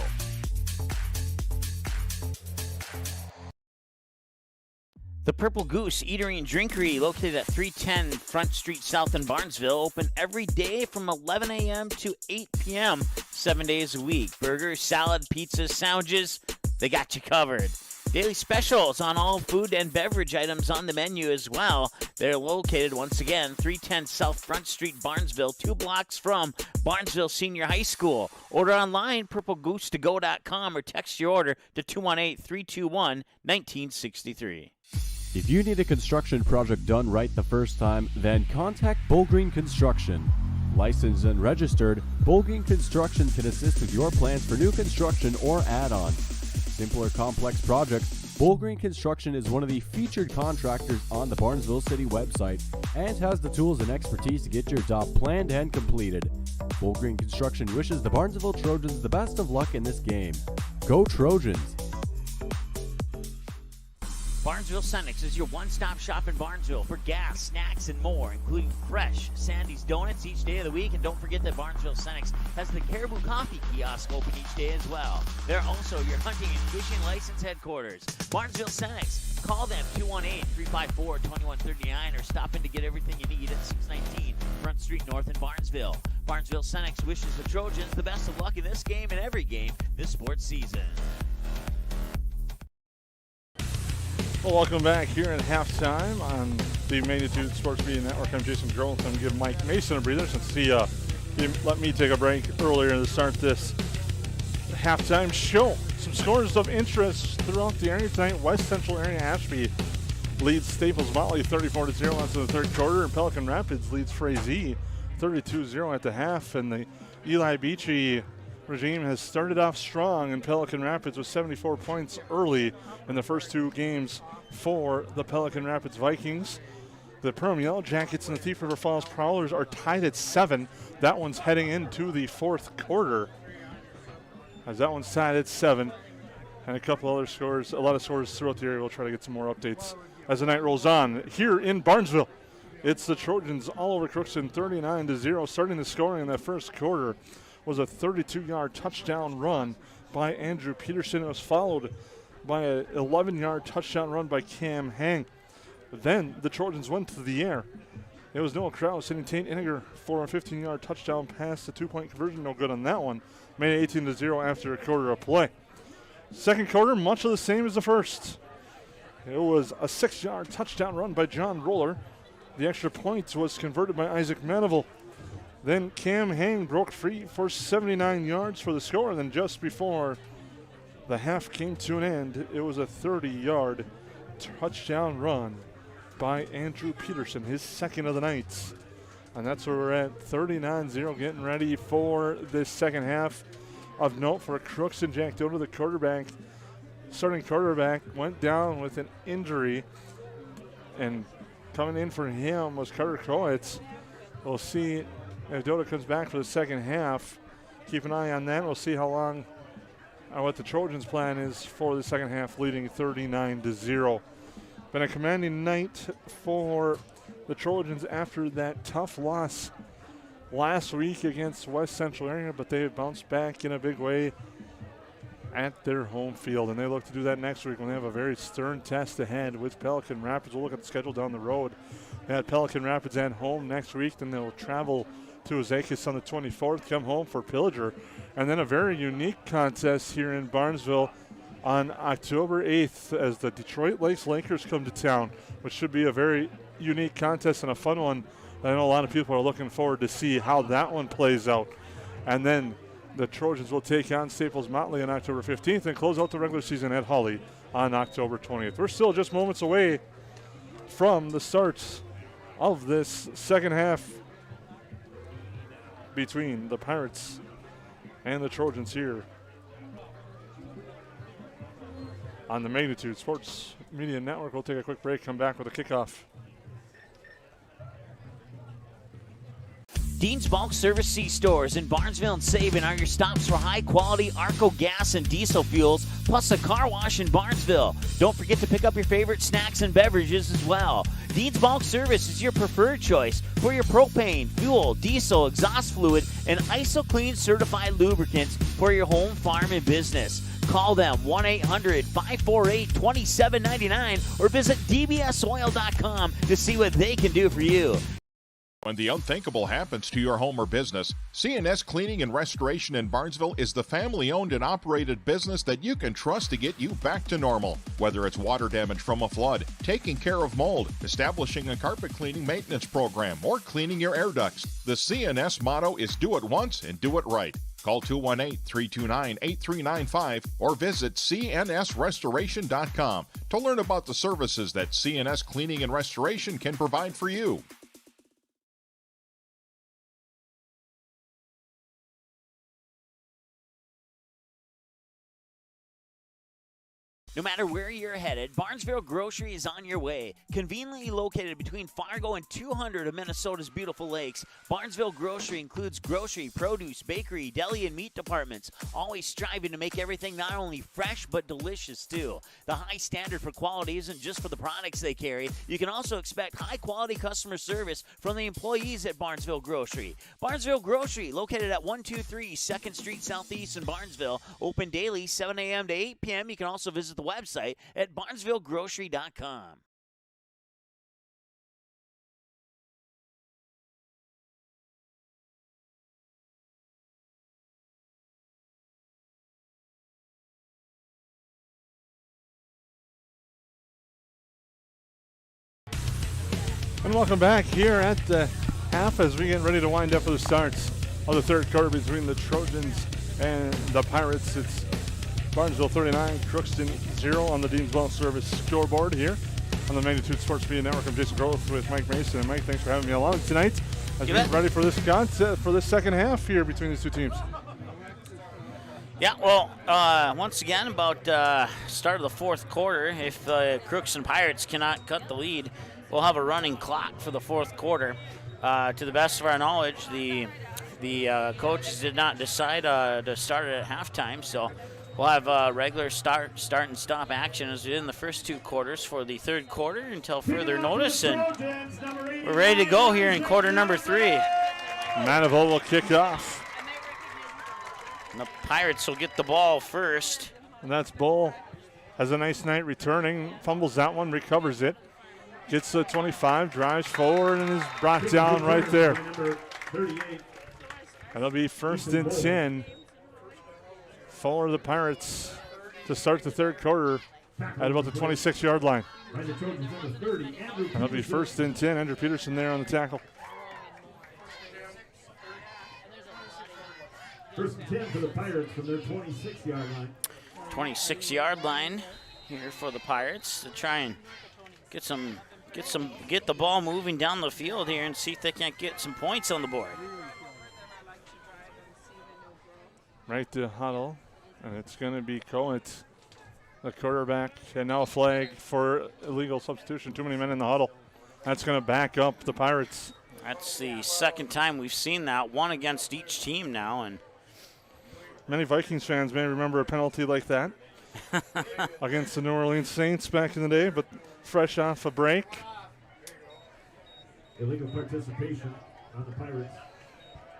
The Purple Goose Eatery and Drinkery, located at 310 Front Street South in Barnesville, open every day from 11 a.m. to 8 p.m., 7 days a week. Burgers, salad, pizzas, sandwiches, they got you covered. Daily specials on all food and beverage items on the menu as well. They're located, once again, 310 South Front Street, Barnesville, 2 blocks from Barnesville Senior High School. Order online, purplegoose2go.com, or text your order to 218-321-1963. If you need a construction project done right the first time, then contact Green Construction. Licensed and registered, Green Construction can assist with your plans for new construction or add-on. Simple or complex projects, Green Construction is one of the featured contractors on the Barnesville City website and has the tools and expertise to get your job planned and completed. Green Construction wishes the Barnesville Trojans the best of luck in this game. Go Trojans! Barnesville Senex is your one-stop shop in Barnesville for gas, snacks, and more, including fresh Sandy's Donuts each day of the week. And don't forget that Barnesville Senex has the Caribou Coffee kiosk open each day as well. They're also your hunting and fishing license headquarters. Barnesville Senex. Call them 218-354-2139 or stop in to get everything you need at 619 Front Street North in Barnesville. Barnesville Senex wishes the Trojans the best of luck in this game and every game this sports season. Well, welcome back here at halftime on the Magnitude Sports Media Network. I'm Jason Groth. I'm going to give Mike Mason a breather since he let me take a break earlier to start this halftime show. Some scores of interest throughout the area tonight. West Central area Ashby leads Staples Motley 34-0 after the third quarter, and Pelican Rapids leads Frazee 32-0 at the half. And the Eli Beachy regime has started off strong, and Pelican Rapids with 74 points early in the first 2 games for the Pelican Rapids Vikings. The Perham Yellow Jackets and the Thief River Falls Prowlers are tied at 7. That one's heading into the fourth quarter, as that one's tied at 7. and a couple other scores, a lot of scores throughout the area. We'll try to get some more updates as the night rolls on. Here in Barnesville, it's the Trojans all over Crookston, 39-0. Starting the scoring in that first quarter was a 32-yard touchdown run by Andrew Peterson. It was followed by an 11-yard touchdown run by Cam Hang. Then the Trojans went to the air. It was Noah Krause hitting Tate Inniger for a 15-yard touchdown pass. The two-point conversion, no good on that one. Made it 18-0 after a quarter of play. Second quarter, much of the same as the first. It was a 6-yard touchdown run by John Roller. The extra point was converted by Isaac Manival. Then Cam Hang broke free for 79 yards for the score. And then just before the half came to an end, it was a 30-yard touchdown run by Andrew Peterson, his second of the night. And that's where we're at, 39-0, getting ready for this second half. Of note for Crookston, Jack Doder, the quarterback, starting quarterback, went down with an injury. And coming in for him was Carter Kroitz. We'll see if Doder comes back for the second half. Keep an eye on that. We'll see how long, what the Trojans' plan is for the second half, leading 39-0. Been a commanding night for the Trojans after that tough loss last week against West Central area, but they have bounced back in a big way at their home field, and they look to do that next week when they have a very stern test ahead with Pelican Rapids. We'll look at the schedule down the road. They had Pelican Rapids at home next week, then they'll travel to Ozakis on the 24th, come home for Pillager, and then a very unique contest here in Barnesville on October 8th as the Detroit Lakes Lakers come to town, which should be a very unique contest and a fun one. I know a lot of people are looking forward to see how that one plays out. And then the Trojans will take on Staples Motley on October 15th and close out the regular season at Holly on October 20th. We're still just moments away from the start of this second half between the Pirates and the Trojans here on the Magnitude Sports Media Network. We'll take a quick break, come back with a kickoff. Dean's Bulk Service C-Stores in Barnesville and Sabin are your stops for high-quality Arco gas and diesel fuels, plus a car wash in Barnesville. Don't forget to pick up your favorite snacks and beverages as well. Dean's Bulk Service is your preferred choice for your propane, fuel, diesel, exhaust fluid, and ISO-Clean certified lubricants for your home, farm, and business. Call them 1-800-548-2799 or visit dbsoil.com to see what they can do for you. When the unthinkable happens to your home or business, C&S Cleaning and Restoration in Barnesville is the family-owned and operated business that you can trust to get you back to normal. Whether it's water damage from a flood, taking care of mold, establishing a carpet cleaning maintenance program, or cleaning your air ducts, the C&S motto is do it once and do it right. Call 218-329-8395 or visit cnsrestoration.com to learn about the services that C&S Cleaning and Restoration can provide for you. No matter where you're headed, Barnesville Grocery is on your way. Conveniently located between Fargo and 200 of Minnesota's beautiful lakes, Barnesville Grocery includes grocery, produce, bakery, deli, and meat departments, always striving to make everything not only fresh but delicious too. The high standard for quality isn't just for the products they carry. You can also expect high-quality customer service from the employees at Barnesville Grocery. Barnesville Grocery, located at 123 2nd Street Southeast in Barnesville, open daily 7 a.m. to 8 p.m. You can also visit the website at barnesvillegrocery.com. And welcome back here at the half as we get ready to wind up for the starts of the third quarter between the Trojans and the Pirates. It's Barnesville 39, Crookston 0 on the Dean's Bulk Service scoreboard here on the Magnitude Sports Media Network. I'm Jason Groth with Mike Mason. And Mike, thanks for having me along tonight as we get ready for this contest, for this second half here between these two teams. Yeah, well, once again, about start of the fourth quarter, if the Crookston Pirates cannot cut the lead, we'll have a running clock for the fourth quarter. To the best of our knowledge, the coaches did not decide to start it at halftime, so We'll have regular start and stop action as we did in the first 2 quarters for the third quarter until further notice. And we're ready to go here in quarter number 3. Manival will kick off. And the Pirates will get the ball first. And that's Bull. Has a nice night returning. Fumbles that one, recovers it. Gets to 25, drives forward, and is brought down right there. That'll be first and 10 for the Pirates to start the third quarter at about the 26-yard line. That'll be first and 10. Andrew Peterson there on the tackle. First and 10 for the Pirates from their 26-yard line. 26-yard line here for the Pirates to try and get the ball moving down the field here and see if they can't get some points on the board. Right to huddle, and it's going to be Coates, the quarterback, and now a flag for illegal substitution. Too many men in the huddle. That's going to back up the Pirates. That's the second time we've seen that, one against each team now, and many Vikings fans may remember a penalty like that against the New Orleans Saints back in the day, but fresh off a break. Illegal participation on the Pirates.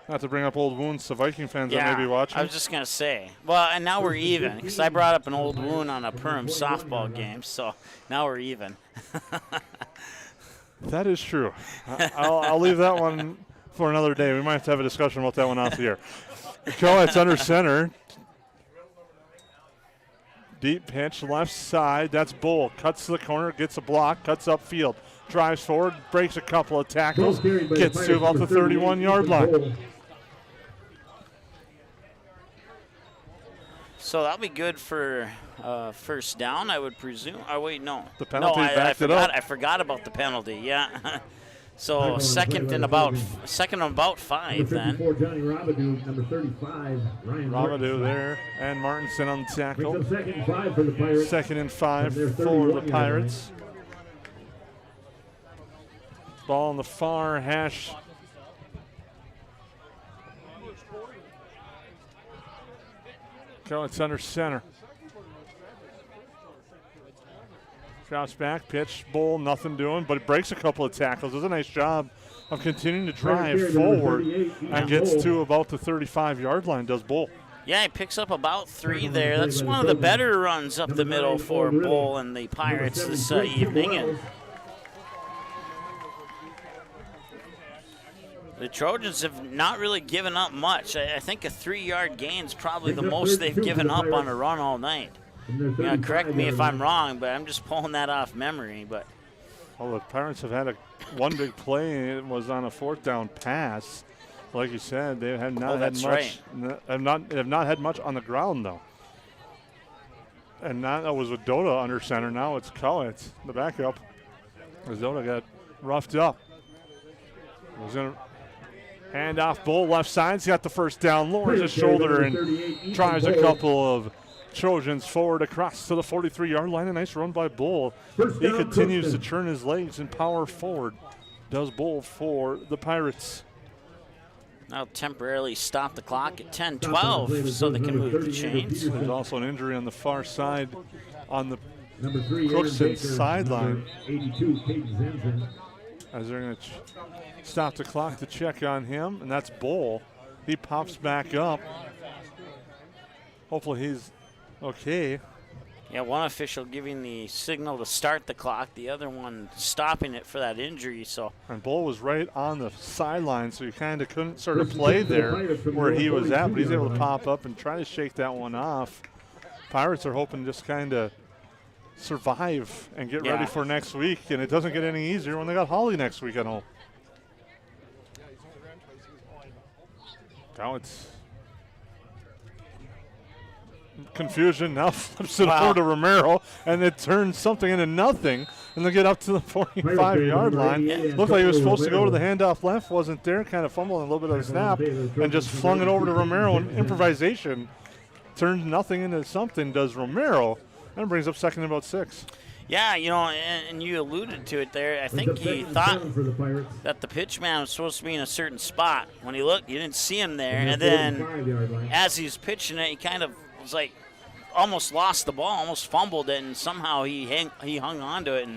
Not to bring up old wounds to Viking fans that may be watching. I was just going to say. Well, and now we're even, because I brought up an old wound on a Perham softball game, so now we're even. That is true. I'll leave that one for another day. We might have to have a discussion about that one off the air. Coates under center. Deep pitch, left side. That's Bull. Cuts to the corner, gets a block, cuts upfield. Drives forward, breaks a couple of tackles, gets to about the 31-yard line. So that'll be good for first down, I would presume. Oh, wait, no. The penalty backed it up. up. I forgot about the penalty, yeah. So second and about 5 then. Johnny Robidoux, number 35, Ryan Robidoux there, and Martinson on the tackle. Second and 5 for the Pirates. Second and 5 for the Pirates. Ball on the far hash. It's under center. Drops back, pitch, Bull, nothing doing, but it breaks a couple of tackles. Does a nice job of continuing to drive forward and gets to about the 35-yard line, does Bull. Yeah, he picks up about 3 there. That's one of the better runs up the middle for Bull and the Pirates this evening. And the Trojans have not really given up much. I think a 3-yard gain is probably the most they've given up on a run all night. Correct me if I'm wrong, but I'm just pulling that off memory. But well, the Pirates have had one big play, and it was on a 4th down pass. Like you said, they have not had much. Right. Have not had much on the ground though. And that was with Dota under center. Now it's Coates, the backup. As Dota got roughed up. Was going to hand off Bull left side. He's got the first down, lowers his shoulder, and drives a couple of Trojans forward across to the 43-yard line. A nice run by Bull. He continues to turn his legs and power forward. Does Bull for the Pirates. Now temporarily stop the clock at 10-12 so they can move the chains. There's also an injury on the far side on the Crookston sideline. 82, Kate Zenzen. As they're going to stop the clock to check on him, and that's Bull. He pops back up. Hopefully he's okay. Yeah, one official giving the signal to start the clock, the other one stopping it for that injury. So. And Bull was right on the sideline, so he kind of couldn't sort of play there where he was at, but he's able to pop up and try to shake that one off. Pirates are hoping to just kind of survive and get ready for next week, and it doesn't get any easier when they got Holly next week at home. Now it's confusion. Now flips it over to Romero, and it turns something into nothing, and they get up to the 45-yard line. Looked like he was supposed to go to the handoff left, wasn't there, kind of fumbling a little bit of the snap, and just flung it over to Romero. And improvisation turned nothing into something, does Romero, and brings up second and about 6. Yeah, and you alluded to it there. I think he thought that the pitch man was supposed to be in a certain spot. When he looked, you didn't see him there. And then as he was pitching it, he kind of was like almost lost the ball, almost fumbled it, and somehow he hung on to it,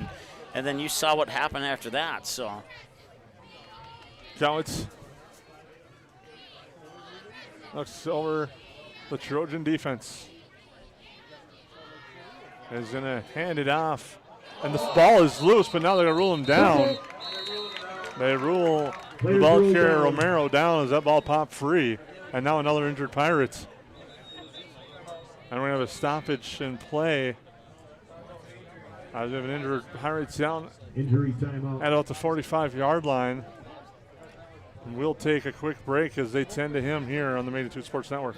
and then you saw what happened after that. So Cowitz looks over the Trojan defense. Is going to hand it off, and the ball is loose, but now they're going to rule him down. They rule the ball carrier Romero down as that ball popped free, and now another injured Pirates. And we're going to have a stoppage in play. As we have an injured Pirates down Injury timeout at about the 45-yard line. And we'll take a quick break as they tend to him here on the Magnitude Sports Network.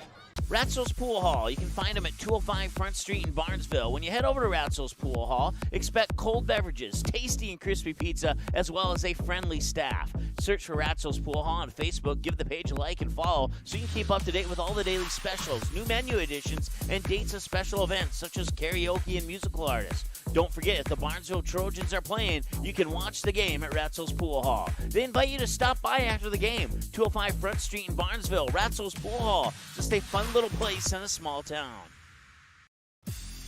Ratzo's Pool Hall. You can find them at 205 Front Street in Barnesville. When you head over to Ratzo's Pool Hall, expect cold beverages, tasty and crispy pizza, as well as a friendly staff. Search for Ratzo's Pool Hall on Facebook, give the page a like and follow so you can keep up to date with all the daily specials, new menu additions, and dates of special events such as karaoke and musical artists. Don't forget, if the Barnesville Trojans are playing, you can watch the game at Ratzo's Pool Hall. They invite you to stop by after the game. 205 Front Street in Barnesville, Ratzo's Pool Hall. Just a fun little place in a small town.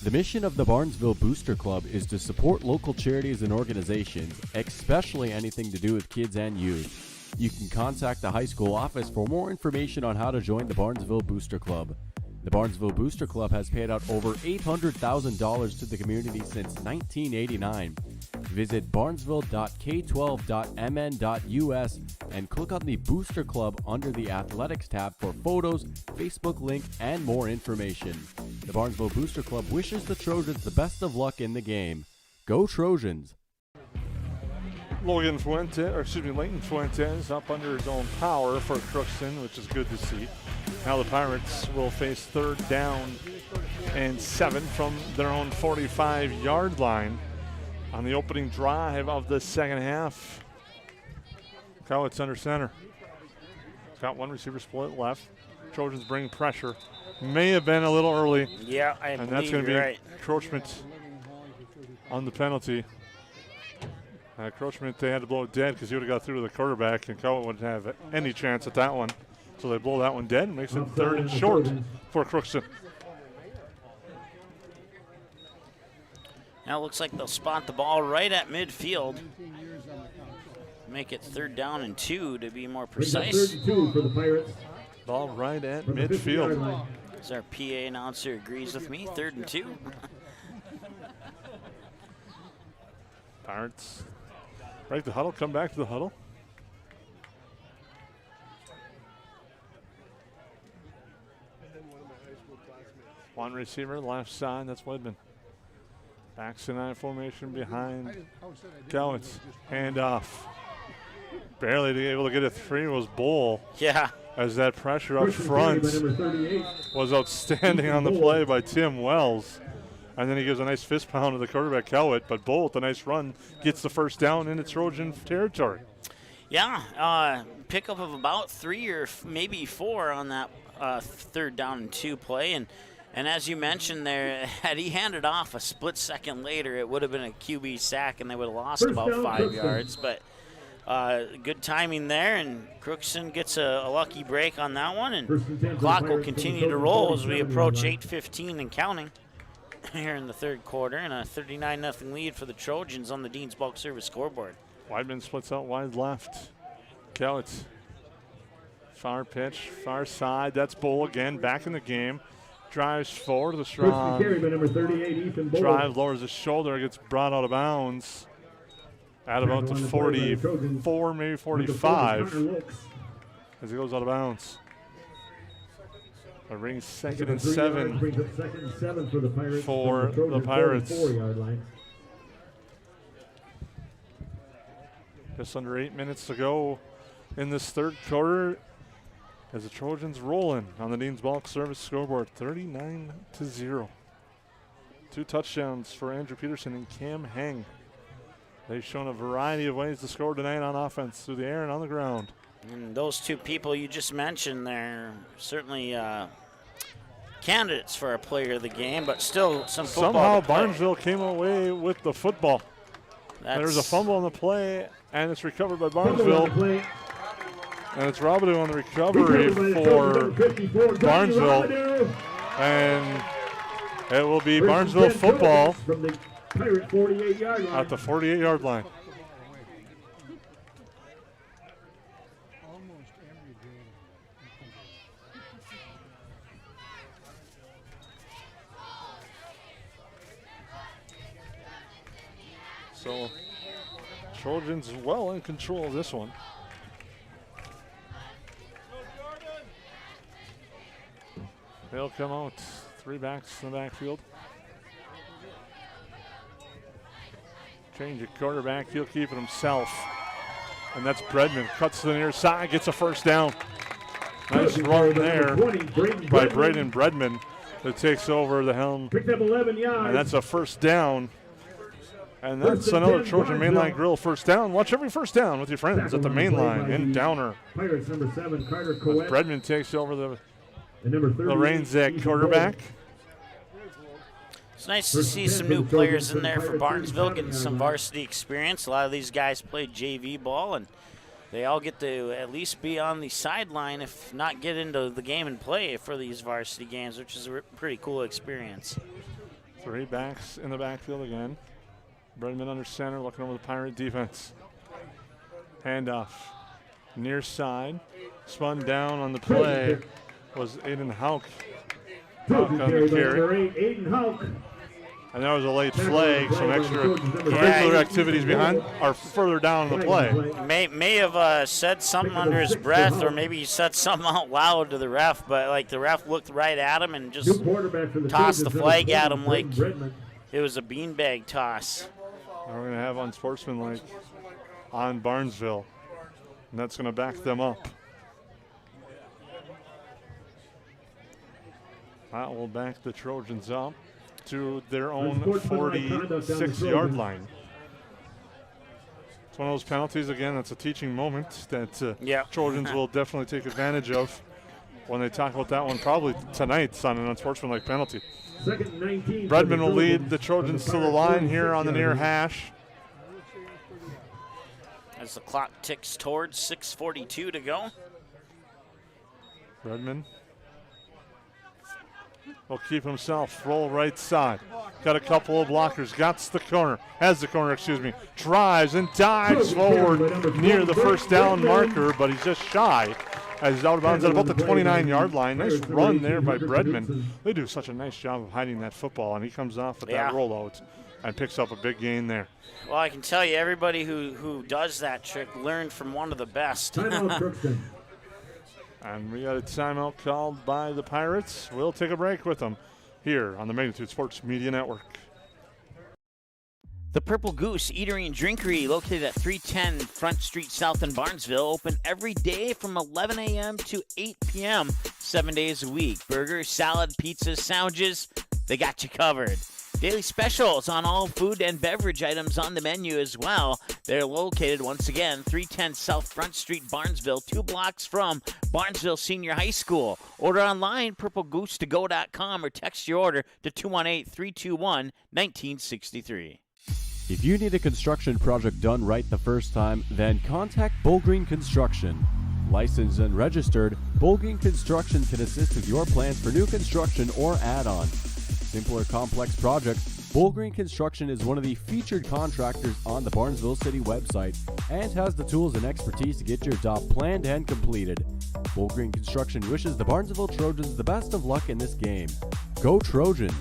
The mission of the Barnesville Booster Club is to support local charities and organizations, especially anything to do with kids and youth. You can contact the high school office for more information on how to join the Barnesville Booster Club. The Barnesville Booster Club has paid out over $800,000 to the community since 1989. Visit barnesville.k12.mn.us and click on the Booster Club under the Athletics tab for photos, Facebook link, and more information. The Barnesville Booster Club wishes the Trojans the best of luck in the game. Go Trojans! Leighton Fuentes up under his own power for Crookston, which is good to see. Now the Pirates will face 3rd down and 7 from their own 45-yard line on the opening drive of the second half. Cowitz under center. Got one receiver split left. Trojans bring pressure. May have been a little early. Yeah, and that's going to be right. encroachment on the penalty. Encroachment, they had to blow it dead because he would have got through to the quarterback, and Cowitz wouldn't have any chance at that one. So they blow that one dead and makes it 3rd and short for Crookston. Now it looks like they'll spot the ball right at midfield. Make it 3rd down and 2 to be more precise. 32 for the Pirates. Ball right at midfield. As our PA announcer agrees with me, 3rd and 2. Pirates break the huddle, come back to the huddle. One receiver, left side, that's Wedman. Backs in I formation behind Cowitz. Hand off. Barely able to get a 3 was Bull. Yeah. As that pressure up front was outstanding on the play by Tim Wells. And then he gives a nice fist pound to the quarterback, Cowit, but Bull with a nice run gets the 1st down into Trojan territory. Yeah, pickup of about 3 or maybe 4 on that 3rd down and 2 play. And as you mentioned there, had he handed off a split second later, it would have been a QB sack and they would have lost about 5 yards. But good timing there, and Crookston gets a lucky break on that one. And clock will continue to roll as we approach 8:15 and counting here in the 3rd quarter, and a 39-0 lead for the Trojans on the Dean's Bulk Service scoreboard. Weidman splits out wide left. Cowitz. Far pitch, far side. That's Bull again, back in the game. Drives forward to the strong. Drive, lowers his shoulder, gets brought out of bounds at about the 44, maybe 45, as he goes out of bounds. It rings 2nd and 7 for the Pirates. For the Pirates. 4-yard line. Just under 8 minutes to go in this 3rd quarter as the Trojans rolling on the Dean's Bulk Service scoreboard, 39-0. 2 touchdowns for Andrew Peterson and Cam Heng. They've shown a variety of ways to score tonight on offense, through the air and on the ground. And those 2 people you just mentioned, they're certainly candidates for a player of the game, but still some football. Somehow Barnesville came away with the football. There's a fumble on the play, and it's recovered by Barnesville. And it's Robidoux on the recovery for Barnesville. And It will be Barnesville football from the Pirate 48-yard line. at the 48-yard line. So Trojans well in control of this one. They'll come out. 3 backs in the backfield. Change of quarterback. He'll keep it himself. And that's Bredman. Cuts to the near side. Gets a first down. Nice run there by Braden Bredman that takes over the helm. Picked up 11 yards. And that's a first down. And that's another Trojan mainline grill first down. Watch every first down with your friends at the mainline in Downer. Pirates number 7, Carter As Coet. Bredman takes over the number 30, reins at quarterback. It's nice to see some new players in there for Barnesville getting some varsity experience. A lot of these guys played JV ball, and they all get to at least be on the sideline, if not get into the game and play for these varsity games, which is a pretty cool experience. 3 backs in the backfield again. Bredman under center, looking over the Pirate defense. Handoff. Near side. Spun down on the play was Aiden Hauk. Hauk on the carry. Aiden Hauk. And there was a late flag, some extracurricular activities behind are further down in the play. May have said something under his breath, or maybe he said something out loud to the ref, but like the ref looked right at him and just tossed the flag at him like it was a beanbag toss. We're going to have unsportsmanlike on Barnesville, and that's going to back them up. That will back the Trojans up to their own 46-yard line. It's one of those penalties, again, that's a teaching moment that Trojans will definitely take advantage of when they talk about that one, probably tonight on an unsportsmanlike penalty. Bredman will lead the Trojans to the line here on the near hash. As the clock ticks towards 6:42 to go. Bredman will keep himself, roll right side. Got a couple of blockers, has the corner, drives and dives forward near the first down marker, but he's just shy as he's out of bounds at about the 29-yard line. Nice run there by Bredman. They do such a nice job of hiding that football, and he comes off with that rollout and picks up a big gain there. Well, I can tell you, everybody who does that trick learned from one of the best. And we got a timeout called by the Pirates. We'll take a break with them here on the Magnitude Sports Media Network. The Purple Goose Eatery and Drinkery, located at 310 Front Street South in Barnesville, open every day from 11 a.m. to 8 p.m., 7 days a week. Burgers, salad, pizzas, sandwiches, they got you covered. Daily specials on all food and beverage items on the menu as well. They're located, once again, 310 South Front Street, Barnesville, 2 blocks from Barnesville Senior High School. Order online, purplegoose2go.com, or text your order to 218-321-1963. If you need a construction project done right the first time, then contact Bullgreen Construction. Licensed and registered, Bullgreen Construction can assist with your plans for new construction or add-on. Simple or complex projects, Bullgreen Construction is one of the featured contractors on the Barnesville City website and has the tools and expertise to get your job planned and completed. Bullgreen Construction wishes the Barnesville Trojans the best of luck in this game. Go Trojans!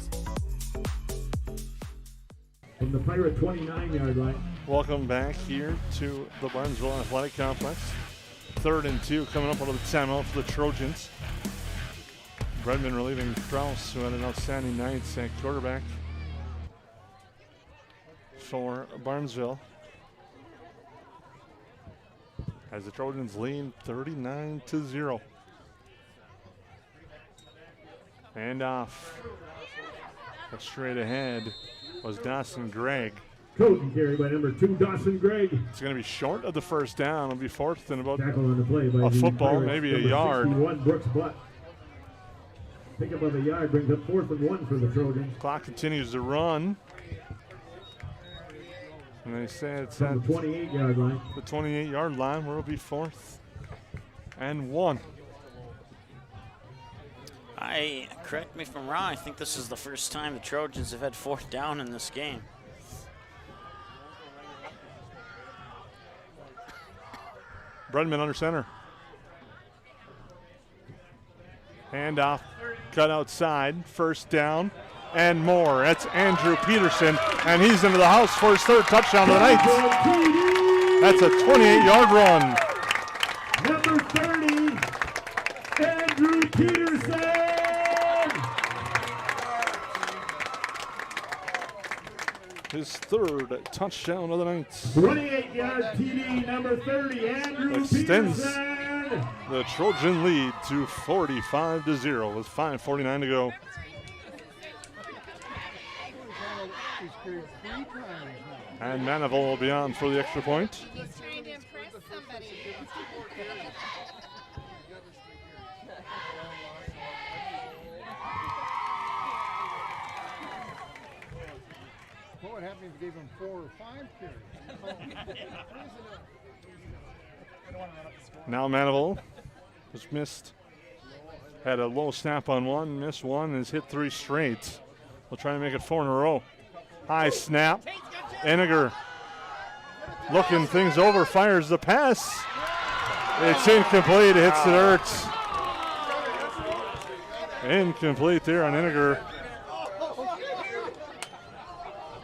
From the Pirate 29-yard line. Welcome back here to the Barnesville Athletic Complex. 3rd and 2 coming up out of the timeout for the Trojans. Bredman relieving Krause, who had an outstanding night at quarterback for Barnesville. As the Trojans lead 39-0. And off. Straight ahead was Dawson Gregg. Coaching carry by number 2, Dawson Gregg. It's going to be short of the first down. It'll be 4th and about Tackle on the play by a football, Pirates, maybe a yard. 61, Brooks Butt. Pick up of a yard, brings up 4th and 1 for the Trojans. Clock continues to run. And they say it's From at the 28-yard line. The 28-yard line, where it'll be 4th and 1. Correct me if I'm wrong, I think this is the first time the Trojans have had 4th down in this game. Bredman under center. Handoff, cut outside, 1st down, and more. That's Andrew Peterson, and he's into the house for his 3rd touchdown of the night. That's a 28-yard run. Number 30, Andrew Peterson. His 3rd touchdown of the night. 28-yard TD, number 30, Andrew Extends Peterson. the Trojan lead to 45-0 with 5:49 to go. And Manival will be on for the extra point. He's trying to impress somebody. What would happen if you gave him 4 or 5 carries? Now Manival was missed. Had a low snap on one, missed one, and has hit 3 straight. We'll try to make it 4 in a row. High snap. Eniger looking things over, fires the pass. It's incomplete, it hits the dirt. Incomplete there on Eniger.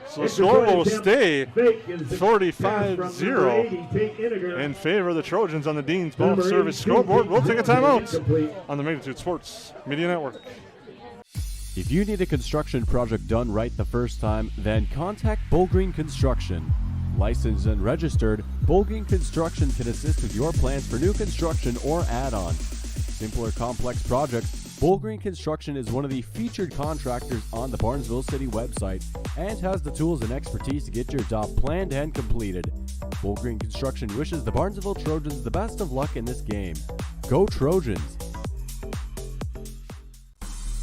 So the score will stay 45-0 in favor of the Trojans on the Dean's Ball Service scoreboard. We'll take a timeout on the Magnitude Sports Media Network. If you need a construction project done right the first time, then contact Bull Green Construction. Licensed and registered, Bull Green Construction can assist with your plans for new construction or add-on. Simple or complex projects, Bull Green Construction is one of the featured contractors on the Barnesville City website and has the tools and expertise to get your job planned and completed. Bull Green Construction wishes the Barnesville Trojans the best of luck in this game. Go Trojans!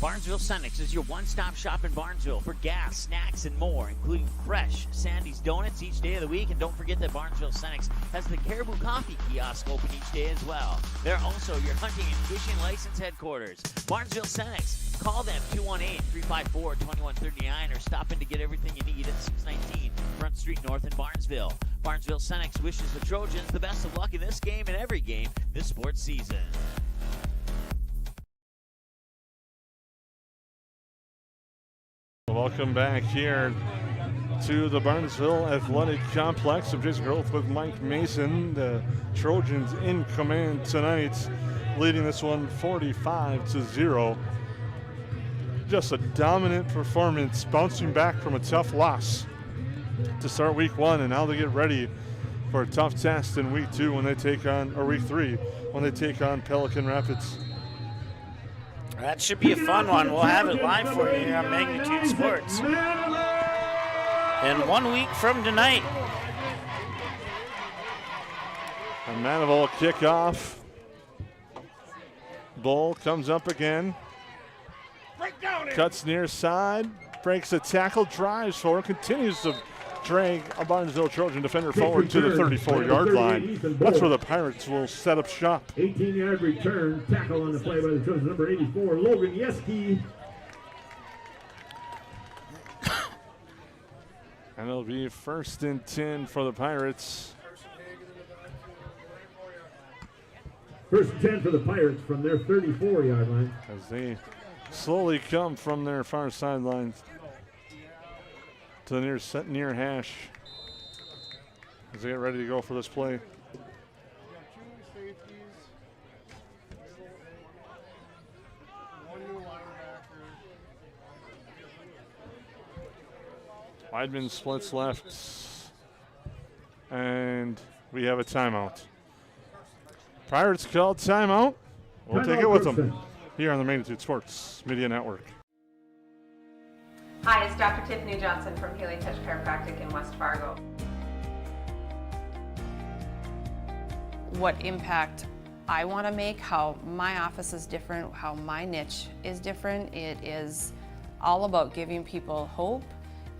Barnesville Senex is your one-stop shop in Barnesville for gas, snacks, and more, including fresh Sandy's Donuts each day of the week. And don't forget that Barnesville Senex has the Caribou Coffee kiosk open each day as well. They're also your hunting and fishing license headquarters. Barnesville Senex. Call them 218-354-2139 or stop in to get everything you need at 619 Front Street North in Barnesville. Barnesville Senex wishes the Trojans the best of luck in this game and every game this sports season. Welcome back here to the Barnesville Athletic Complex. I'm Jason Groth with Mike Mason. The Trojans in command tonight, leading this one 45-0. Just a dominant performance, bouncing back from a tough loss to start week 1, and now they get ready for a tough test in week 2 when they take on, or week 3 when they take on Pelican Rapids. That should be a fun one. We'll have it live for you here on Magnitude Sports. And 1 week from tonight. A Manival kickoff. Bull comes up again. Cuts near side. Breaks a tackle. Drives forward. Continues to drag a Barnesville Trojan defender forward to the 34-yard line. That's where the Pirates will set up shop. 18-yard return. Tackle on the play by the Trojans. Number 84, Logan Yeski. And it'll be 1st and 10 for the Pirates. 1st and 10 for the Pirates from their 34-yard line. As they slowly come from their far sidelines to the near hash as they get ready to go for this play. Weidman splits left, and we have a timeout. Pirates called timeout. We'll take it with them here on the Magnitude Sports Media Network. Hi, it's Dr. Tiffany Johnson from Healing Touch Chiropractic in West Fargo. What impact I want to make, how my office is different, how my niche is different. It is all about giving people hope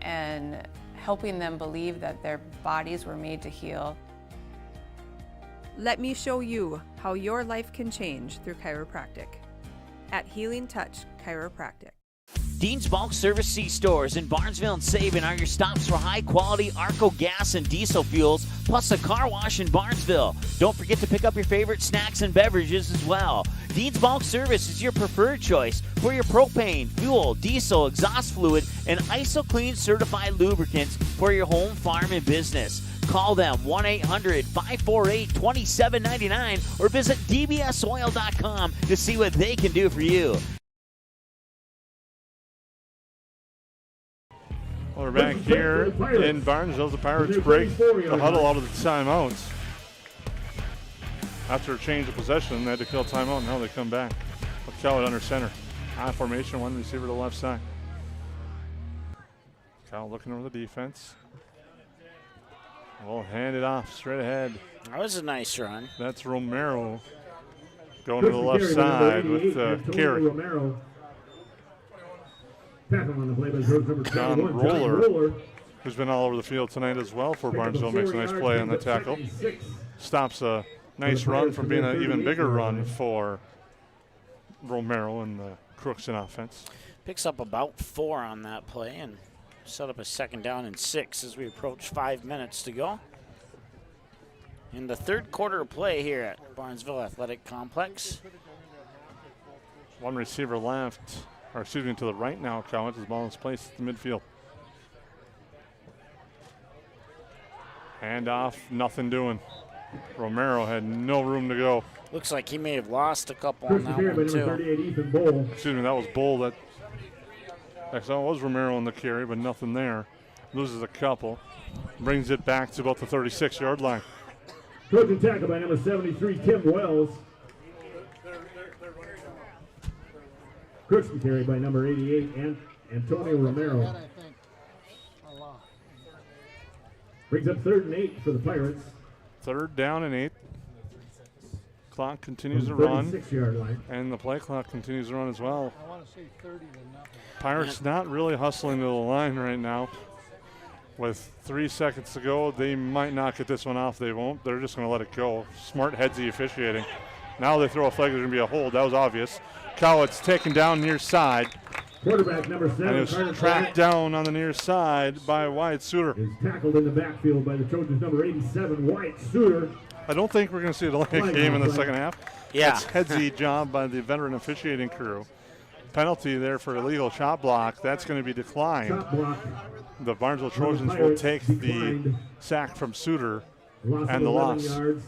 and helping them believe that their bodies were made to heal. Let me show you how your life can change through chiropractic. at Healing Touch Chiropractic. Dean's Bulk Service C-Stores in Barnesville and Sabin are your stops for high-quality Arco gas and diesel fuels, plus a car wash in Barnesville. Don't forget to pick up your favorite snacks and beverages as well. Dean's Bulk Service is your preferred choice for your propane, fuel, diesel, exhaust fluid, and ISO-Clean certified lubricants for your home, farm, and business. Call them 1-800-548-2799 or visit dbsoil.com to see what they can do for you. We're back here in Barnesville. The Pirates break the huddle out of the timeouts. After a change of possession, they had to kill timeout. Now they come back. Cowett under center. High formation, one receiver to the left side. Cowett looking over the defense. We'll hand it off straight ahead. That was a nice run. That's Romero going to the left side with Carey. John Roller, who's been all over the field tonight as well for Barnesville, makes a nice play on the tackle. Stops a nice run from being an even bigger run for Romero in the Crookston offense. Picks up about 4 on that play and set up a 2nd down and 6 as we approach 5 minutes to go. In the third quarter of play here at Barnesville Athletic Complex. One receiver left. Or excuse me, to the right now, Cowett. His ball is placed in the midfield. Hand off, nothing doing. Romero had no room to go. Looks like he may have lost a couple on that one, too. Excuse me, that was Bull. That was Romero on the carry, but nothing there. Loses a couple. Brings it back to about the 36-yard line. Trojan tackle by number 73, Tim Wells. Crookston carry by number 88, Antonio Romero. Brings up 3rd and 8 for the Pirates. 3rd down and 8. Clock continues to run. 36-yard line. And the play clock continues to run as well. Pirates not really hustling to the line right now. With 3 seconds to go, they might not get this one off. They won't. They're just going to let it go. Smart headsy officiating. Now they throw a flag. There's going to be a hold. That was obvious. Cowett's taken down near side. Quarterback number 7. And it was tracked down on the near side by Wyatt Suter. Is tackled in the backfield by the Trojans number 87, Wyatt Suter. I don't think we're going to see a delay game in the second half. Yeah. It's headsy job by the veteran officiating crew. Penalty there for illegal shot block. That's going to be declined. Shot block. The Barnesville Trojans will take the sack from Suter and the loss. Yards.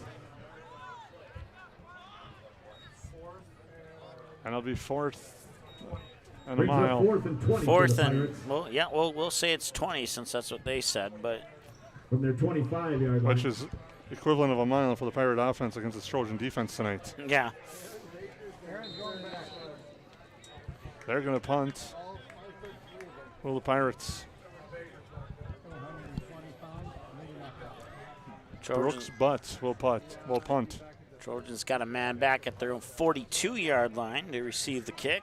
And it'll be 4th and a mile. 4th and 20. 4th and, well, yeah, we'll say it's 20 since that's what they said, but. From their 25-yard line. Which is equivalent of a mile for the Pirate offense against the Trojan defense tonight. Yeah. They're going to punt. Will the Pirates? Brooks Butts will punt. Trojans got a man back at their own 42-yard line to receive the kick.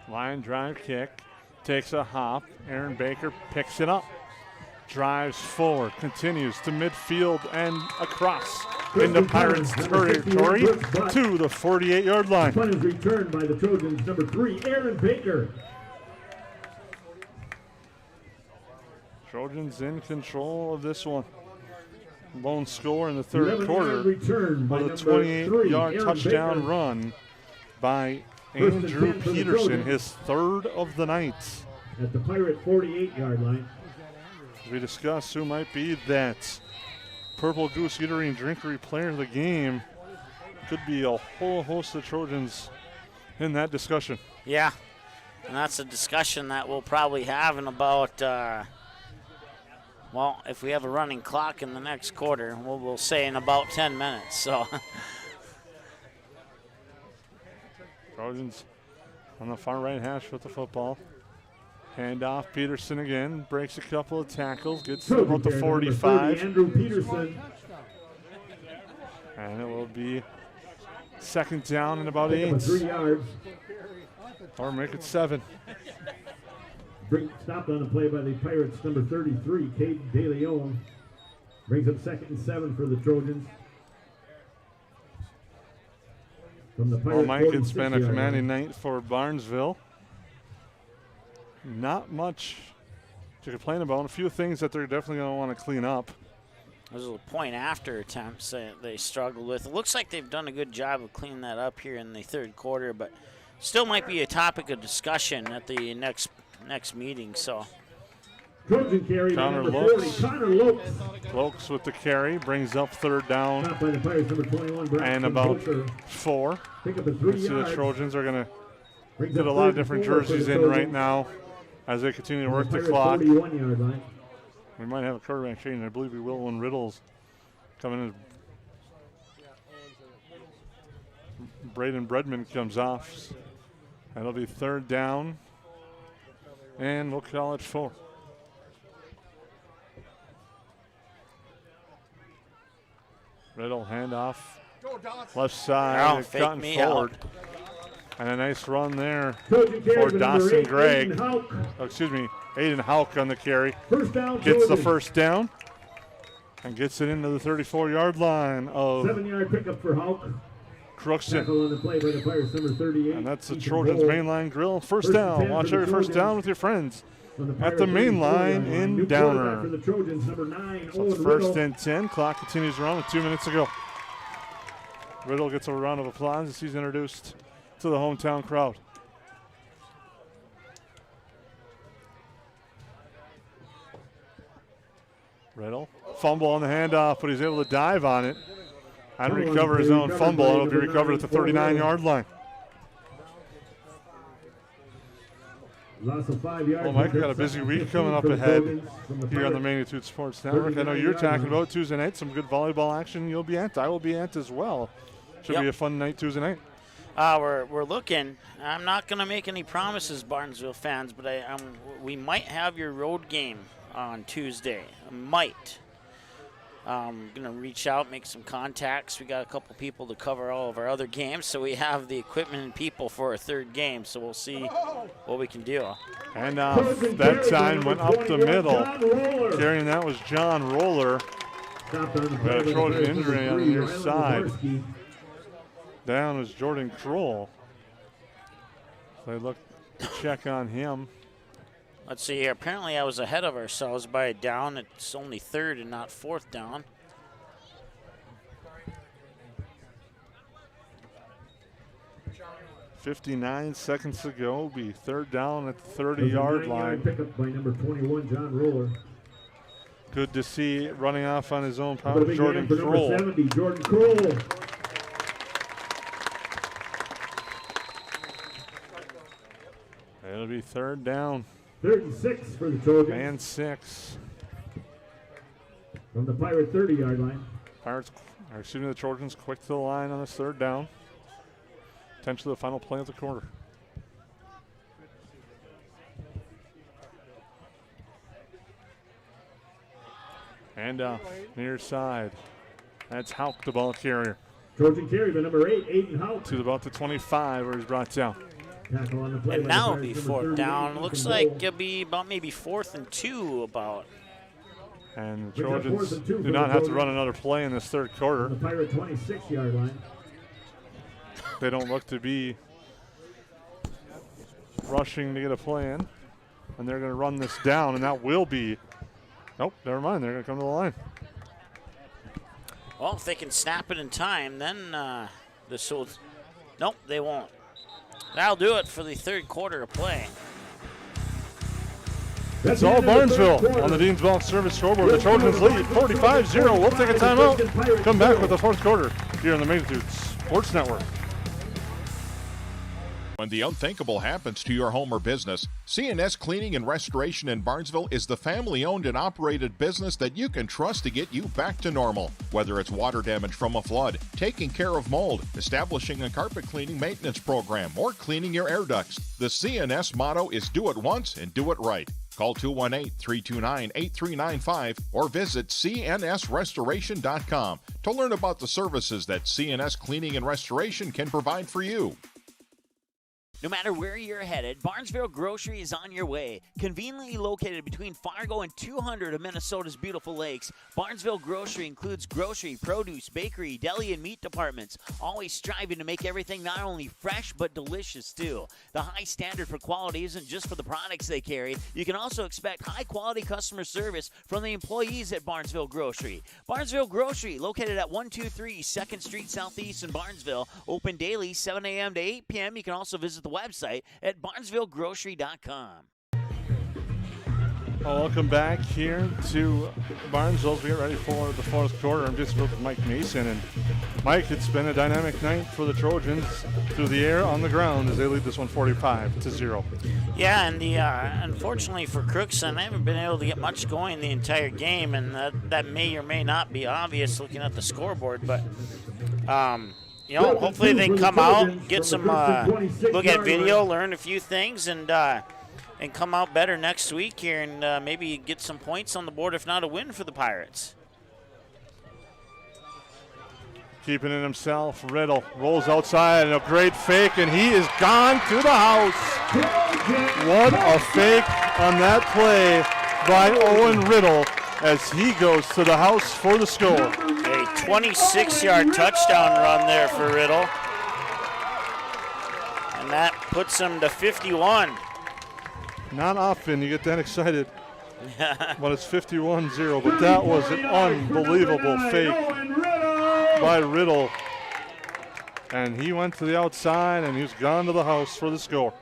Line drive kick. Takes a hop. Aaron Baker picks it up. Drives forward. Continues to midfield and across into Pirates territory to the 48-yard line. The punt is returned by the Trojans number 3, Aaron Baker. Trojans in control of this one. Lone score in the third quarter with a 28-yard touchdown Baker. run by Andrew Peterson, his 3rd of the night. At the Pirate 48-yard line. As we discuss who might be that Purple Goose Eatery and Drinkery player of the game, could be a whole host of Trojans in that discussion. Yeah, and that's a discussion that we'll probably have in about well, if we have a running clock in the next quarter, we'll say in about 10 minutes. So Trojans on the far right hash with the football. Hand off, Peterson again, breaks a couple of tackles, gets to about the 45. Andrew Peterson. And it will be 2nd down and about 8. 3 yards. Or make it 7. Stopped on the play by the Pirates, number 33, Cade DeLeon. Brings up 2nd and 7 for the Trojans. Well, Mike, it's been a commanding night for Barnesville. Not much to complain about. A few things that they're definitely going to want to clean up. Those are the point after attempts that they struggled with. It looks like they've done a good job of cleaning that up here in the third quarter, but still might be a topic of discussion at the next meeting. So Trojan carry by Connor number Lokes. 40, Connor Lokes. Lokes with the carry brings up third down Stopped by the Pirates, number 21, and Braxton about Butcher. 4. Pick up a 3 See the yards. Trojans are going to Brings get up a lot of 3rd and different 4 for jerseys the in Trojans. right now as they continue to work the Pirates clock. 41-yard line. We might have a quarterback change. I believe we will when Riddle's coming in. Braden Bredman comes off. That'll be third down. And we'll call it 4. Riddle handoff. Left side. fake Cutting me forward. out. And a nice run there Trojan carry for by number Dawson 8, Gregg. Aiden Hauk. Oh, excuse me, Aiden Hauk on the carry. First down, Gets the Trojans. first down and gets it into the 34-yard line of 7-yard pickup for Hauk. Crookston. Tackle on the play by the Pirates, number 38. And that's the Ethan Trojans Bowl. mainline grill. First First and down. 10 Watch for the every first Trojans. down with your friends On the at Pirates the main 34 line line. in New quarterback Downer. for the Trojans, number 9, So Owen it's first Riddle. and 10. Clock continues around with 2 minutes to go. Riddle gets a round of applause as he's introduced to the hometown crowd. Riddle, fumble on the handoff, but he's able to dive on it and recover his own fumble. It'll be recovered at the 39-yard line. Loss of 5 yards. Well, Mike, we got a busy week coming up ahead here on the Magnitude Sports Network. I know you're talking about Tuesday night, some good volleyball action you'll be at. I will be at as well. Should be a fun night Tuesday night. We're looking. I'm not going to make any promises, Barnesville fans, but we might have your road game on Tuesday. I might. I'm going to reach out, make some contacts. We got a couple people to cover all of our other games, so we have the equipment and people for our third game, so we'll see what we can do. And that time went up the middle. Carrying that was John Roller. We had a Trojan injury on the near side. Down was Jordan Kroll. They look to check on him. Let's see here. Apparently I was ahead of ourselves by a down. It's only third and not fourth down. .59 seconds to go. Be third down at the 30-yard line. Pickup by number 21, John Roller. Good to see running off on his own power, Jordan Kroll. 70, Jordan Kroll. It'll be third down. 36 for the Trojans. And 6. From the Pirate 30-yard line. The Trojans quick to the line on this third down. Potentially the final play of the quarter. And near side. That's Hauk, the ball carrier. Trojan carry by number 8, Aiden Hauk. To about the 25 where he's brought down. Tackle on the play And by now the it'll be Pirates, fourth number down. 38, Looks Ethan like Bowl. it'll be about maybe 4th and 2 about. And the We got Trojans 4th and 2 for do not the have to Trojans. run another play in this third On quarter. the Pirate 26-yard line. They don't look to be rushing to get a play in. And they're going to run this down, and that will be. Nope, never mind. They're going to come to the line. Well, if they can snap it in time, then this will. Nope, they won't. That'll do it for the third quarter of play. It's all Barnesville on the Dean's Ball Service scoreboard. The Trojans lead 45-0. We'll take a timeout. Come back with the fourth quarter here on the Magnitude Sports Network. When the unthinkable happens to your home or business, C&S Cleaning and Restoration in Barnesville is the family-owned and operated business that you can trust to get you back to normal. Whether it's water damage from a flood, taking care of mold, establishing a carpet cleaning maintenance program, or cleaning your air ducts, the C&S motto is do it once and do it right. Call 218-329-8395 or visit cnsrestoration.com to learn about the services that C&S Cleaning and Restoration can provide for you. No matter where you're headed, Barnesville Grocery is on your way. Conveniently located between Fargo and 200 of Minnesota's beautiful lakes, Barnesville Grocery includes grocery, produce, bakery, deli, and meat departments, always striving to make everything not only fresh but delicious too. The high standard for quality isn't just for the products they carry. You can also expect high-quality customer service from the employees at Barnesville Grocery. Barnesville Grocery, located at 123 2nd Street Southeast in Barnesville, open daily 7 a.m. to 8 p.m. You can also visit the website at barnesvillegrocery.com. Welcome back here to Barnesville as we get ready for the fourth quarter. I'm just with Mike Mason. And Mike, it's been a dynamic night for the Trojans through the air, on the ground, as they lead this one 45-0. Yeah, and unfortunately for Crookston, they haven't been able to get much going the entire game, and that may or may not be obvious looking at the scoreboard, but hopefully they can come out, get some look at video, learn a few things, and come out better next week here and maybe get some points on the board, if not a win for the Pirates. Keeping it himself, Riddle rolls outside and a great fake, and he is gone to the house. What a fake on that play by Owen Riddle as he goes to the house for the score. A 26-yard touchdown run there for Riddle. And that puts him to 51. Not often you get that excited, but it's 51-0. But that was an unbelievable fake by Riddle. And he went to the outside, and he's gone to the house for the score.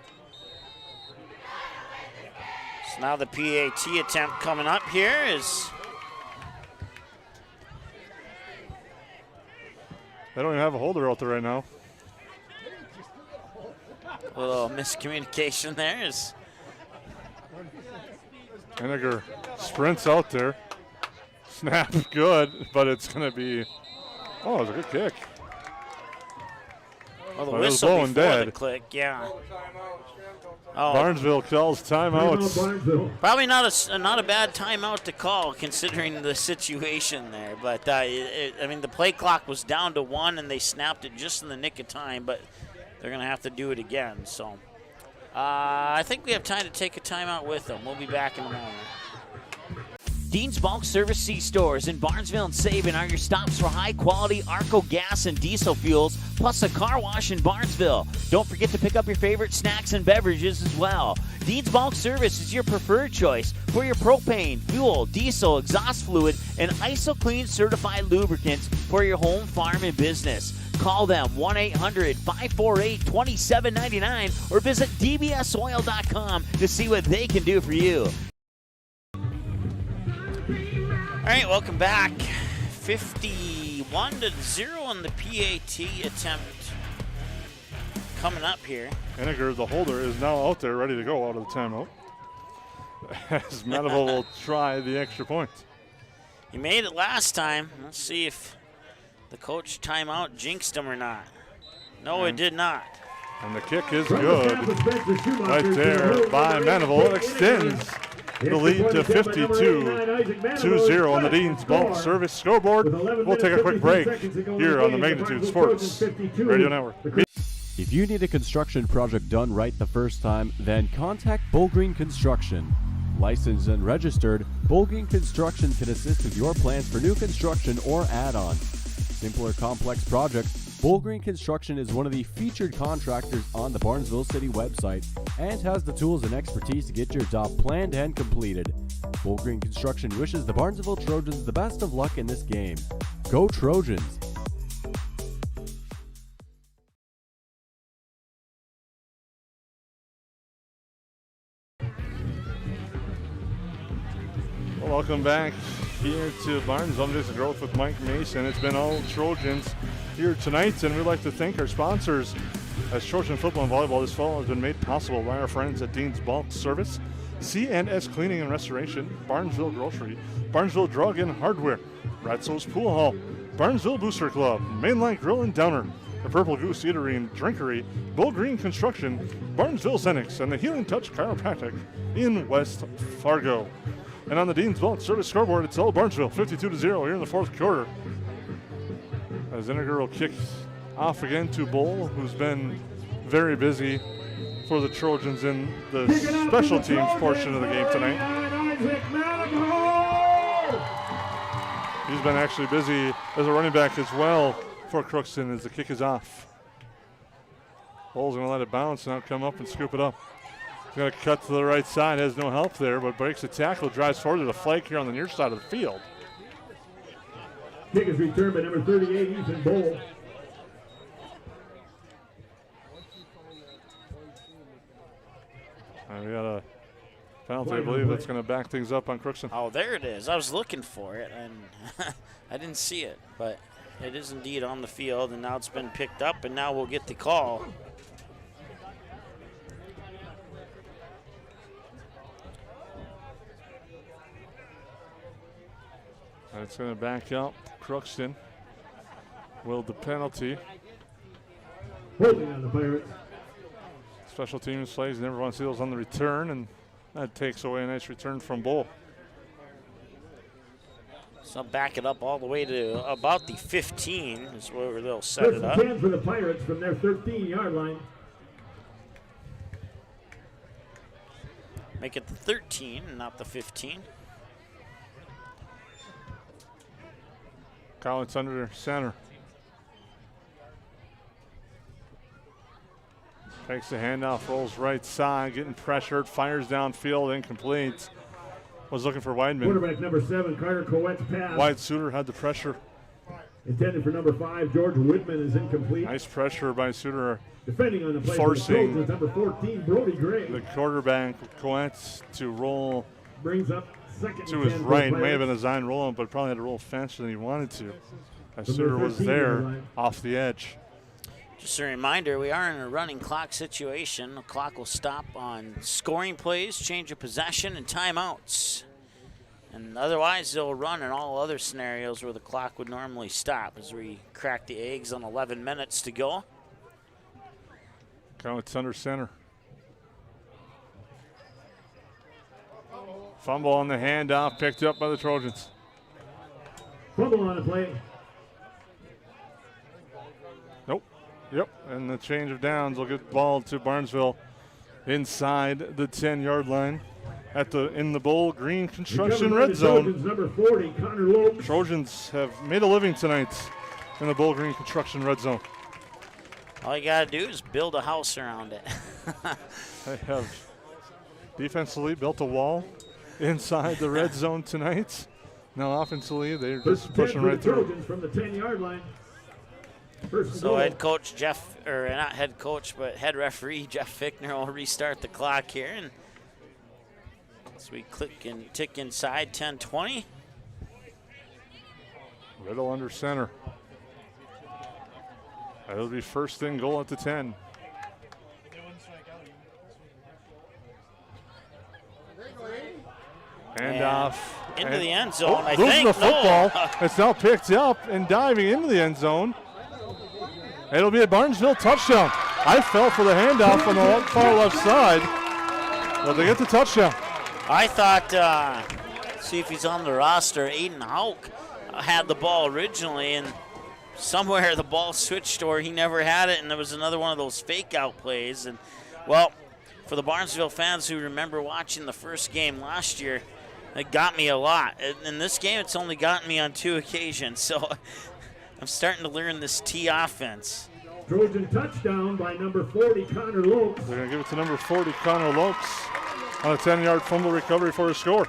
So now the PAT attempt coming up here is... They don't even have a holder out there right now. A little miscommunication there is... Henniger sprints out there. Snap good, but it's going to be... Oh, it was a good kick. Well, the whistle before the click, yeah. Oh, Barnesville calls timeouts. Probably not a bad timeout to call considering the situation there. But, the play clock was down to 1, and they snapped it just in the nick of time. But they're going to have to do it again. So I think we have time to take a timeout with them. We'll be back in a moment. Dean's Bulk Service C-Stores in Barnesville and Sabin are your stops for high-quality Arco gas and diesel fuels, plus a car wash in Barnesville. Don't forget to pick up your favorite snacks and beverages as well. Dean's Bulk Service is your preferred choice for your propane, fuel, diesel, exhaust fluid, and ISO-Clean certified lubricants for your home, farm, and business. Call them 1-800-548-2799 or visit dbsoil.com to see what they can do for you. All right, welcome back. 51-0 on the PAT attempt coming up here. Henniger, the holder, is now out there ready to go out of the timeout. As Manival will try the extra point. He made it last time. Let's see if the coach timeout jinxed him or not. No, it did not. And the kick is good. Right there by Manival. It extends the lead to 52-0 on the Dean's Bulk Service scoreboard. We'll take a quick break here on the Magnitude Sports Radio Network. If you need a construction project done right the first time, then contact Bullgreen Construction. Licensed and registered, Bullgreen Construction can assist with your plans for new construction or add-on. Simple or complex projects, Bullgreen Construction is one of the featured contractors on the Barnesville City website and has the tools and expertise to get your job planned and completed. Bullgreen Construction wishes the Barnesville Trojans the best of luck in this game. Go Trojans! Welcome back here to Barnesville. I'm just Groth with Mike Mason. It's been all Trojans here tonight, and we'd like to thank our sponsors. As Trojan football and volleyball this fall has been made possible by our friends at Dean's Bulk Service, C&S Cleaning and Restoration, Barnesville Grocery, Barnesville Drug and Hardware, Ratzo's Pool Hall, Barnesville Booster Club, Mainline Grill and Downer, the Purple Goose Eatery and Drinkery, Bullgreen Construction, Barnesville Xenix, and the Healing Touch Chiropractic in West Fargo. And on the Dean's Bulk Service scoreboard, it's all Barnesville, 52-0 here in the fourth quarter. As Henniger will kick off again to Bull, who's been very busy for the Trojans in the special teams portion of the game tonight. He's been actually busy as a running back as well for Crookston as the kick is off. Bull's going to let it bounce and now come up and scoop it up. He's going to cut to the right side, has no help there, but breaks the tackle, drives forward to the flank here on the near side of the field. Kick is returned by number 38, Ethan Bull. We got a penalty, I believe, that's going to back things up on Crookston. Oh, there it is. I was looking for it, and I didn't see it, but it is indeed on the field, and now it's been picked up, and now we'll get the call. And it's going to back up. Crookston will the penalty. Holding on the Pirates. Special teams plays, you never want to see those on the return, and that takes away a nice return from Bull. So back it up all the way to about the 15 is where they'll set it up. 10 for the Pirates from their 13-yard line. Make it the 13, not the 15. Collins under center. Takes the handoff, rolls right side, getting pressured, fires downfield, incomplete. Was looking for Weidman. Quarterback number 7, Carter Coette's pass. Wide Suter had the pressure. Intended for number 5, George Whitman is incomplete. Nice pressure by Suter. Defending on the play forcing for the Trojans, number 14, Brody Gray. The quarterback, Coette's, to roll. Brings up second to his right. May have been a Zion rolling, but probably had to roll faster than he wanted to. As Suter was there off the edge. Just a reminder, we are in a running clock situation. The clock will stop on scoring plays, change of possession, and timeouts. And otherwise, they'll run in all other scenarios where the clock would normally stop as we crack the eggs on 11 minutes to go. It's under center. Fumble on the handoff, picked up by the Trojans. Fumble on the play. Nope. Yep, and the change of downs will get the ball to Barnesville inside the 10-yard line in the Bull Green Construction red zone. Trojans, number 40, Connor Lopes. Trojans have made a living tonight in the Bull Green Construction red zone. All you got to do is build a house around it. They have defensively built a wall inside the red zone tonight. Now offensively, they're just pushing right through. Trojans from the 10-yard line. So head coach Jeff, or not head coach, but head referee Jeff Fickner will restart the clock here. And as we click and tick inside 10-20. Riddle under center. That'll be first and goal at the 10. And off. Into the end zone, I think. think. The football. It's now picked up and diving into the end zone. It'll be a Barnesville touchdown. I fell for the handoff on the far left side, but they get the touchdown. I thought, see if he's on the roster, Aiden Hauk had the ball originally, and somewhere the ball switched or he never had it, and there was another one of those fake-out plays. And, well, for the Barnesville fans who remember watching the first game last year, it got me a lot. In this game, it's only gotten me on 2 occasions, so I'm starting to learn this T offense. Trojan touchdown by number 40, Connor Lopes. They're going to give it to number 40, Connor Lopes, on a 10-yard fumble recovery for a score.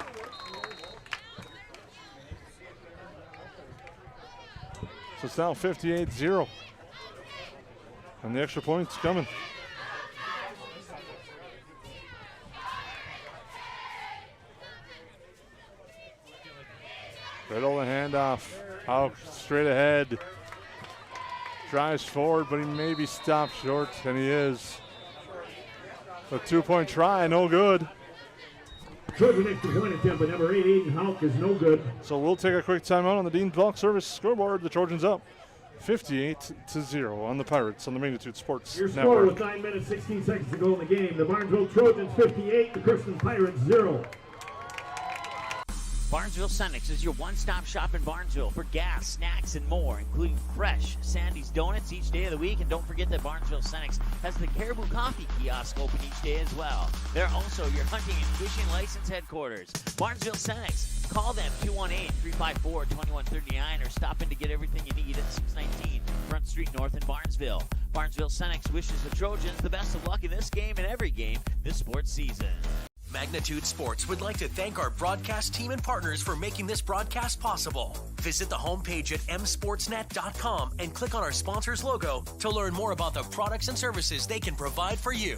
So it's now 58-0. And the extra point's coming. Riddle the handoff. Out straight ahead. Drives forward, but he may be stopped short, and he is. A 2-point try, no good. Trojan extra point attempt by number 8, Aiden Hauk, is no good. So we'll take a quick timeout on the Dean Bulk Service scoreboard. The Trojans up 58-0 on the Pirates on the Magnitude Sports Your Network. score with 9 minutes, 16 seconds to go in the game. The Barnesville Trojans 58, the Crookston Pirates 0. Barnesville Senex is your one-stop shop in Barnesville for gas, snacks, and more, including fresh Sandy's Donuts each day of the week. And don't forget that Barnesville Senex has the Caribou Coffee kiosk open each day as well. They're also your hunting and fishing license headquarters. Barnesville Senex. Call them 218-354-2139 or stop in to get everything you need at 619 Front Street North in Barnesville. Barnesville Senex wishes the Trojans the best of luck in this game and every game this sports season. Magnitude Sports would like to thank our broadcast team and partners for making this broadcast possible. Visit the homepage at msportsnet.com and click on our sponsor's logo to learn more about the products and services they can provide for you.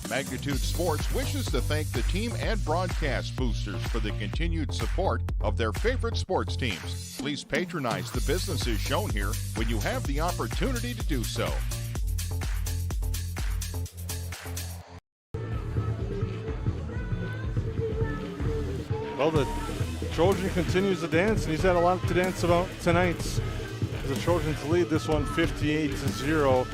Magnitude Sports wishes to thank the team and broadcast boosters for the continued support of their favorite sports teams. Please patronize the businesses shown here when you have the opportunity to do so. Well, the Trojan continues to dance, and he's had a lot to dance about tonight. The Trojans lead this one 58-0.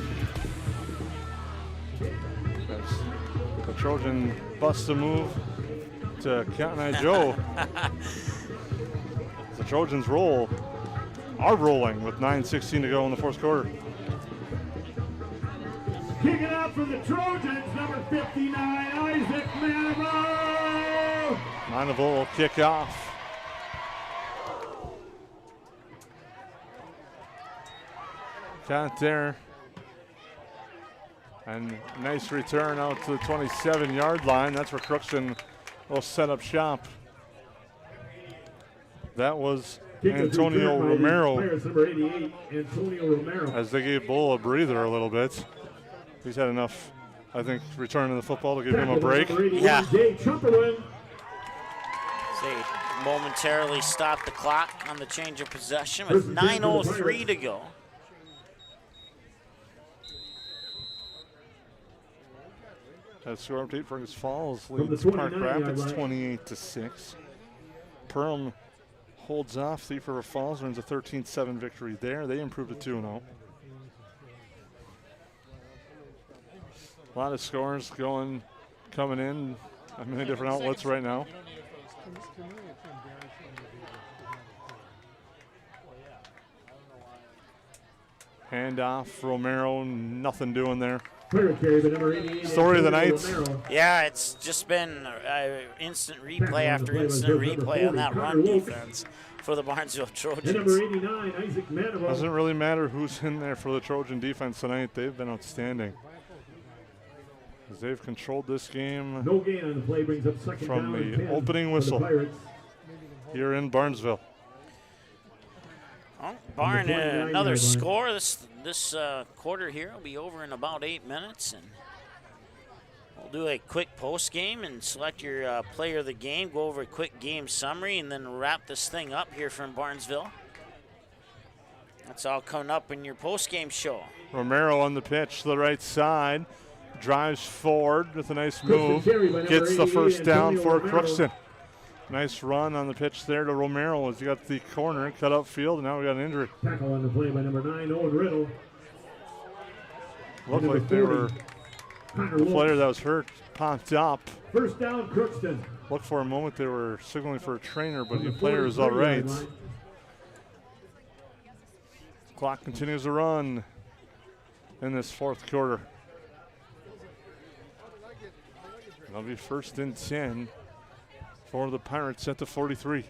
The Trojan busts a move to Cotton Eye Joe. The Trojans are rolling with 9:16 to go in the fourth quarter. Kicking out for the Trojans, number 59, Isaac Manival. Manival will kick off. Count there. And nice return out to the 27-yard line. That's where Crookston will set up shop. That was Antonio Romero. Number 88, Antonio Romero. As they gave Bull a breather a little bit. He's had enough, I think, returning the football to give him a break. Yeah. They momentarily stopped the clock on the change of possession with 9:03 to go. That score update for Fergus Falls leads Park Rapids 28-6. Perham holds off. Thief River Falls earns a 13-7 victory there. They improved to 2-0. A lot of scores coming in on many different outlets right now. Handoff, Romero, nothing doing there. Story of the night. Yeah, it's just been instant replay after instant replay on that run defense for the Barnesville Trojans. Number 89, Isaac Manival. Doesn't really matter who's in there for the Trojan defense tonight. They've been outstanding. As they've controlled this game no gain on the play, brings up second from down the opening whistle here in Barnesville. Oh, barring another score, this quarter here will be over in about 8 minutes, and we'll do a quick post game and select your player of the game, go over a quick game summary, and then wrap this thing up here from Barnesville. That's all coming up in your post game show. Romero on the pitch to the right side, drives forward with a nice move, gets the first down for Crookston. Nice run on the pitch there to Romero as he got the corner, cut up field, and now we got an injury. Tackle on the play by number 9, Owen Riddle. Looked like they were, the player that was hurt popped up. First down, Crookston. Looked for a moment they were signaling for a trainer, but the player is all right. Clock continues to run in this fourth quarter. That'll be first and 10 for the Pirates at the 43.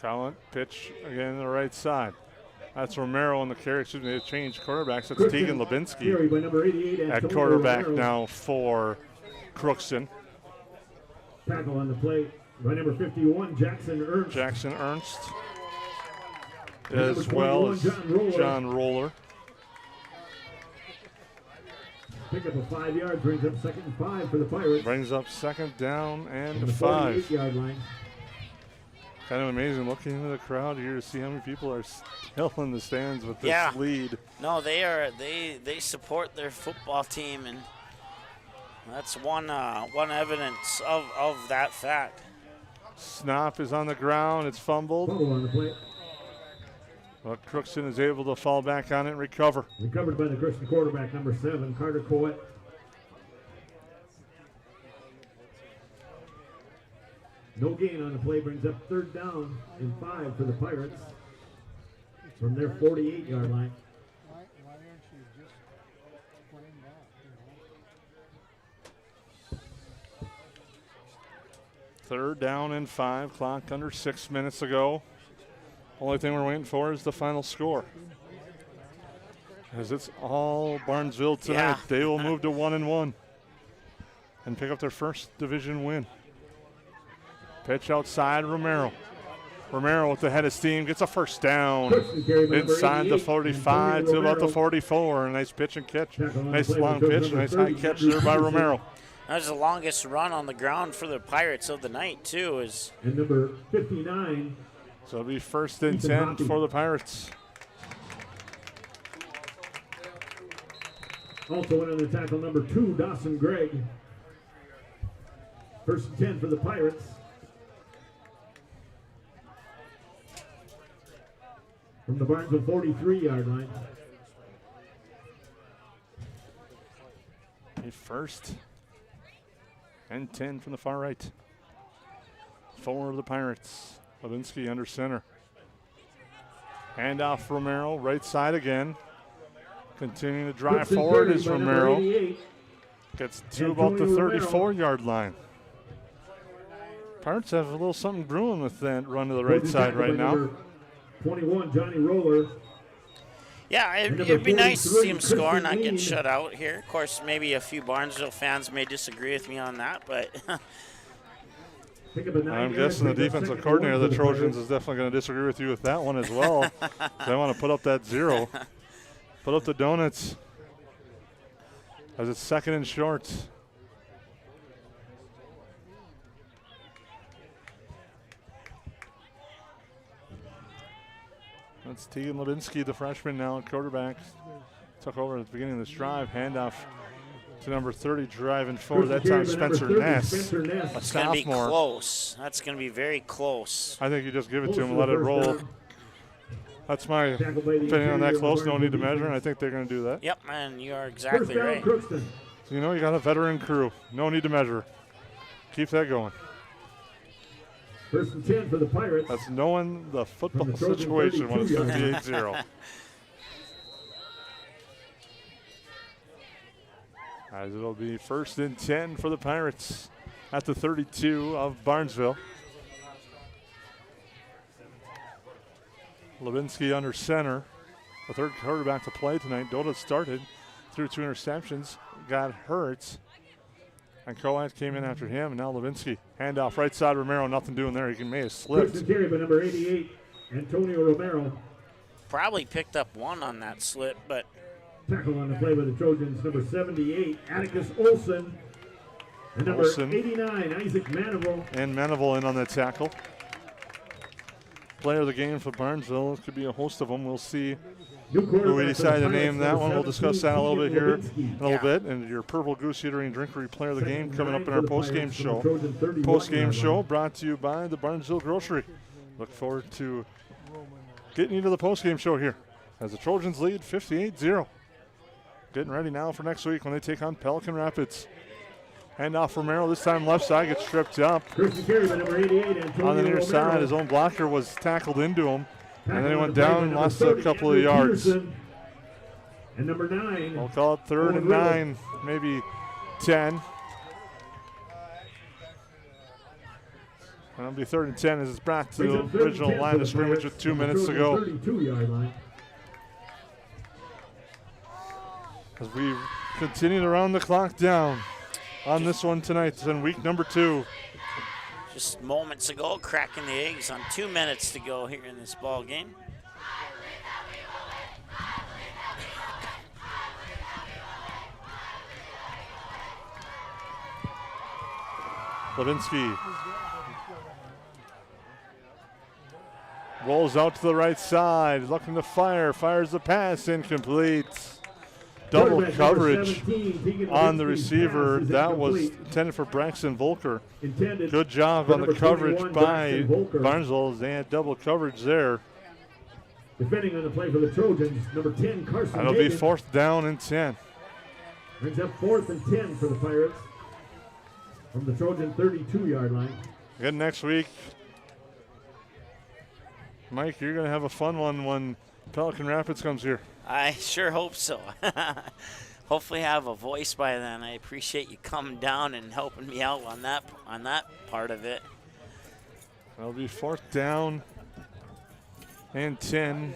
Collin, pitch again on the right side. That's Romero on the carry. Excuse me, they've changed quarterbacks. That's Tegan Lubinsky at quarterback now for Crookston. Tackle on the play by number 51, Jackson Ernst. Jackson Ernst, as well as John Roller. Pick up a 5 yards, brings up second and 5 for the Pirates. Brings up second down and 5. 48-yard line. Kind of amazing looking into the crowd here to see how many people are still in the stands with this lead. No, they are. They support their football team, and that's one evidence of that fact. Snap is on the ground. It's fumbled. Fumble on the play. But Crookston is able to fall back on it and recover. Recovered by the Crookston quarterback, number 7, Carter Coet. No gain on the play, brings up 3rd down and 5 for the Pirates from their 48-yard line. Why aren't you just playing back, 3rd down and 5, clock under 6 minutes to go. Only thing we're waiting for is the final score. As it's all Barnesville tonight. Yeah. They will move to 1-1 and pick up their first division win. Pitch outside, Romero. Romero with the head of steam gets a first down. Inside the 45 to about the 44. Nice pitch and catch. Nice long pitch, nice high catch there by Romero. That was the longest run on the ground for the Pirates of the night, too. And number 59. So it'll be 1st and 10 for the Pirates. Also in on the tackle, number 2, Dawson Gregg. 1st and 10 for the Pirates. From the Barnesville 43-yard line. A 1st and 10 from the far right. 4 of the Pirates. Levinsky under center. Handoff Romero, right side again. Continuing to drive forward is Romero. Gets to about the 34-yard line. Pirates have a little something brewing with that run to the right side right now. 21, Johnny Roller. Yeah, it'd be nice to see him score and not get shut out here. Of course, maybe a few Barnesville fans may disagree with me on that, but I'm guessing the defensive coordinator of the Trojans is definitely going to disagree with you with that one as well. They want to put up that 0. Put up the donuts as it's 2nd and short. That's Tegan Levinsky, the freshman now at quarterback. Took over at the beginning of this drive. Handoff to number 30, driving forward. That time Spencer Ness, a sophomore. It's going to be close. That's going to be very close. I think you just give it to him and let it roll. That's my opinion on that close. No need to measure, and I think they're going to do that. Yep, and you are exactly right. So you know you got a veteran crew. No need to measure. Keep that going. 1st and 10 for the Pirates. That's knowing the football situation when it's 58-0. As it'll be 1st and 10 for the Pirates at the 32 of Barnesville. Levinsky under center. The 3rd quarterback to play tonight. Dota started, threw 2 interceptions, got hurt. And Coat came in after him, and now Levinsky. Handoff right side, Romero, nothing doing there. He may have slipped. First carry by number 88, Antonio Romero. Probably picked up 1 on that slip, but. Tackle on the play by the Trojans, number 78, Atticus Olson. And number 89, Isaac Manival. And Manival in on that tackle. Player of the game for Barnesville. It could be a host of them. We'll see who we decide to name that one. We'll discuss that a little bit here in a little bit. And your Purple Goose Eatery and Drinkery Player of the Game coming up in our post-game show. Post-game show brought to you by the Barnesville Grocery. Look forward to getting you to the post-game show here as the Trojans lead 58-0. Getting ready now for next week when they take on Pelican Rapids. Handoff Romero, this time left side, gets stripped up. On the near side, his own blocker was tackled into him. And then he went down and lost a couple of yards. And number 9. We'll call it 3rd and 9, maybe 10. And it'll be 3rd and 10 as it's back to the original line of scrimmage with 2 minutes to go. 32-yard line. As we continue to round the clock down on this one tonight. It's in week number 2. Just moments ago, cracking the eggs on 2 minutes to go here in this ball game. Levinsky rolls out to the right side, looking to fire, fires the pass, incomplete. Double coverage on the receiver. That was intended for Braxton Volker. Good job on the coverage by Barnesville. They had double coverage there. Defending on the play for the Trojans, number 10, Carson That'll Hagan. be 4th down and 10. Brings up 4th and 10 for the Pirates from the Trojan 32-yard line. Good next week. Mike, you're going to have a fun one when Pelican Rapids comes here. I sure hope so. Hopefully I have a voice by then. I appreciate you coming down and helping me out on that part of it. That'll be 4th down and 10.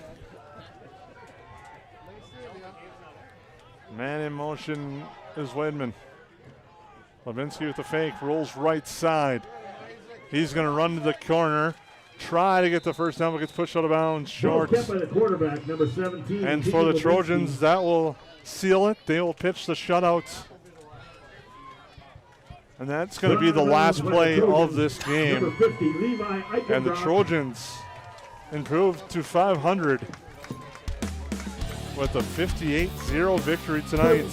Man in motion is Wedman. Levinsky with the fake, rolls right side. He's going to run to the corner, try to get the first down, but gets pushed out of bounds short. Kept by the quarterback, number 17. And for the Trojans, that will seal it. They will pitch the shutout. And that's going to be the last play of this game. Number 50, Levi Eichenbrock. And the Trojans improved to 500 with a 58-0 victory tonight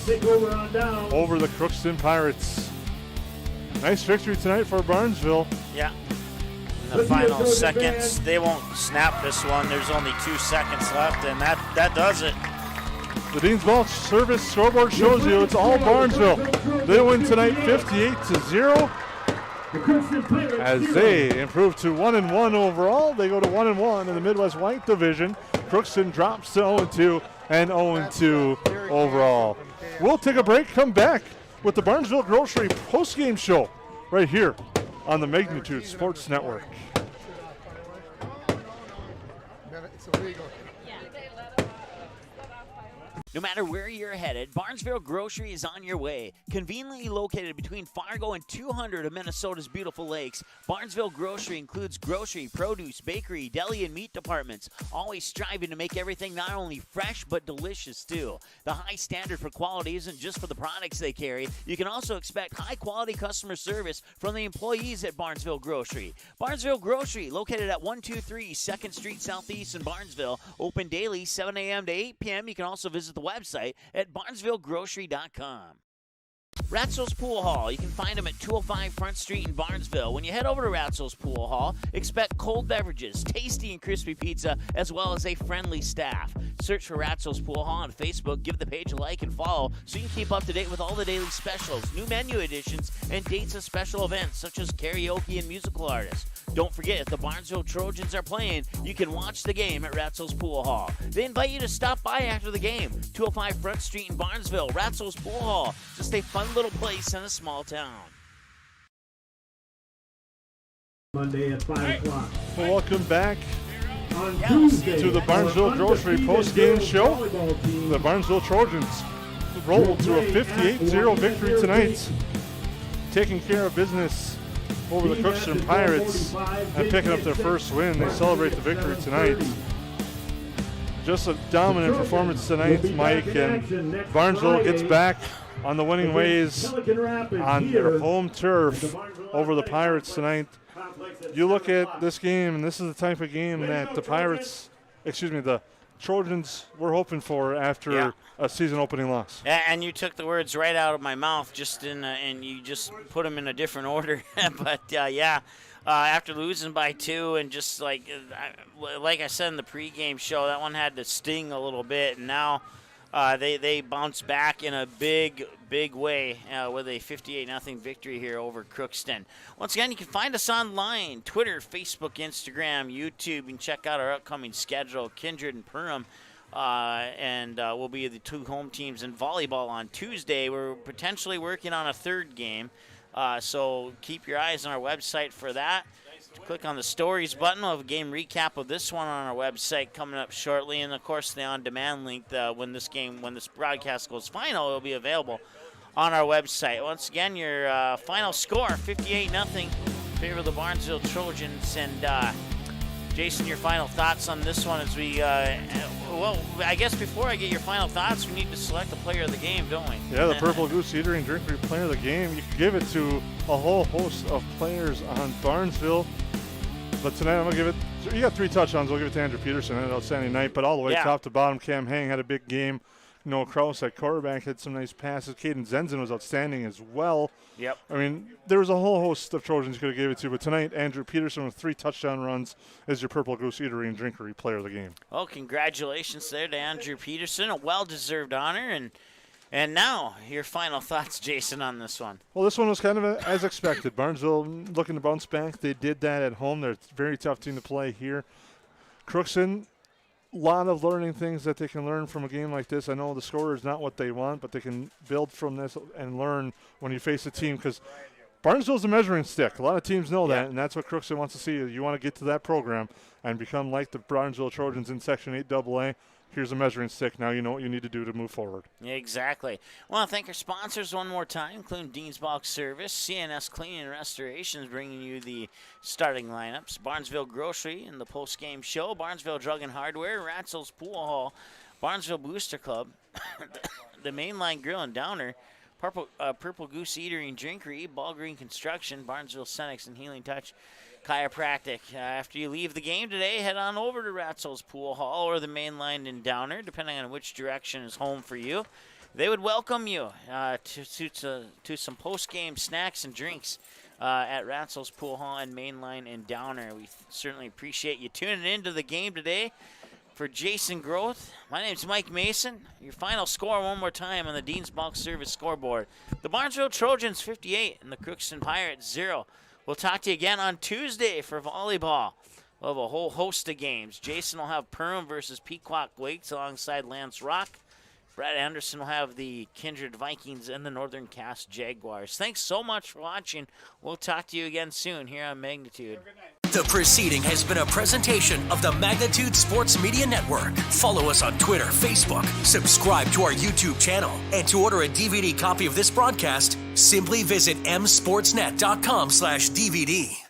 over the Crookston Pirates. Nice victory tonight for Barnesville. Yeah. In the final seconds, they won't snap this one. There's only 2 seconds left, and that does it. The Dean's Ball service scoreboard shows you it's all Barnesville. They win tonight 58-0 as they improve to 1-1 overall. They go to 1-1 in the Midwest White Division. Crookston drops to 0-2 and 0-2 overall. We'll take a break, come back with the Barnesville Grocery postgame show right here on the Magnitude Sports Network. It's illegal. No matter where you're headed, Barnesville Grocery is on your way. Conveniently located between Fargo and 200 of Minnesota's beautiful lakes, Barnesville Grocery includes grocery, produce, bakery, deli, and meat departments, always striving to make everything not only fresh but delicious too. The high standard for quality isn't just for the products they carry. You can also expect high-quality customer service from the employees at Barnesville Grocery. Barnesville Grocery, located at 123 2nd Street Southeast in Barnesville, open daily 7 a.m. to 8 p.m. You can also visit the website at barnesvillegrocery.com. Ratzel's Pool Hall. You can find them at 205 Front Street in Barnesville. When you head over to Ratzel's Pool Hall, expect cold beverages, tasty and crispy pizza, as well as a friendly staff. Search for Ratzel's Pool Hall on Facebook. Give the page a like and follow so you can keep up to date with all the daily specials, new menu additions, and dates of special events such as karaoke and musical artists. Don't forget, if the Barnesville Trojans are playing, you can watch the game at Ratzel's Pool Hall. They invite you to stop by after the game. 205 Front Street in Barnesville, Ratzel's Pool Hall. Just a fun little place in a small town. Monday at 5 o'clock. Welcome back On Tuesday, to the Barnesville Grocery postgame show. The Barnesville Trojans roll to a 58-0 victory tonight, taking care of business over the Crookston Pirates and picking up their first win. They celebrate the victory tonight. Just a dominant performance tonight, Mike, and Barnesville gets back on the winning ways on their home turf over the Pirates tonight. You look at this game, and this is the type of game that the Trojans were hoping for after a season opening loss. And you took the words right out of my mouth, and you just put them in a different order. But after losing by 2, and just like I said in the pregame show, that one had to sting a little bit, and now they bounced back in a big way with a 58-0 victory here over Crookston. Once again, you can find us online, Twitter, Facebook, Instagram, YouTube. You can check out our upcoming schedule, Kindred and Perham. And we'll be the 2 home teams in volleyball on Tuesday. We're potentially working on a 3rd game, so keep your eyes on our website for that. Click on the stories button. We'll have a game recap of this one on our website coming up shortly, and of course the on-demand link when this broadcast goes final, it'll be available on our website. Once again, your final score, 58-0 in favor of the Barnesville Trojans. And Jason, your final thoughts on this one as we I guess before I get your final thoughts, we need to select the player of the game, don't we? Yeah, the Purple Goose Eatery and Drinkery player of the game. You can give it to a whole host of players on Barnesville. But tonight I'm going to give it, you got 3 touchdowns, we'll give it to Andrew Peterson. Had an outstanding night, but all the way top to bottom, Cam Hang had a big game. Noah Krause at quarterback had some nice passes. Caden Zenzen was outstanding as well. Yep. I mean, there was a whole host of Trojans you could have gave it to, but tonight, Andrew Peterson with 3 touchdown runs is your Purple Goose Eatery and Drinkery player of the game. Well, congratulations there to Andrew Peterson. A well-deserved honor. And now, your final thoughts, Jason, on this one. Well, this one was kind of as expected. Barnesville looking to bounce back. They did that at home. They're a very tough team to play here. Crookston, a lot of learning things that they can learn from a game like this. I know the score is not what they want, but they can build from this and learn when you face a team, because Barnesville's a measuring stick. A lot of teams know that, and that's what Crookston wants to see. You want to get to that program and become like the Barnesville Trojans in Section 8 AA. Here's a measuring stick. Now you know what you need to do to move forward. Yeah, exactly. I want to thank our sponsors one more time, including Dean's Bulk Service, CNS Cleaning and Restorations, bringing you the starting lineups, Barnesville Grocery and the post-game show, Barnesville Drug and Hardware, Ratzel's Pool Hall, Barnesville Booster Club, the Mainline Grill and Downer, Purple Goose Eatery and Drinkery, Ball Green Construction, Barnesville Cenex and Healing Touch Chiropractic. After you leave the game today, head on over to Ratzel's Pool Hall or the Mainline in Downer, depending on which direction is home for you. They would welcome you to some post-game snacks and drinks at Ratzel's Pool Hall and Mainline in Downer. We certainly appreciate you tuning into the game today. For Jason Groth, my name's Mike Mason. Your final score one more time on the Dean's Bulk Service scoreboard. The Barnesville Trojans 58 and the Crookston Pirates 0. We'll talk to you again on Tuesday for volleyball. We'll have a whole host of games. Jason will have Perham versus Pequot Wakes alongside Lance Rock. Brad Anderson will have the Kindred Vikings and the Northern Cass Jaguars. Thanks so much for watching. We'll talk to you again soon here on Magnitude. The proceeding has been a presentation of the Magnitude Sports Media Network. Follow us on Twitter, Facebook, subscribe to our YouTube channel, and to order a DVD copy of this broadcast, simply visit msportsnet.com/DVD.